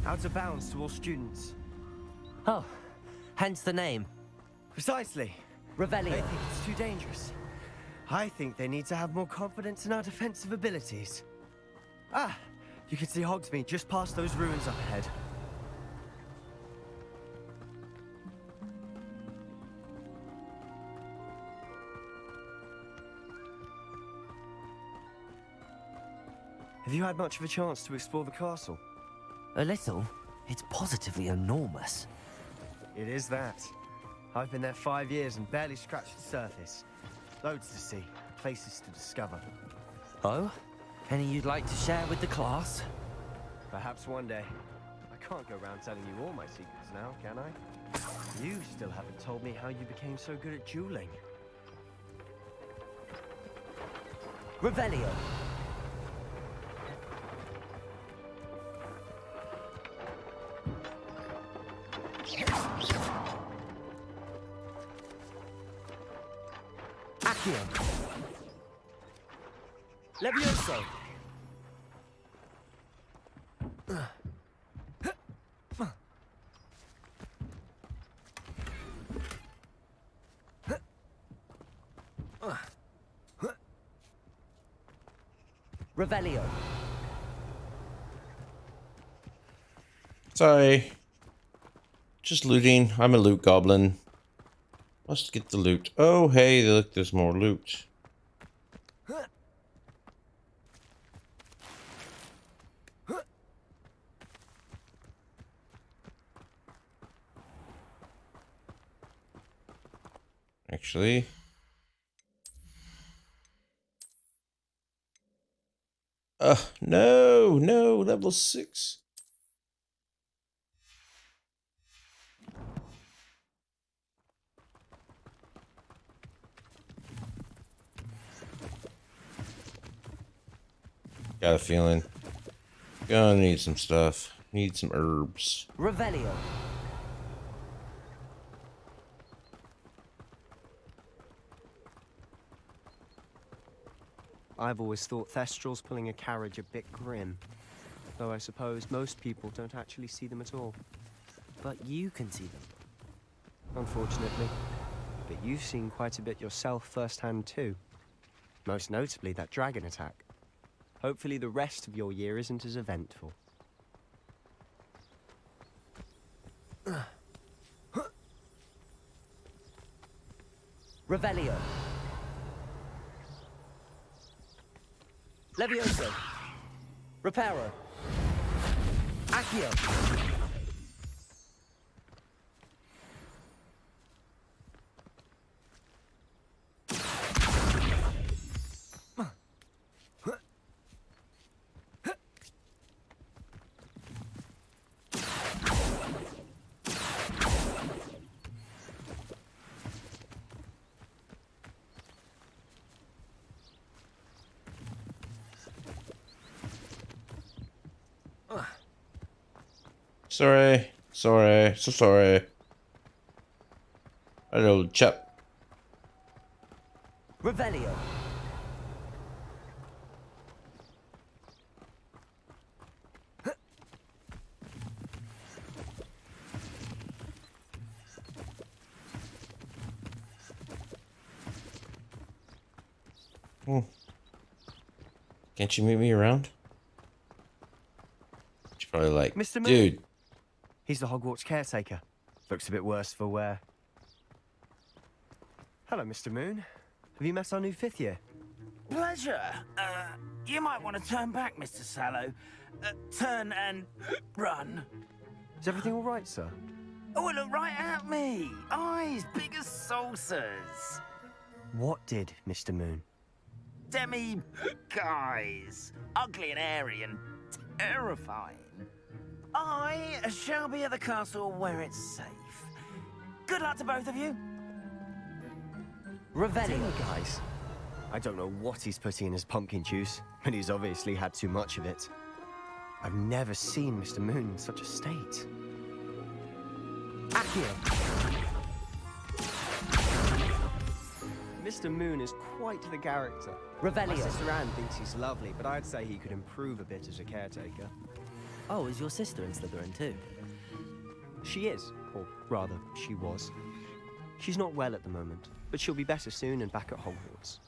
Out of bounds to all students. Oh, hence the name. Precisely. Revelio. They think it's too dangerous. I think they need to have more confidence in our defensive abilities. Ah, you can see Hogsmeade just past those ruins up ahead. Have you had much of a chance to explore the castle? A little. It's positively enormous. It is that. I've been there 5 years and barely scratched the surface. Loads to see, places to discover. Oh? Any you'd like to share with the class? Perhaps one day. I can't go around telling you all my secrets now, can I? You still haven't told me how you became so good at dueling. Revelio. Accio. Levioso. Revelio. Sorry. Just looting. I'm a loot goblin. Let's get the loot. Oh, hey, look, there's more loot. Actually. No, level 6. Got a feeling. Gonna need some stuff. Need some herbs. Revelio. I've always thought Thestrals pulling a carriage a bit grim. Though I suppose most people don't actually see them at all. But you can see them. Unfortunately. But you've seen quite a bit yourself firsthand too. Most notably that dragon attack. Hopefully the rest of your year isn't as eventful. Revelio. Levioso. Reparo. Accio. Sorry. Sorry. So sorry. Hello, chap. Revelio. Can't you meet me around? She's probably like, Mr. Moon. dude. He's the Hogwarts caretaker. Looks a bit worse for wear. Hello, Mr. Moon. Have you met our new 5th year? Pleasure. You might want to turn back, Mr. Sallow. Turn and run. Is everything all right, sir? Oh, look right at me. Eyes big as saucers. What did, Mr. Moon? Guys. Ugly and hairy and terrifying. I shall be at the castle where it's safe. Good luck to both of you. Revelio, guys. I don't know what he's putting in his pumpkin juice, but he's obviously had too much of it. I've never seen Mr. Moon in such a state. Accio. Mr. Moon is quite the character. Revelio. My sister Anne thinks he's lovely, but I'd say he could improve a bit as a caretaker. Oh, is your sister in Slytherin too? She is, or rather, she was. She's not well at the moment, but she'll be better soon and back at Hogwarts.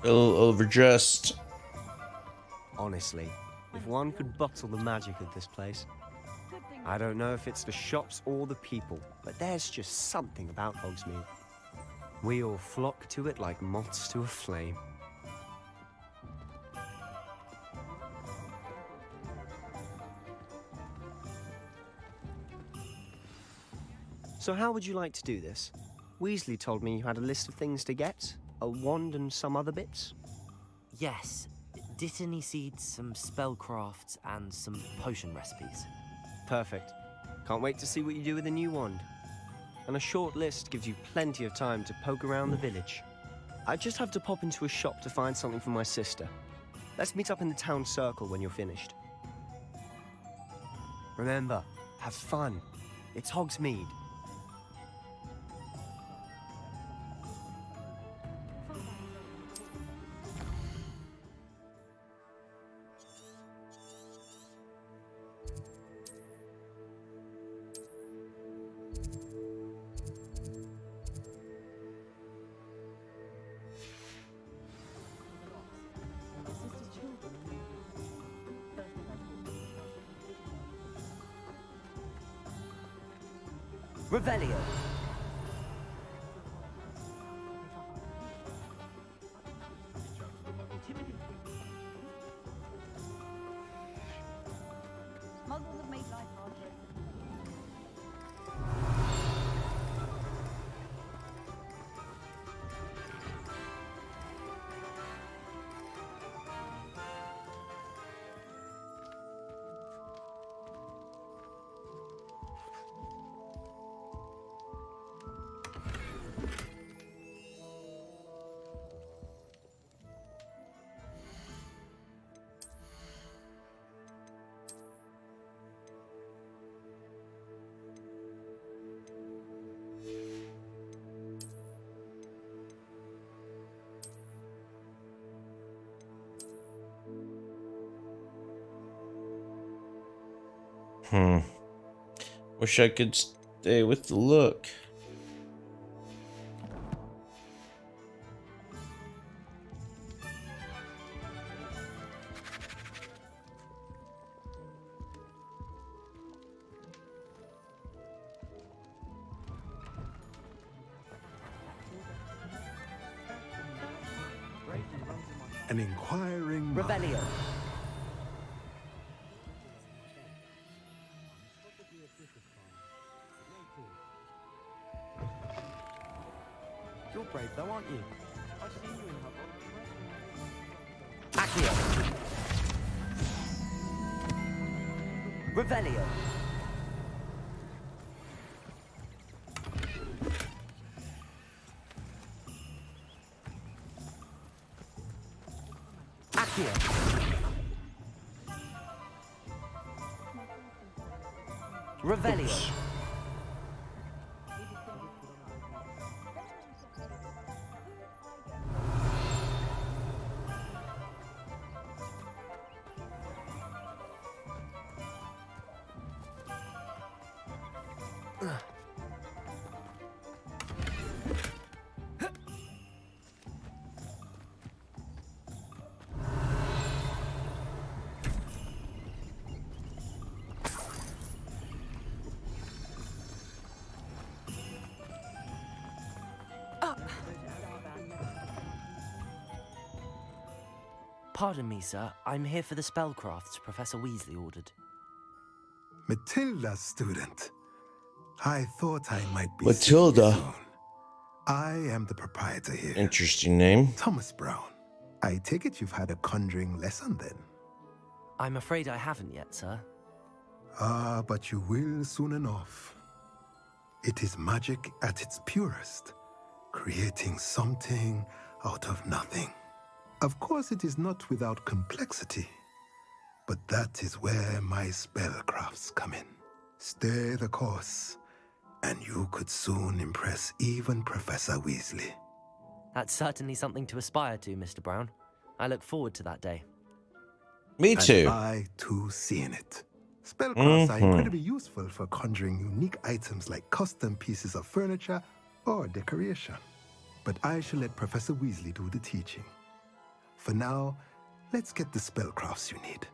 A little overdressed. Honestly, if one could bottle the magic of this place. I don't know if it's the shops or the people, but there's just something about Hogsmeade. We all flock to it like moths to a flame. So how would you like to do this? Weasley told me you had a list of things to get, a wand and some other bits. Yes. Dittany seeds, some spellcrafts, and some potion recipes. Perfect. Can't wait to see what you do with the new wand. And a short list gives you plenty of time to poke around the village. I just have to pop into a shop to find something for my sister. Let's meet up in the town circle when you're finished. Remember, have fun. It's Hogsmeade. Revelio. Muggles have made life harder. Wish I could stay with the look. An inquiring Revelio. You're brave though, aren't you? I've seen you in Accio. Revelio. Accio. Revelio. Oops. Pardon me, sir. I'm here for the spellcrafts Professor Weasley ordered. Matilda's student. I thought I might be Matilda. seeing you soon. I am the proprietor here. Interesting name. Thomas Brown. I take it you've had a conjuring lesson then? I'm afraid I haven't yet, sir. Ah, but you will soon enough. It is magic at its purest, creating something out of nothing. Of course, it is not without complexity, but that is where my spellcrafts come in. Stay the course, and you could soon impress even Professor Weasley. That's certainly something to aspire to, Mr. Brown. I look forward to that day. Me too. And I too seeing it. Spellcrafts are incredibly useful for conjuring unique items like custom pieces of furniture or decoration. But I shall let Professor Weasley do the teaching. For now, let's get the spellcrafts you need.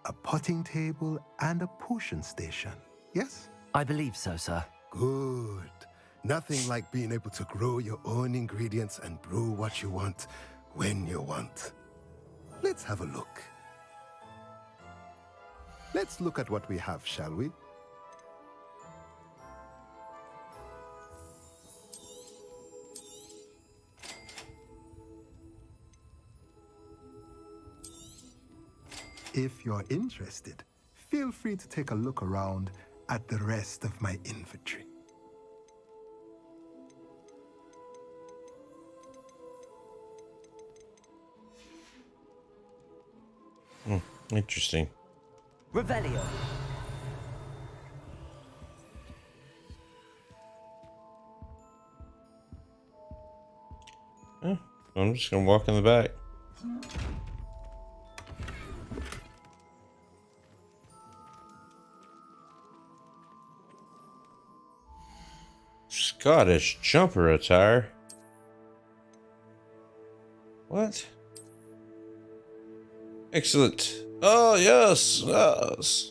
A potting table and a potion station, yes? I believe so, sir. Good. Nothing like being able to grow your own ingredients and brew what you want when you want. Let's have a look. Let's look at what we have, shall we? If you're interested, feel free to take a look around at the rest of my inventory. Interesting. Revelio. I'm just gonna walk in the back. Scottish jumper attire. What? Excellent. Oh, yes, yes.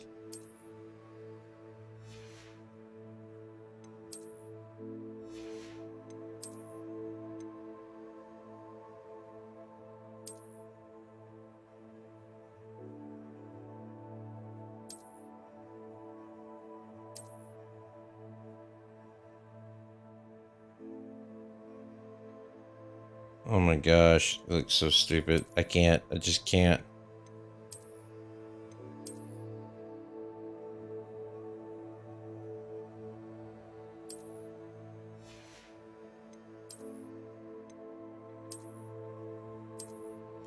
Oh my gosh, it looks so stupid. I can't. I just can't.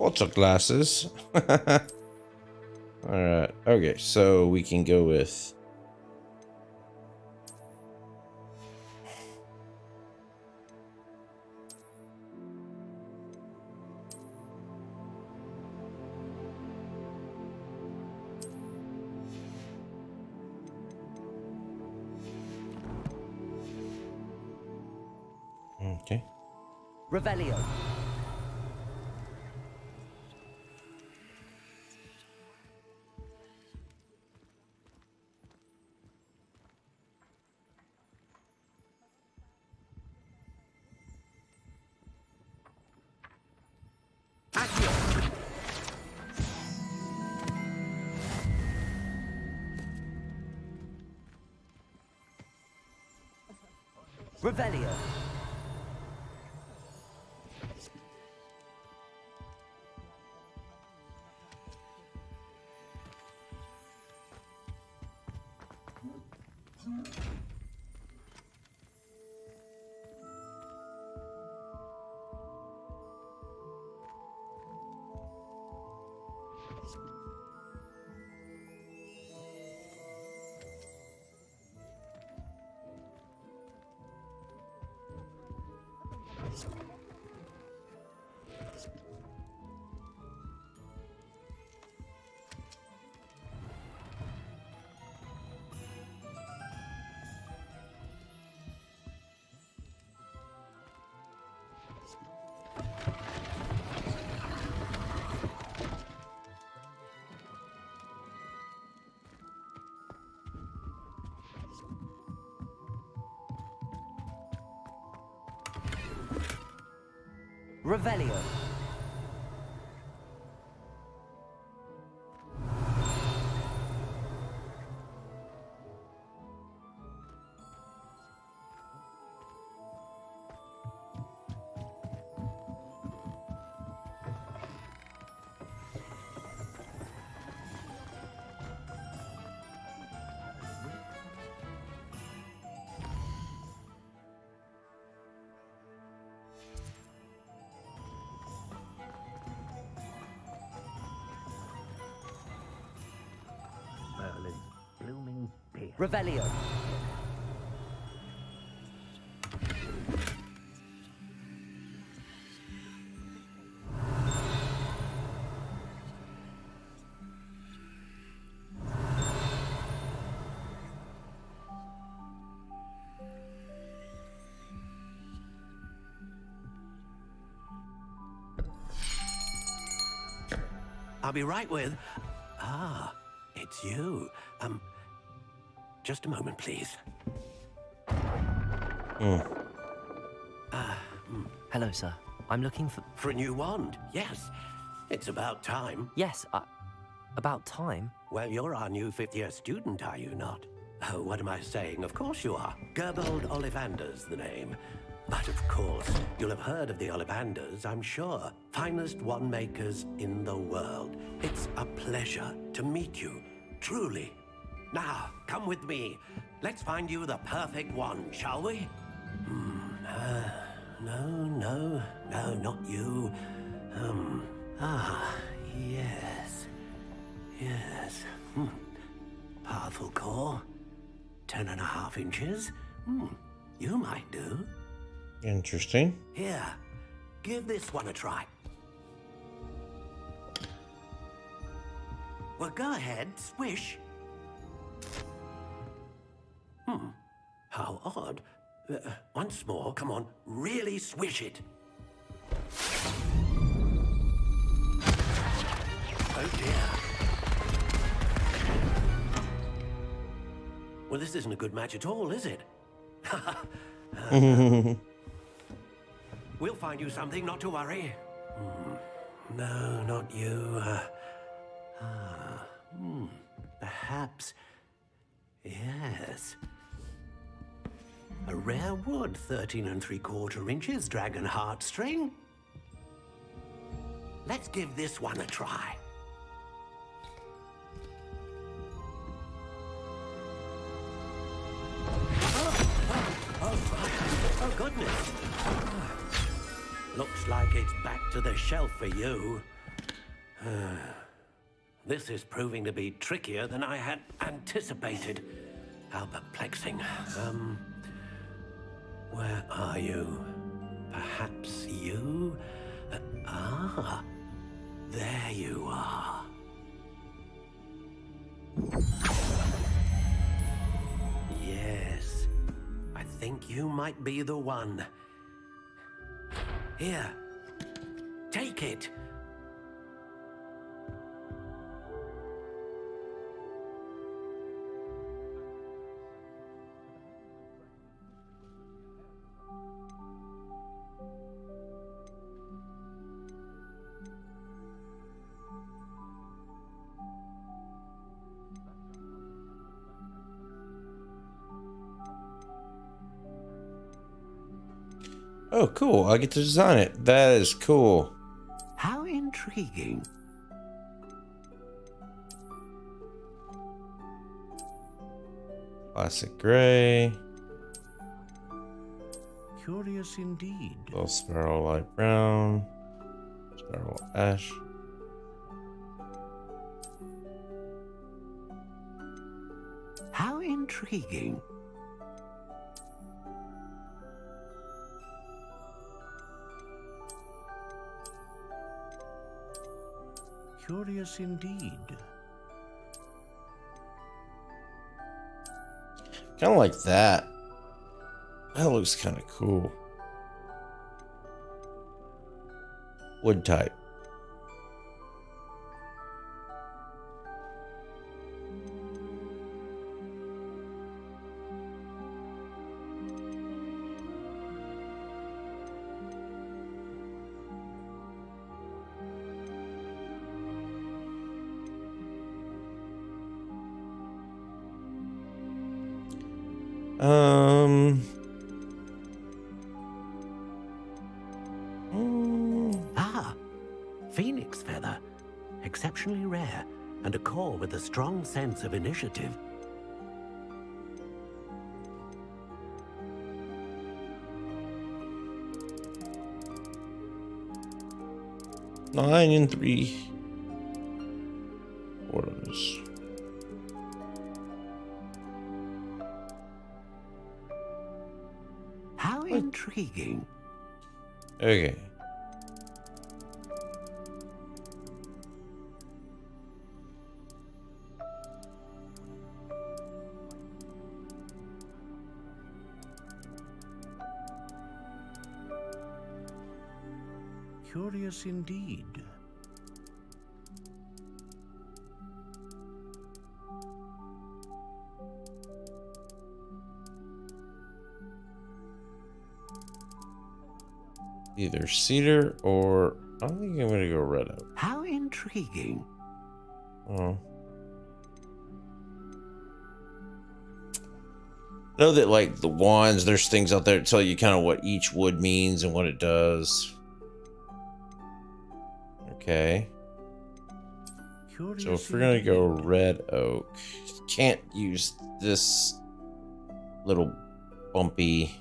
Lots of glasses. Alright, okay, so we can go with... Okay. Revelio. Revelio. Revelio. Merlin's blooming beer. Revelio. I'll be right with... Ah, it's you. Just a moment, please. Hello, sir. I'm looking for... For a new wand, yes. It's about time. Yes, about time? Well, you're our new fifth-year student, are you not? Oh, what am I saying? Of course you are. Gerbold Ollivander's the name. But of course, you'll have heard of the Ollivanders, I'm sure. Finest wand makers in the world. It's a pleasure to meet you, truly. Now, come with me. Let's find you the perfect wand, shall we? No, not you. Yes. Powerful core. 10.5 inches. You might do. Interesting. Here, give this one a try. Well, go ahead, swish. How odd. Once more, come on, really swish it. Oh dear. Well, this isn't a good match at all, is it? We'll find you something, not to worry. No, not you. Perhaps. Yes. A rare wood, 13 3/4 inches, dragon heartstring. Let's give this one a try. Oh, goodness. Looks like it's back to the shelf for you. This is proving to be trickier than I had anticipated. How perplexing. Where are you? Perhaps you? There you are. Yes, I think you might be the one. Here, take it. Oh, cool. I get to design it. That is cool. How intriguing. Classic gray. Curious indeed. Little sparrow light brown. Sparrow ash. intriguing. Curious indeed. Kind of like that. That looks kind of cool. Wood type. Ah, phoenix feather. Exceptionally rare, and a core with a strong sense of initiative. Nine and 3 quarters. How intriguing. Okay. Curious indeed. Either cedar or I don't think I'm gonna go red oak. How intriguing. Oh. I know that like the wands, there's things out there to tell you kind of what each wood means and what it does. Okay. So if we're gonna go red oak, can't use this little bumpy.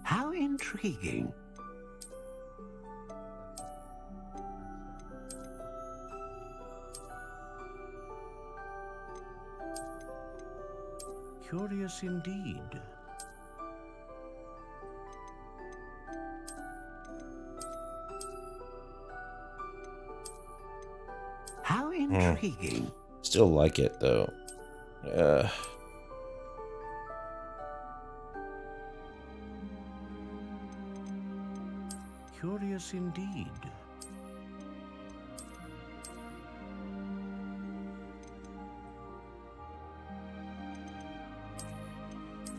How intriguing. Curious indeed. How intriguing. Still like it though. Curious indeed.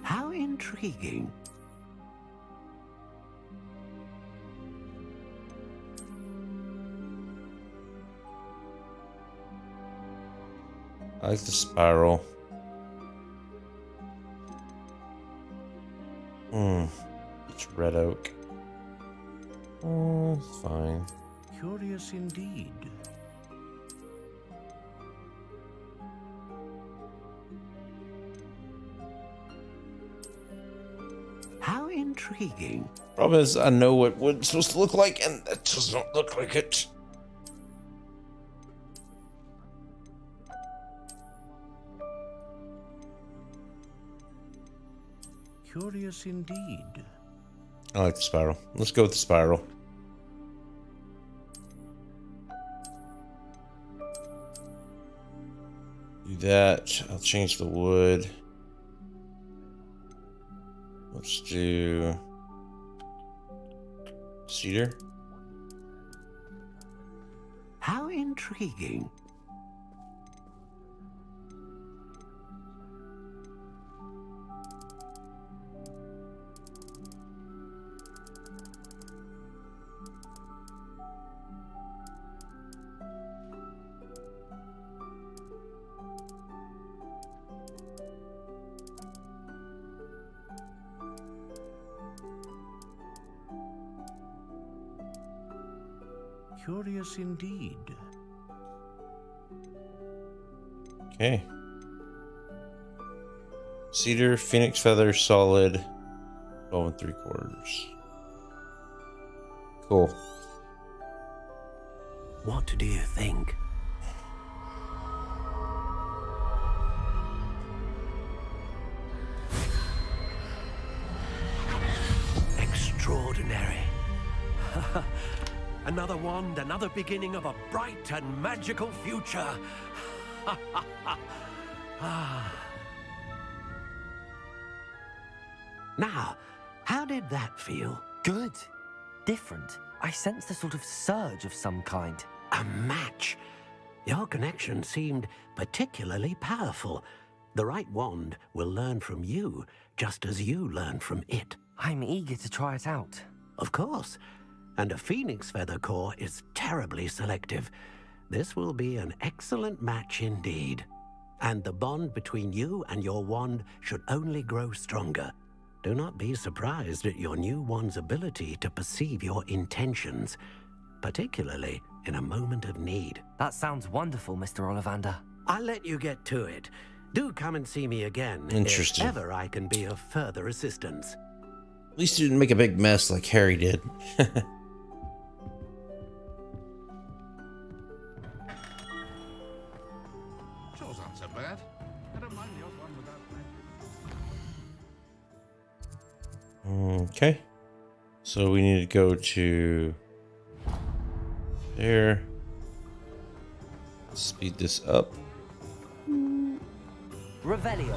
How intriguing. I like the spiral. It's red oak. It's fine. Curious indeed. How intriguing. Problem is, I know what wood's supposed to look like, and that does not look like it. Curious indeed. I like the spiral. Let's go with the spiral. Do that. I'll change the wood. Let's do cedar. How intriguing. Curious indeed. Okay. Cedar, phoenix feather, solid, 12 3/4. Cool. What do you think? Another wand, another beginning of a bright and magical future. Now, how did that feel? Good. Different. I sensed a sort of surge of some kind. A match. Your connection seemed particularly powerful. The right wand will learn from you, just as you learn from it. I'm eager to try it out. Of course. And a phoenix feather core is terribly selective. This will be an excellent match indeed. And the bond between you and your wand should only grow stronger. Do not be surprised at your new wand's ability to perceive your intentions, particularly in a moment of need. That sounds wonderful, Mr. Ollivander. I'll let you get to it. Do come and see me again Interesting. if ever I can be of further assistance. At least you didn't make a big mess like Harry did. Chores aren't so bad. I don't mind the odd one without me. Okay. So we need to go to there. Speed this up. Revelio.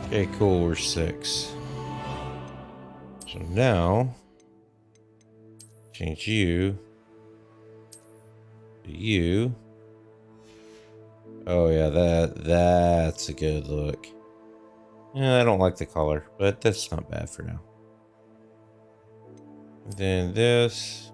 Okay, cool. We're 6. So now, change you to you. Oh yeah, that's a good look. Yeah, I don't like the color, but that's not bad for now. And then this.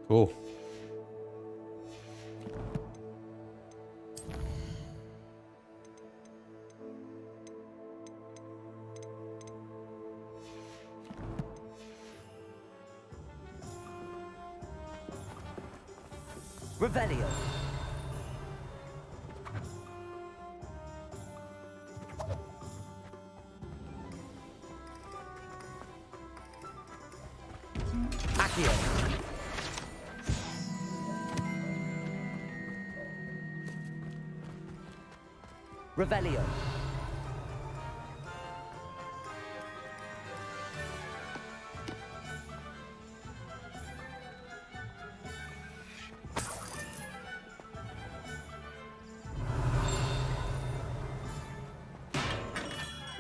Cool. Revelio. Accio. Revelio.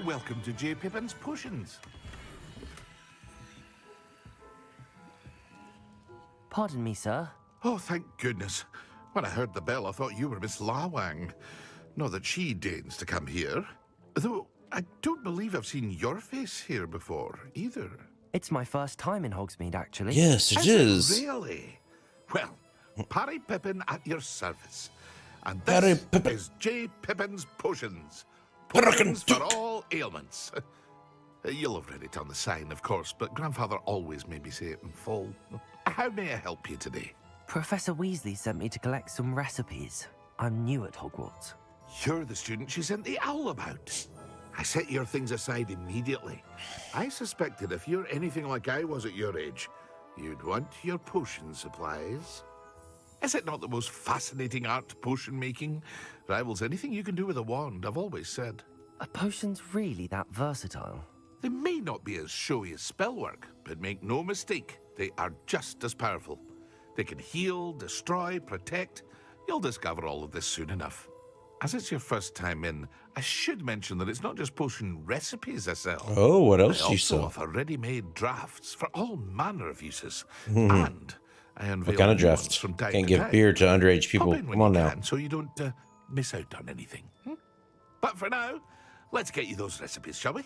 Welcome to J. Pippin's Potions. Pardon me, sir. Oh, thank goodness. When I heard the bell, I thought you were Miss Lawang. Not that she deigns to come here. Though, I don't believe I've seen your face here before, either. It's my first time in Hogsmeade, actually. Yes, it is. Really? Well, Parry Pippin at your service. And Parry this Pippin. is J. Pippin's Potions. Potions for all ailments. You'll have read it on the sign, of course, but Grandfather always made me say it in full. How may I help you today? Professor Weasley sent me to collect some recipes. I'm new at Hogwarts. You're the student she sent the owl about. I set your things aside immediately. I suspected if you're anything like I was at your age, you'd want your potion supplies. Is it not the most fascinating art, potion making? Rivals anything you can do with a wand, I've always said. Are potions really that versatile? They may not be as showy as spellwork, but make no mistake, they are just as powerful. They can heal, destroy, protect. You'll discover all of this soon enough. As it's your first time in, I should mention that it's not just potion recipes I sell. Oh, what else I do you also sell? offer ready-made drafts for all manner of uses. Hmm. And I unveil What kind of new ones drafts? from time Can't to give time. beer to underage people. Pop in when Come on you now. can, so you don't miss out on anything. But for now, let's get you those recipes, shall we?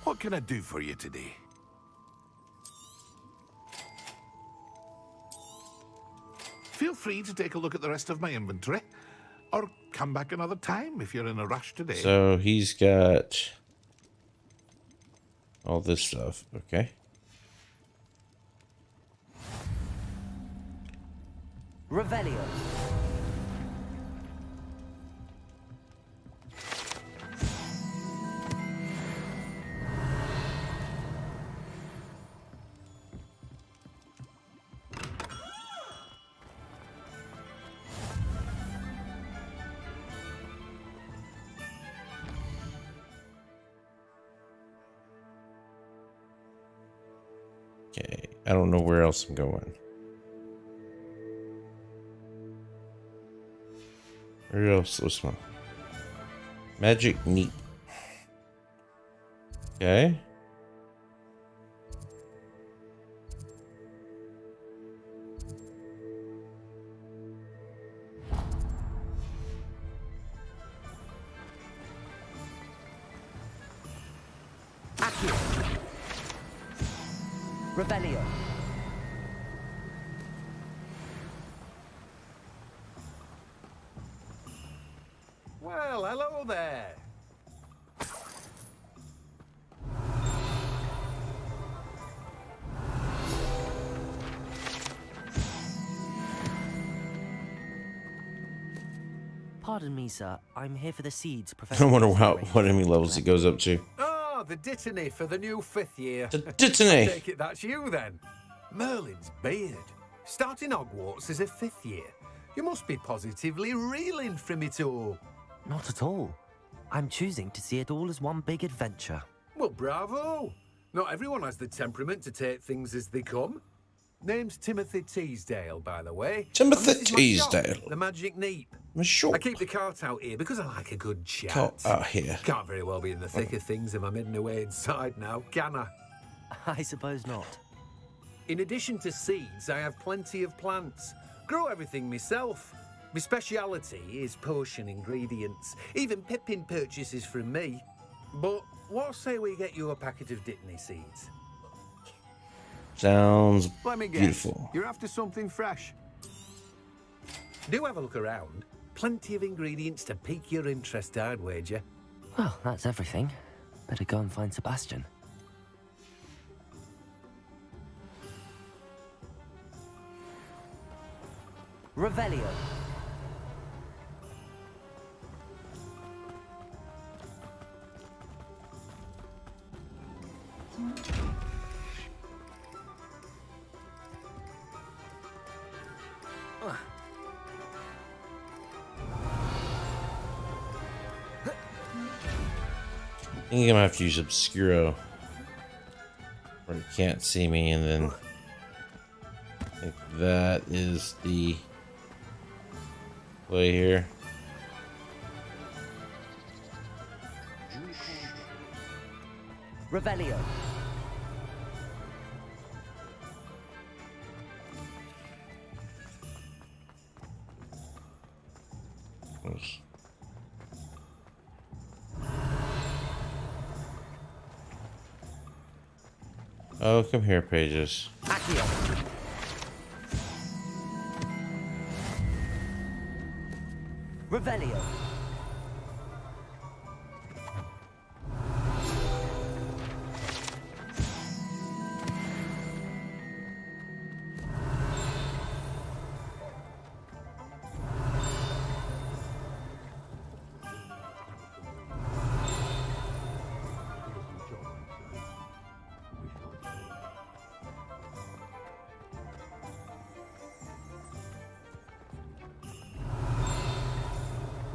What can I do for you today? Feel free to take a look at the rest of my inventory, or come back another time if you're in a rush today. So he's got all this stuff. Okay. Revelio. Okay, I don't know where else I'm going. Where else? What's my magic neat? Okay. Revelio. Well, hello there. Pardon me, sir. I'm here for the seeds, I Professor. wonder what enemy levels it goes up to. Oh, the Dittany for the new 5th year. The Dittany. I take it that's you then. Merlin's beard. Starting Hogwarts as a 5th year. You must be positively reeling from it all. Not at all. I'm choosing to see it all as one big adventure. Well, bravo. Not everyone has the temperament to take things as they come. Name's Timothy Teasdale, by the way. Timothy And this is my shop, Teasdale. the Magic Neep. My shop. I keep the cart out here because I like a good chat. Cart out here. Can't very well be in the thick of things if I'm hidden away inside now, can I? I suppose not. In addition to seeds, I have plenty of plants. Grow everything myself. My speciality is potion ingredients. Even Pippin purchases from me. But what say we get you a packet of Dittany seeds? Sounds Let me guess. beautiful. You're after something fresh. Do have a look around. Plenty of ingredients to pique your interest, I'd wager. Well, that's everything. Better go and find Sebastian. Revelio. I think I'm gonna have to use Obscuro where you can't see me, and then I think that is the play here. Revelio. Oh, come here, pages. Accio. Revelio.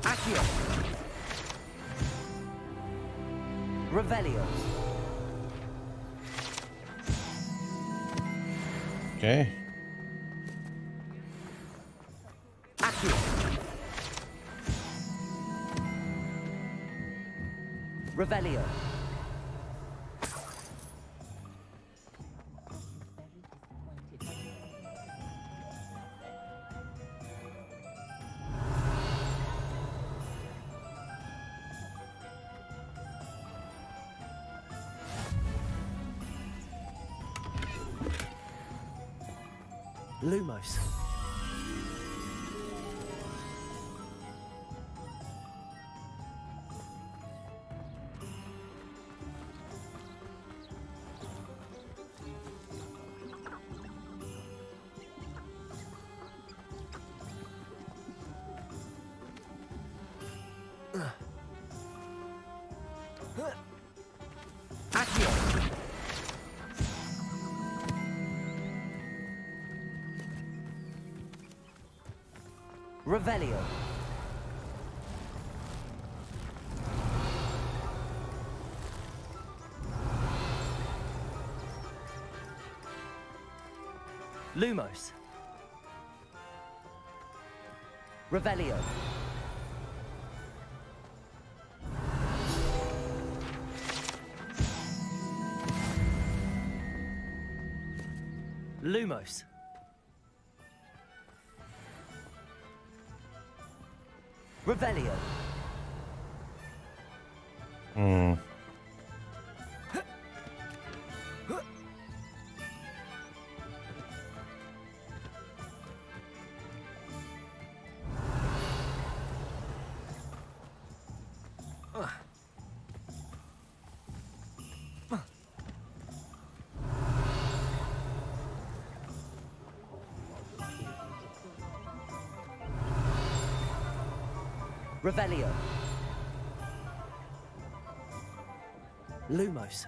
Accio. Revelio. Okay. Accio. Revelio. Lumos. Revelio. Lumos. Revelio. Lumos. Revelio. Revelio. Lumos.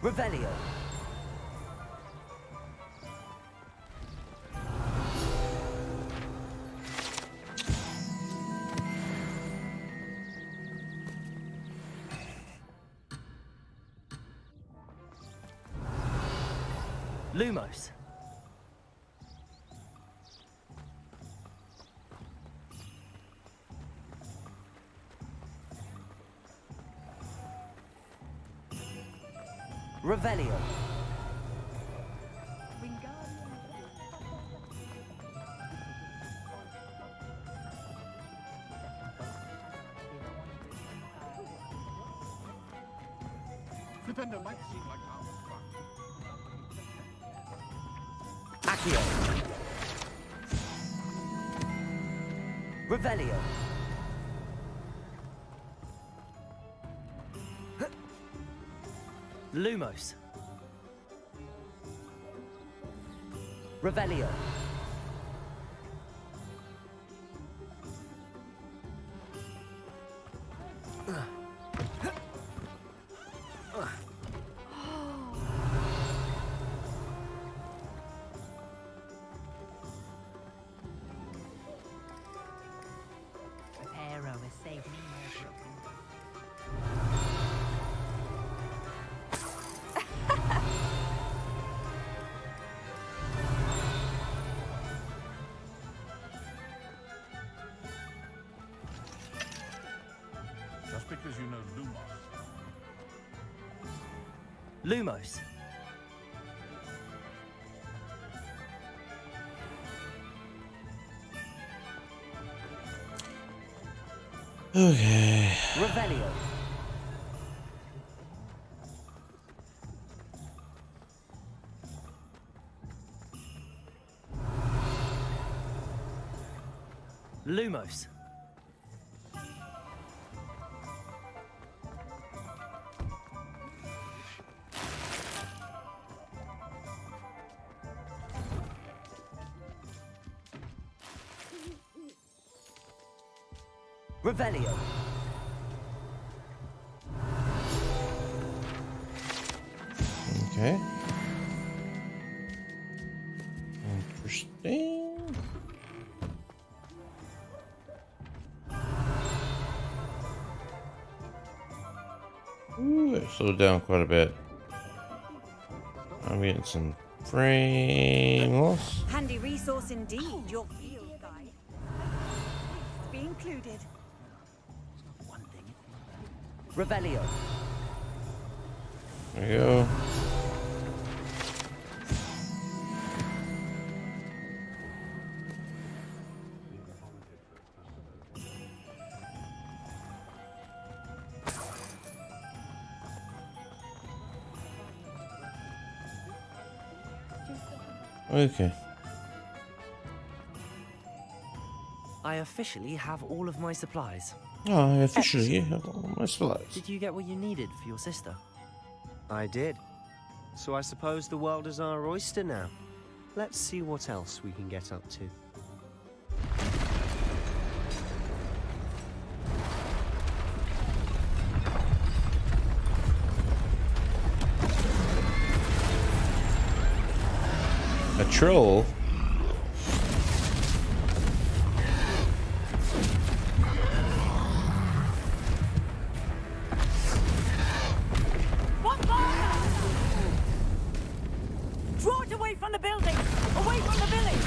Revelio. Lumos. Revelio. Flipendo might seem like half Accio. Revelio. Lumos. Revelio. Arrow has saved me more trouble. Just because you know Lumos. Lumos. Okay. Revelio. Lumos. Revelio. Okay. Interesting. Ooh, it slowed down quite a bit. I'm getting some frame loss. Handy resource indeed, your field guide. Be included. Revelio. There you go. Okay. I officially have all of my supplies. Oh, I officially have all my supplies. Did you get what you needed for your sister? I did. So I suppose the world is our oyster now. Let's see what else we can get up to. A troll? Draw it away from the building! Away from the village!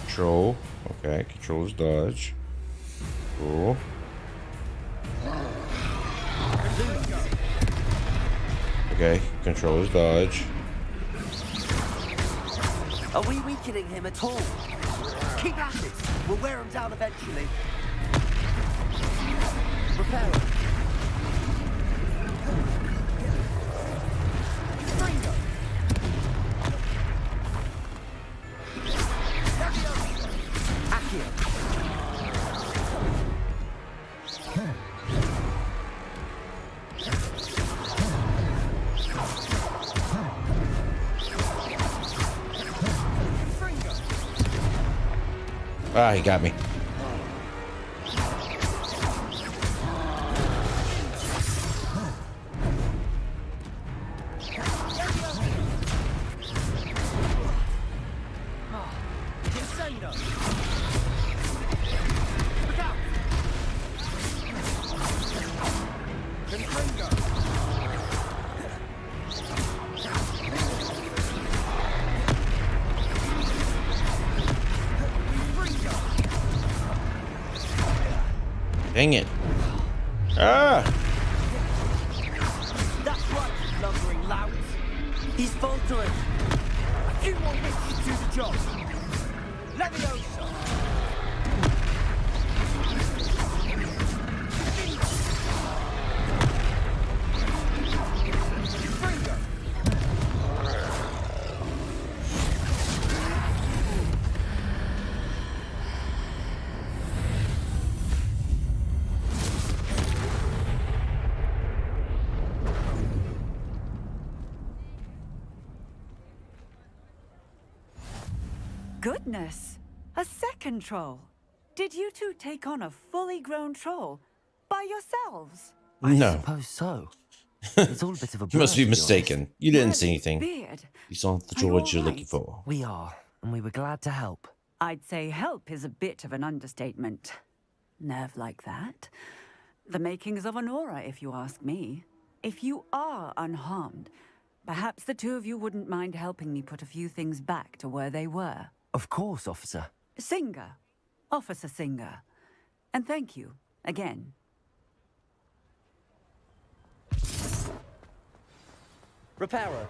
Control. Okay, controls dodge. Cool. Okay, controls dodge. Are we weakening him at all? Keep at it. We'll wear him down eventually. Repair him. Fringo. Accio. Ah, he got me. Dang it. Ah! That's right, you lumbering louts. He's faltering. A few more hits to do the job. Leviosa. Fringo. Goodness! A second troll. Did you two take on a fully grown troll by yourselves? I No. suppose so. It's all a bit of a You must blur, be to honest. mistaken. You didn't see anything. Beard. You saw the Are you droids you're all looking for. We are, and we were glad to help. I'd say help is a bit of an understatement. Nerve like that. The makings of an aura, if you ask me. If you are unharmed, perhaps the two of you wouldn't mind helping me put a few things back to where they were. Of course, officer. Singer. Officer Singer. And thank you, again. Reparo.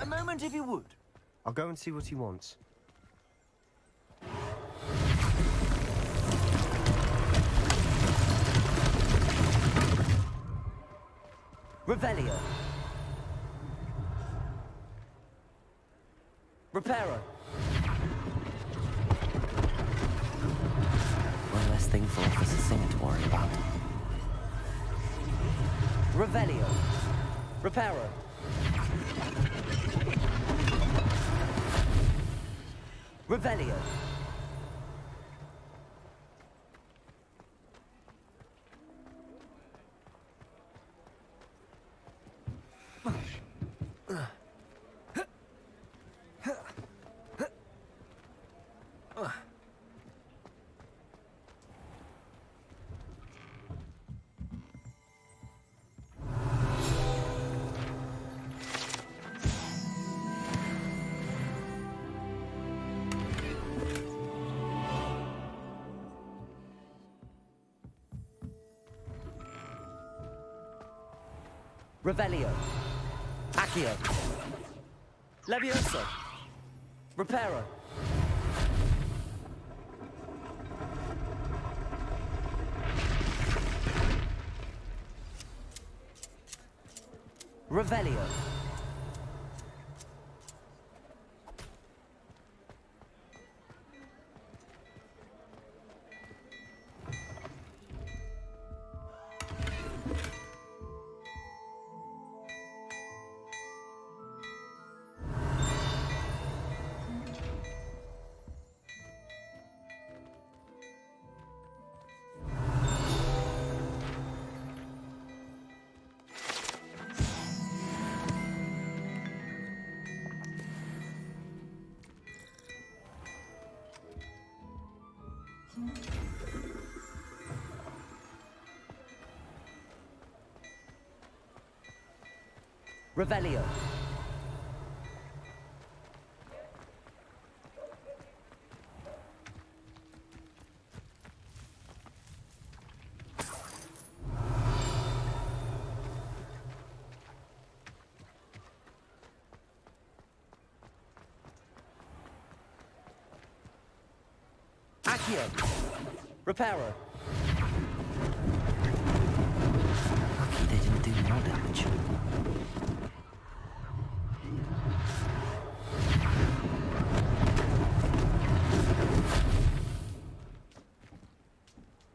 A moment if you would. I'll go and see what he wants. Revelio. Reparo. One less thing for Officer Singer to worry about. Revelio. Reparo. Revelio. Revelio. Accio. Levioso. Reparo. Revelio. Revelio. Accio. Reparo. Lucky they didn't do more damage.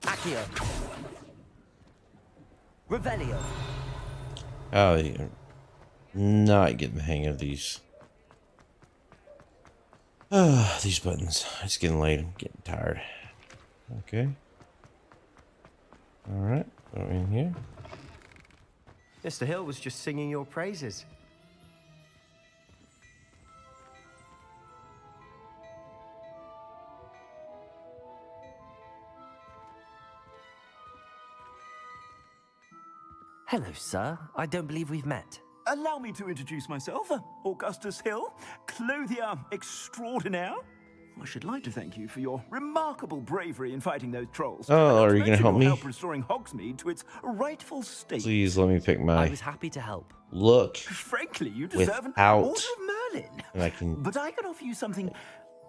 Accio. Revelio. Oh, you're not getting the hang of these. These buttons. It's getting late. I'm getting tired. Okay. All right. Go in here. Mr. Hill was just singing your praises. Hello, sir. I don't believe we've met. Allow me to introduce myself, Augustus Hill, clothier extraordinaire. I should like to thank you for your remarkable bravery in fighting those trolls. Oh, are you gonna help me? Help restoring Hogsmeade to its rightful state. Please let me pick my. I was happy to help. Look. Frankly, you deserve an Without. Order of Merlin. And I can. But I can offer you something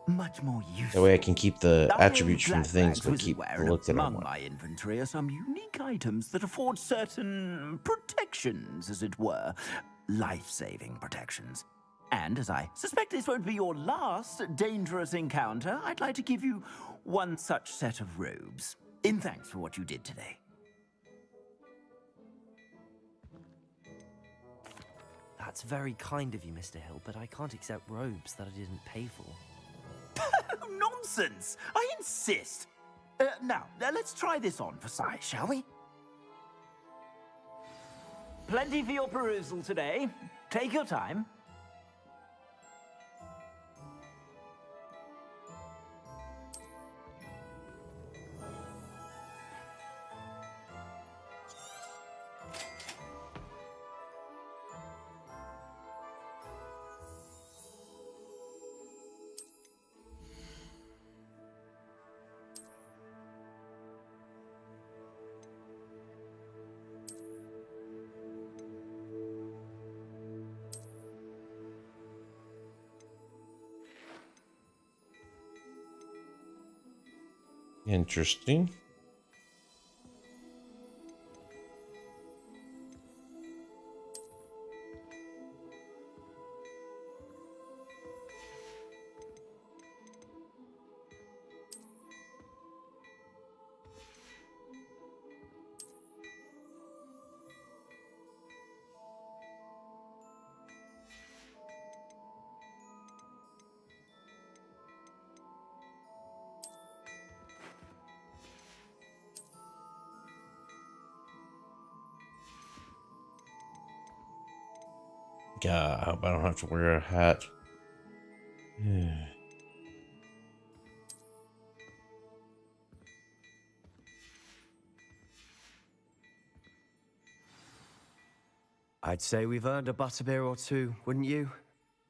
much more useful. That way I can keep the I attributes from am things, glad but keep Wizardware, the and look that I among want. my inventory are some unique items that afford certain protections, as it were. Life-saving protections. And as I suspect this won't be your last dangerous encounter, I'd like to give you one such set of robes, in thanks for what you did today. That's very kind of you, Mr. Hill, but I can't accept robes that I didn't pay for. Nonsense! I insist! Now, let's try this on for size, shall we? Plenty for your perusal today. Take your time. Interesting. God, I hope I don't have to wear a hat. I'd say we've earned a butterbeer or two, wouldn't you?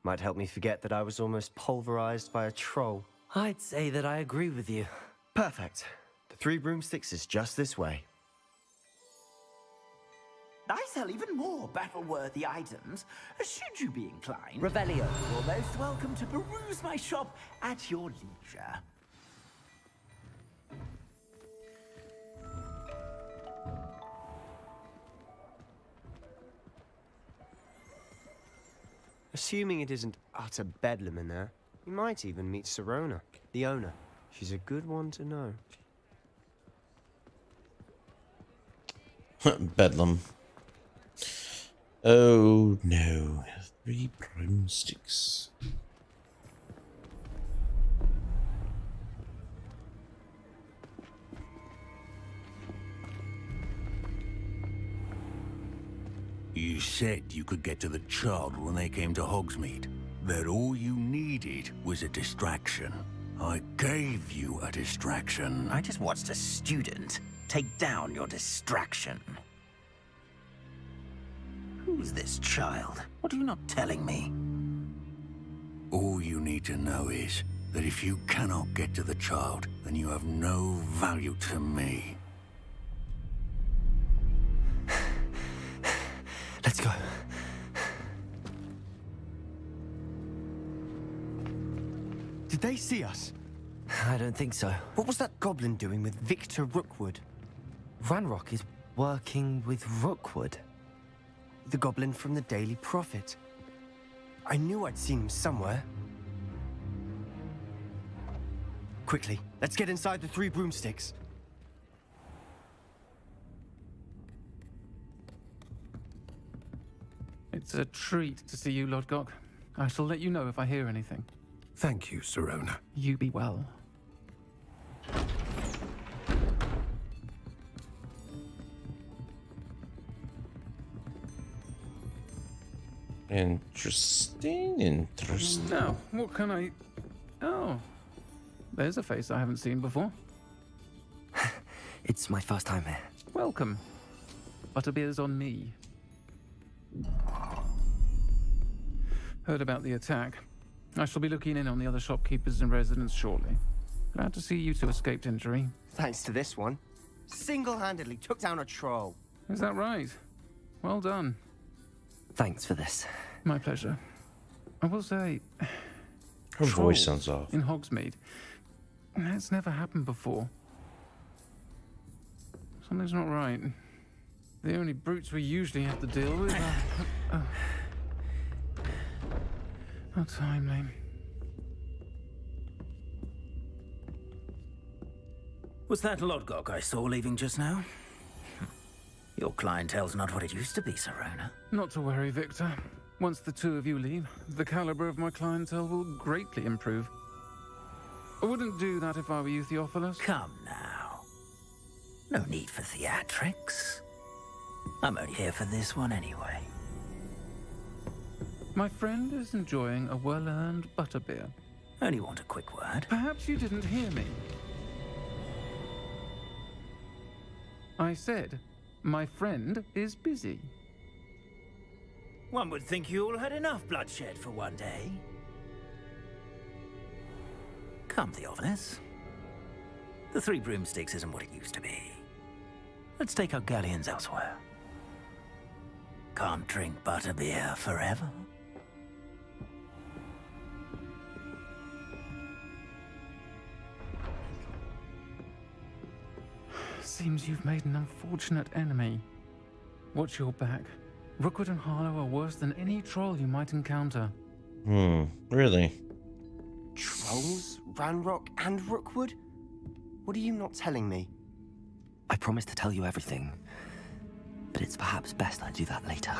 Might help me forget that I was almost pulverized by a troll. I'd say that I agree with you. Perfect. The 3 broomsticks is just this way. I sell even more battle-worthy items, should you be inclined. Revelio. You're most welcome to peruse my shop at your leisure. Assuming it isn't utter bedlam in there, you might even meet Sirona, the owner. She's a good one to know. Bedlam. Oh no, 3 broomsticks. You said you could get to the child when they came to Hogsmeade. That all you needed was a distraction. I gave you a distraction. I just watched a student take down your distraction. Who's this child? What are you not telling me? All you need to know is that if you cannot get to the child, then you have no value to me. Let's go. Did they see us? I don't think so. What was that goblin doing with Victor Rookwood? Ranrock is working with Rookwood. The goblin from the Daily Prophet. I knew I'd seen him somewhere. Quickly, let's get inside the 3 broomsticks. It's a treat to see you, Lodgok. I shall let you know if I hear anything. Thank you, Sirona. You be well. Interesting. Now, what can I... Oh, there's a face I haven't seen before. It's my first time here. Welcome. Butterbeer's on me. Heard about the attack. I shall be looking in on the other shopkeepers and residents shortly. Glad to see you two escaped injury. Thanks to this one. Single-handedly took down a troll. Is that right? Well done. Thanks for this. My pleasure. I will say... Her voice sounds off. In Hogsmeade. That's never happened before. Something's not right. The only brutes we usually have to deal with are... How timely. Was that Lodgok I saw leaving just now? Your clientele's not what it used to be, Sirona. Not to worry, Victor. Once the two of you leave, the caliber of my clientele will greatly improve. I wouldn't do that if I were you, Theophilus. Come now. No need for theatrics. I'm only here for this one anyway. My friend is enjoying a well-earned butterbeer. Only want a quick word. Perhaps you didn't hear me. I said, my friend is busy. One would think you all had enough bloodshed for one day. Come, Theophilus. The 3 broomsticks isn't what it used to be. Let's take our galleons elsewhere. Can't drink butterbeer forever. Seems you've made an unfortunate enemy. Watch your back. Rookwood and Harlow are worse than any troll you might encounter. Really? Trolls? Ranrock and Rookwood? What are you not telling me? I promise to tell you everything, but it's perhaps best I do that later.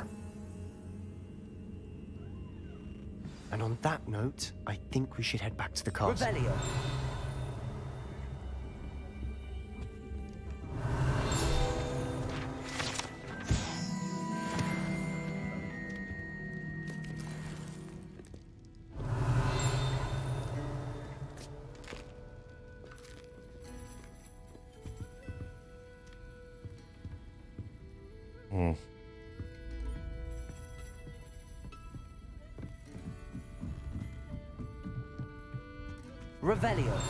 And on that note, I think we should head back to the castle. Revelio. Revelio.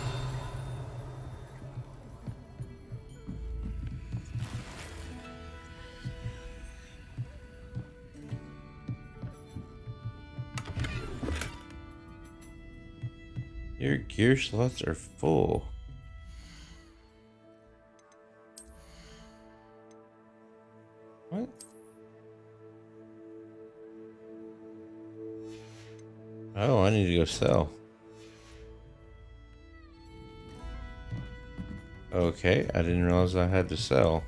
Your gear slots are full. What? Oh, I need to go sell. Okay, I didn't realize I had to sell.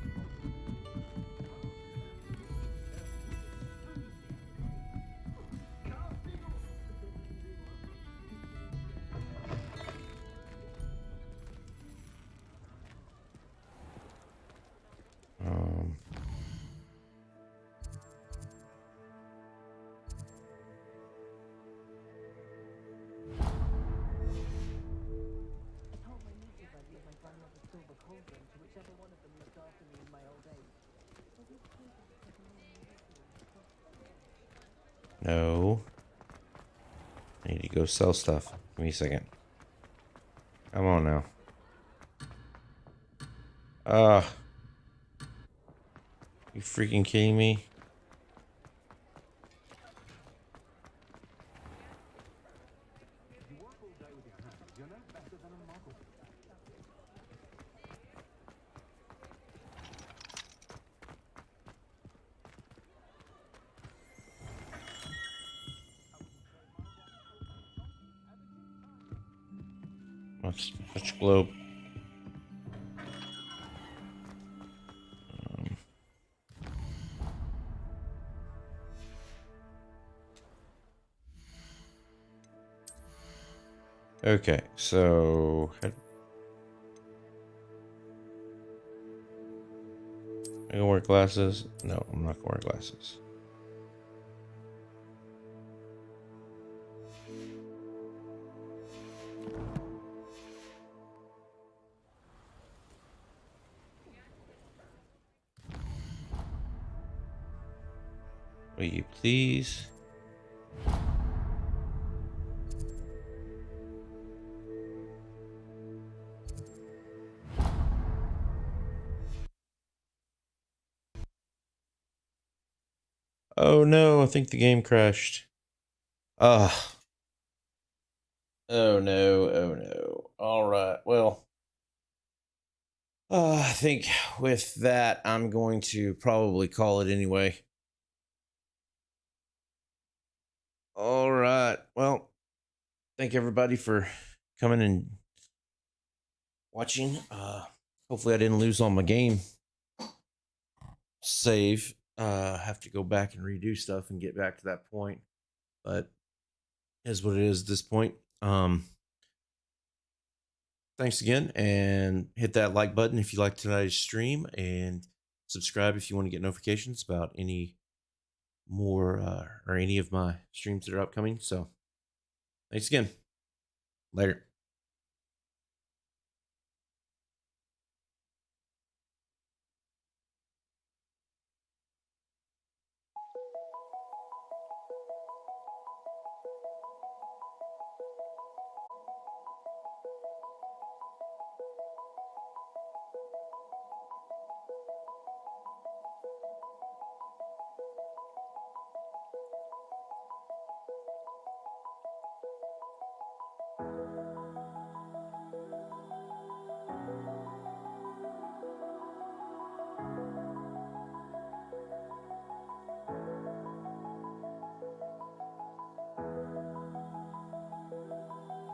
No. I need to go sell stuff. Give me a second. Come on now. You freaking kidding me? Much globe. Okay, so am I gonna wear glasses? No, I'm not gonna wear glasses. Will you please? Oh no, I think the game crashed. Ah. Oh no, oh no. Alright, well. I think with that, I'm going to probably call it anyway. Alright, well. Thank everybody for coming and watching. Hopefully I didn't lose all my game save. Have to go back and redo stuff and get back to that point. But is what it is at this point. Thanks again, and hit that like button if you like tonight's stream, and subscribe if you want to get notifications about any more or any of my streams that are upcoming. So thanks again. Later.